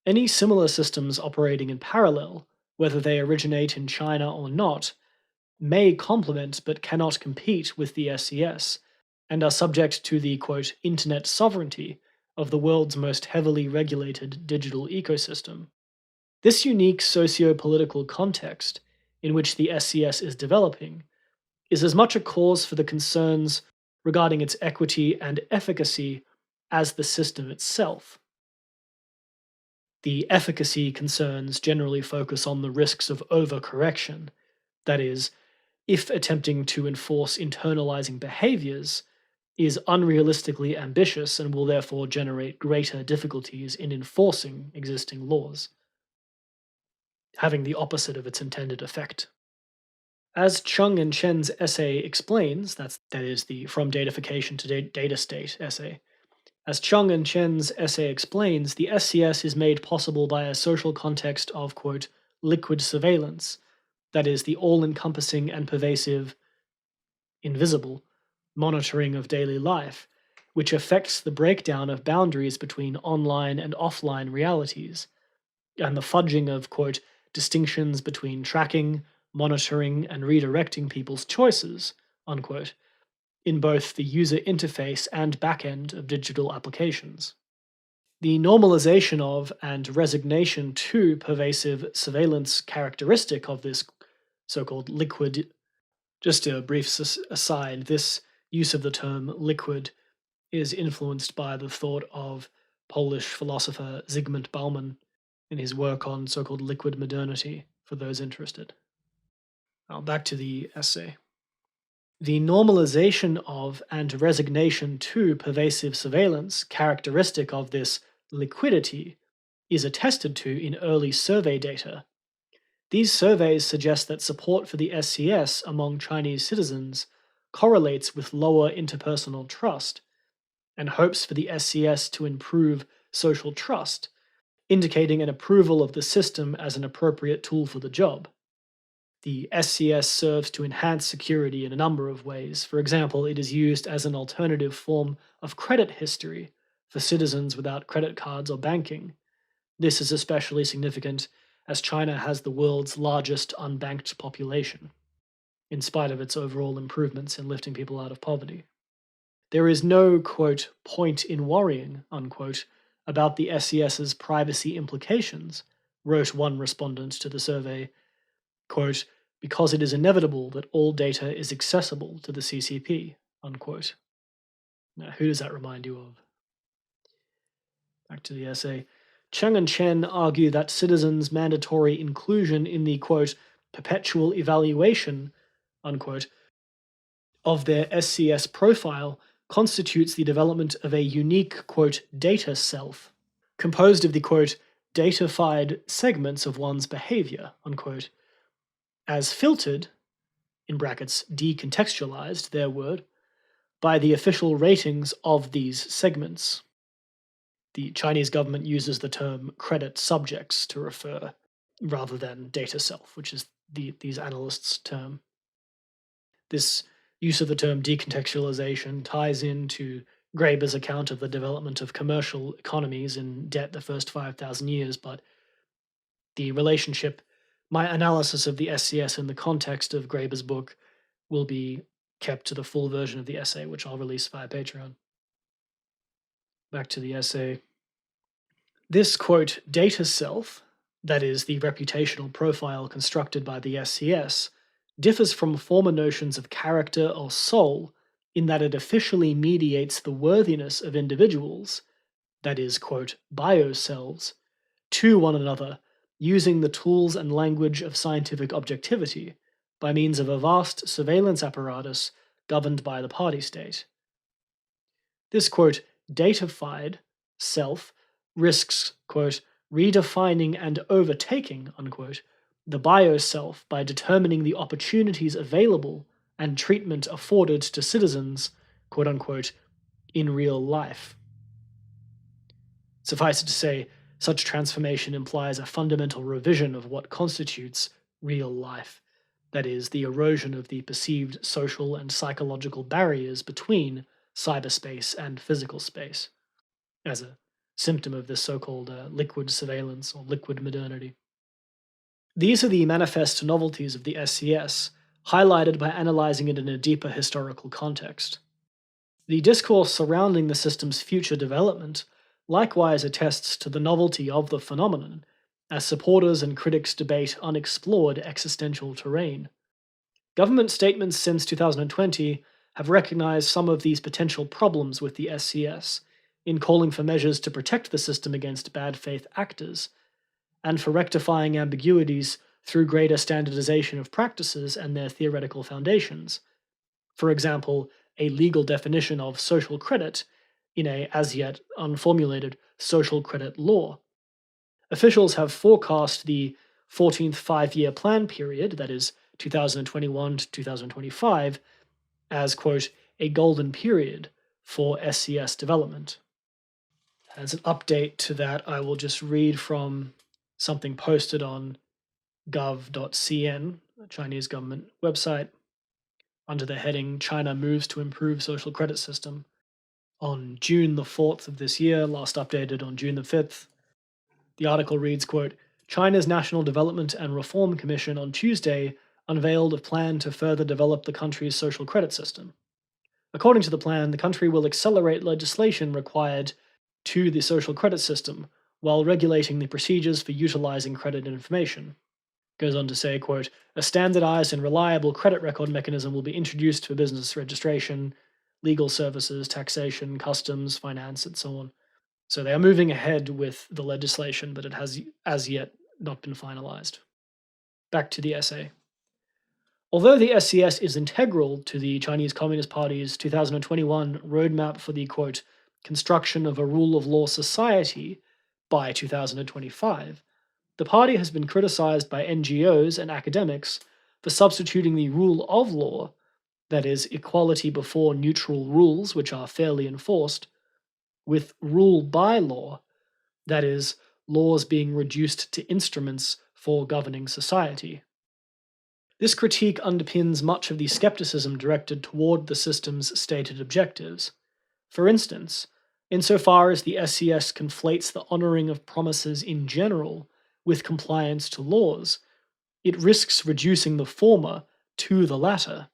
Any similar systems operating in parallel, whether they originate in China or not, may complement but cannot compete with the SCS, and are subject to the, quote, internet sovereignty of the world's most heavily regulated digital ecosystem. This unique socio-political context in which the SCS is developing is as much a cause for the concerns regarding its equity and efficacy as the system itself. The efficacy concerns generally focus on the risks of overcorrection, that is, if attempting to enforce internalizing behaviors is unrealistically ambitious and will therefore generate greater difficulties in enforcing existing laws, having the opposite of its intended effect. As Chung and Chen's essay explains, that is the From Datafication to Data State essay, as Chung and Chen's essay explains, the SCS is made possible by a social context of, quote, liquid surveillance, that is, the all-encompassing and pervasive, invisible, monitoring of daily life, which affects the breakdown of boundaries between online and offline realities, and the fudging of, quote, distinctions between tracking, monitoring, and redirecting people's choices, unquote, in both the user interface and backend of digital applications. The normalization of and resignation to pervasive surveillance characteristic of this so-called liquid, just a brief aside, this use of the term liquid is influenced by the thought of Polish philosopher Zygmunt Bauman in his work on so-called liquid modernity, for those interested. Now back to the essay. The normalization of and resignation to pervasive surveillance characteristic of this liquidity is attested to in early survey data. These surveys suggest that support for the SCS among Chinese citizens correlates with lower interpersonal trust, and hopes for the SCS to improve social trust, indicating an approval of the system as an appropriate tool for the job. The SCS serves to enhance security in a number of ways. For example, it is used as an alternative form of credit history for citizens without credit cards or banking. This is especially significant as China has the world's largest unbanked population, in spite of its overall improvements in lifting people out of poverty. There is no, quote, point in worrying, unquote, about the SCS's privacy implications, wrote one respondent to the survey, quote, because it is inevitable that all data is accessible to the CCP, unquote. Now, who does that remind you of? Back to the essay. Cheng and Chen argue that citizens' mandatory inclusion in the, quote, perpetual evaluation, unquote, of their SCS profile constitutes the development of a unique, quote, data self, composed of the, quote, datafied segments of one's behavior, unquote, as filtered, in brackets, decontextualized, their word, by the official ratings of these segments. The Chinese government uses the term credit subjects to refer, rather than data self, which is these analysts' term. This use of the term decontextualization ties into Graeber's account of the development of commercial economies in debt the first 5,000 years, but the relationship, my analysis of the SCS in the context of Graeber's book will be kept to the full version of the essay, which I'll release via Patreon. Back to the essay. This, quote, data self, that is, the reputational profile constructed by the SCS, differs from former notions of character or soul in that it officially mediates the worthiness of individuals, that is, quote, bioselves, to one another using the tools and language of scientific objectivity by means of a vast surveillance apparatus governed by the party state. This, quote, datafied self risks, quote, redefining and overtaking, unquote, the bioself by determining the opportunities available and treatment afforded to citizens, quote unquote, in real life. Suffice it to say, such transformation implies a fundamental revision of what constitutes real life, that is, the erosion of the perceived social and psychological barriers between cyberspace and physical space, as a symptom of this so-called liquid surveillance or liquid modernity. These are the manifest novelties of the SCS, highlighted by analyzing it in a deeper historical context. The discourse surrounding the system's future development likewise attests to the novelty of the phenomenon, as supporters and critics debate unexplored existential terrain. Government statements since 2020 have recognized some of these potential problems with the SCS, in calling for measures to protect the system against bad faith actors, and for rectifying ambiguities through greater standardization of practices and their theoretical foundations. For example, a legal definition of social credit in a as yet unformulated social credit law. Officials have forecast the 14th five-year plan period, that is 2021 to 2025, as, quote, a golden period for SCS development. As an update to that, I will just read from something posted on gov.cn, a Chinese government website, under the heading China Moves to Improve Social Credit System. On June the 4th of this year, last updated on June the 5th, the article reads, quote, China's National Development and Reform Commission on Tuesday unveiled a plan to further develop the country's social credit system. According to the plan, the country will accelerate legislation required to the social credit system while regulating the procedures for utilizing credit information. Goes on to say, quote, a standardized and reliable credit record mechanism will be introduced for business registration, legal services, taxation, customs, finance, and so on. So they are moving ahead with the legislation, but it has as yet not been finalized. Back to the essay. Although the SCS is integral to the Chinese Communist Party's 2021 roadmap for the, quote, construction of a rule of law society by 2025, the party has been criticized by NGOs and academics for substituting the rule of law, that is, equality before neutral rules which are fairly enforced, with rule by law, that is, laws being reduced to instruments for governing society. This critique underpins much of the skepticism directed toward the system's stated objectives. For instance, insofar as the SCS conflates the honoring of promises in general with compliance to laws, it risks reducing the former to the latter.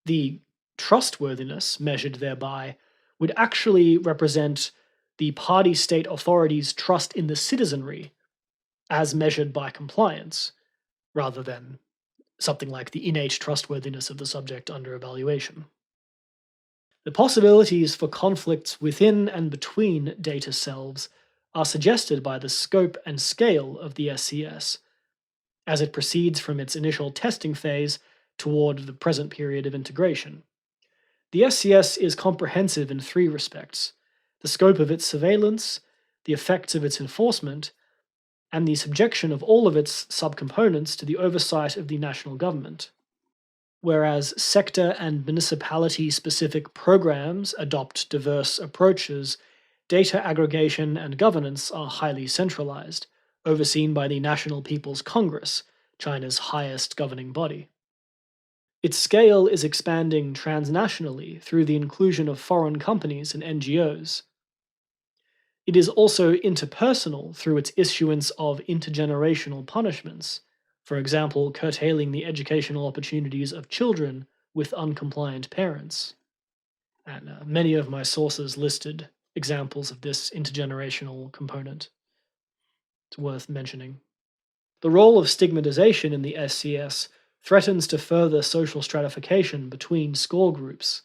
The trustworthiness measured thereby would actually represent the party state authorities' trust in the citizenry as measured by compliance, rather than something like the innate trustworthiness of the subject under evaluation. The possibilities for conflicts within and between data selves are suggested by the scope and scale of the SCS, as it proceeds from its initial testing phase toward the present period of integration. The SCS is comprehensive in three respects: the scope of its surveillance, the effects of its enforcement, and the subjection of all of its subcomponents to the oversight of the national government. Whereas sector and municipality-specific programs adopt diverse approaches, data aggregation and governance are highly centralized, overseen by the National People's Congress, China's highest governing body. Its scale is expanding transnationally through the inclusion of foreign companies and NGOs. It is also interpersonal through its issuance of intergenerational punishments, for example, curtailing the educational opportunities of children with uncompliant parents. And many of my sources listed examples of this intergenerational component. It's worth mentioning. The role of stigmatization in the SCS threatens to further social stratification between score groups.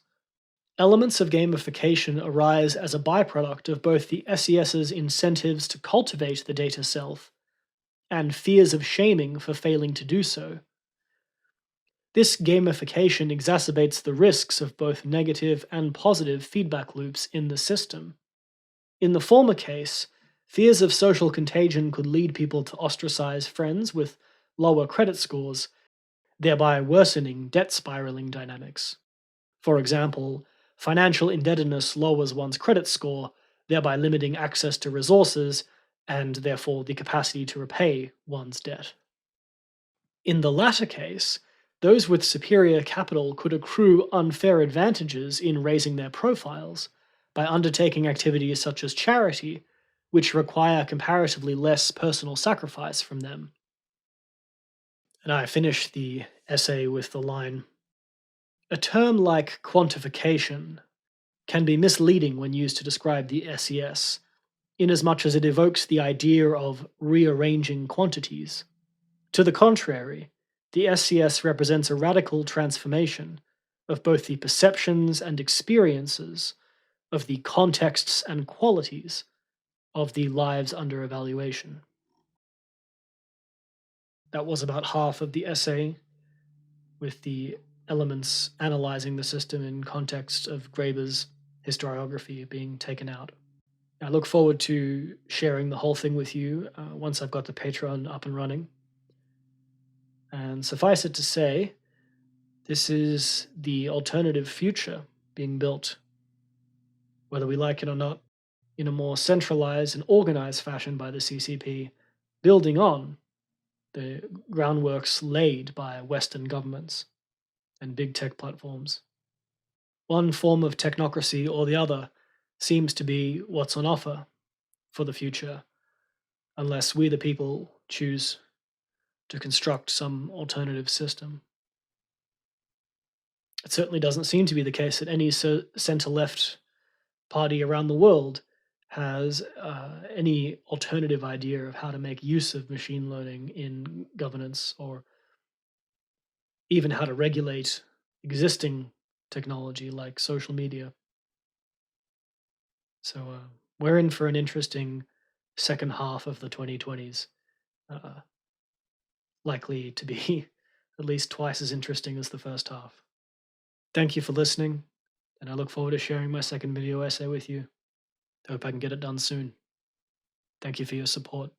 Elements of gamification arise as a byproduct of both the SES's incentives to cultivate the data self and fears of shaming for failing to do so. This gamification exacerbates the risks of both negative and positive feedback loops in the system. In the former case, fears of social contagion could lead people to ostracize friends with lower credit scores, thereby worsening debt spiraling dynamics. For example, financial indebtedness lowers one's credit score, thereby limiting access to resources and therefore the capacity to repay one's debt. In the latter case, those with superior capital could accrue unfair advantages in raising their profiles by undertaking activities such as charity, which require comparatively less personal sacrifice from them. And I finish the essay with the line, a term like quantification can be misleading when used to describe the SES, inasmuch as it evokes the idea of rearranging quantities. To the contrary, the SCS represents a radical transformation of both the perceptions and experiences of the contexts and qualities of the lives under evaluation. That was about half of the essay, with the elements analyzing the system in context of Graeber's historiography being taken out. I look forward to sharing the whole thing with you once I've got the Patreon up and running. And suffice it to say, this is the alternative future being built, whether we like it or not, in a more centralized and organized fashion by the CCP, building on the groundworks laid by Western governments and big tech platforms. One form of technocracy or the other seems to be what's on offer for the future, unless we, the people, choose to construct some alternative system. It certainly doesn't seem to be the case that any center-left party around the world has any alternative idea of how to make use of machine learning in governance, or even how to regulate existing technology like social media. So we're in for an interesting second half of the 2020s, uh, likely to be at least twice as interesting as the first half. Thank you for listening, and I look forward to sharing my second video essay with you. Hope I can get it done soon. Thank you for your support.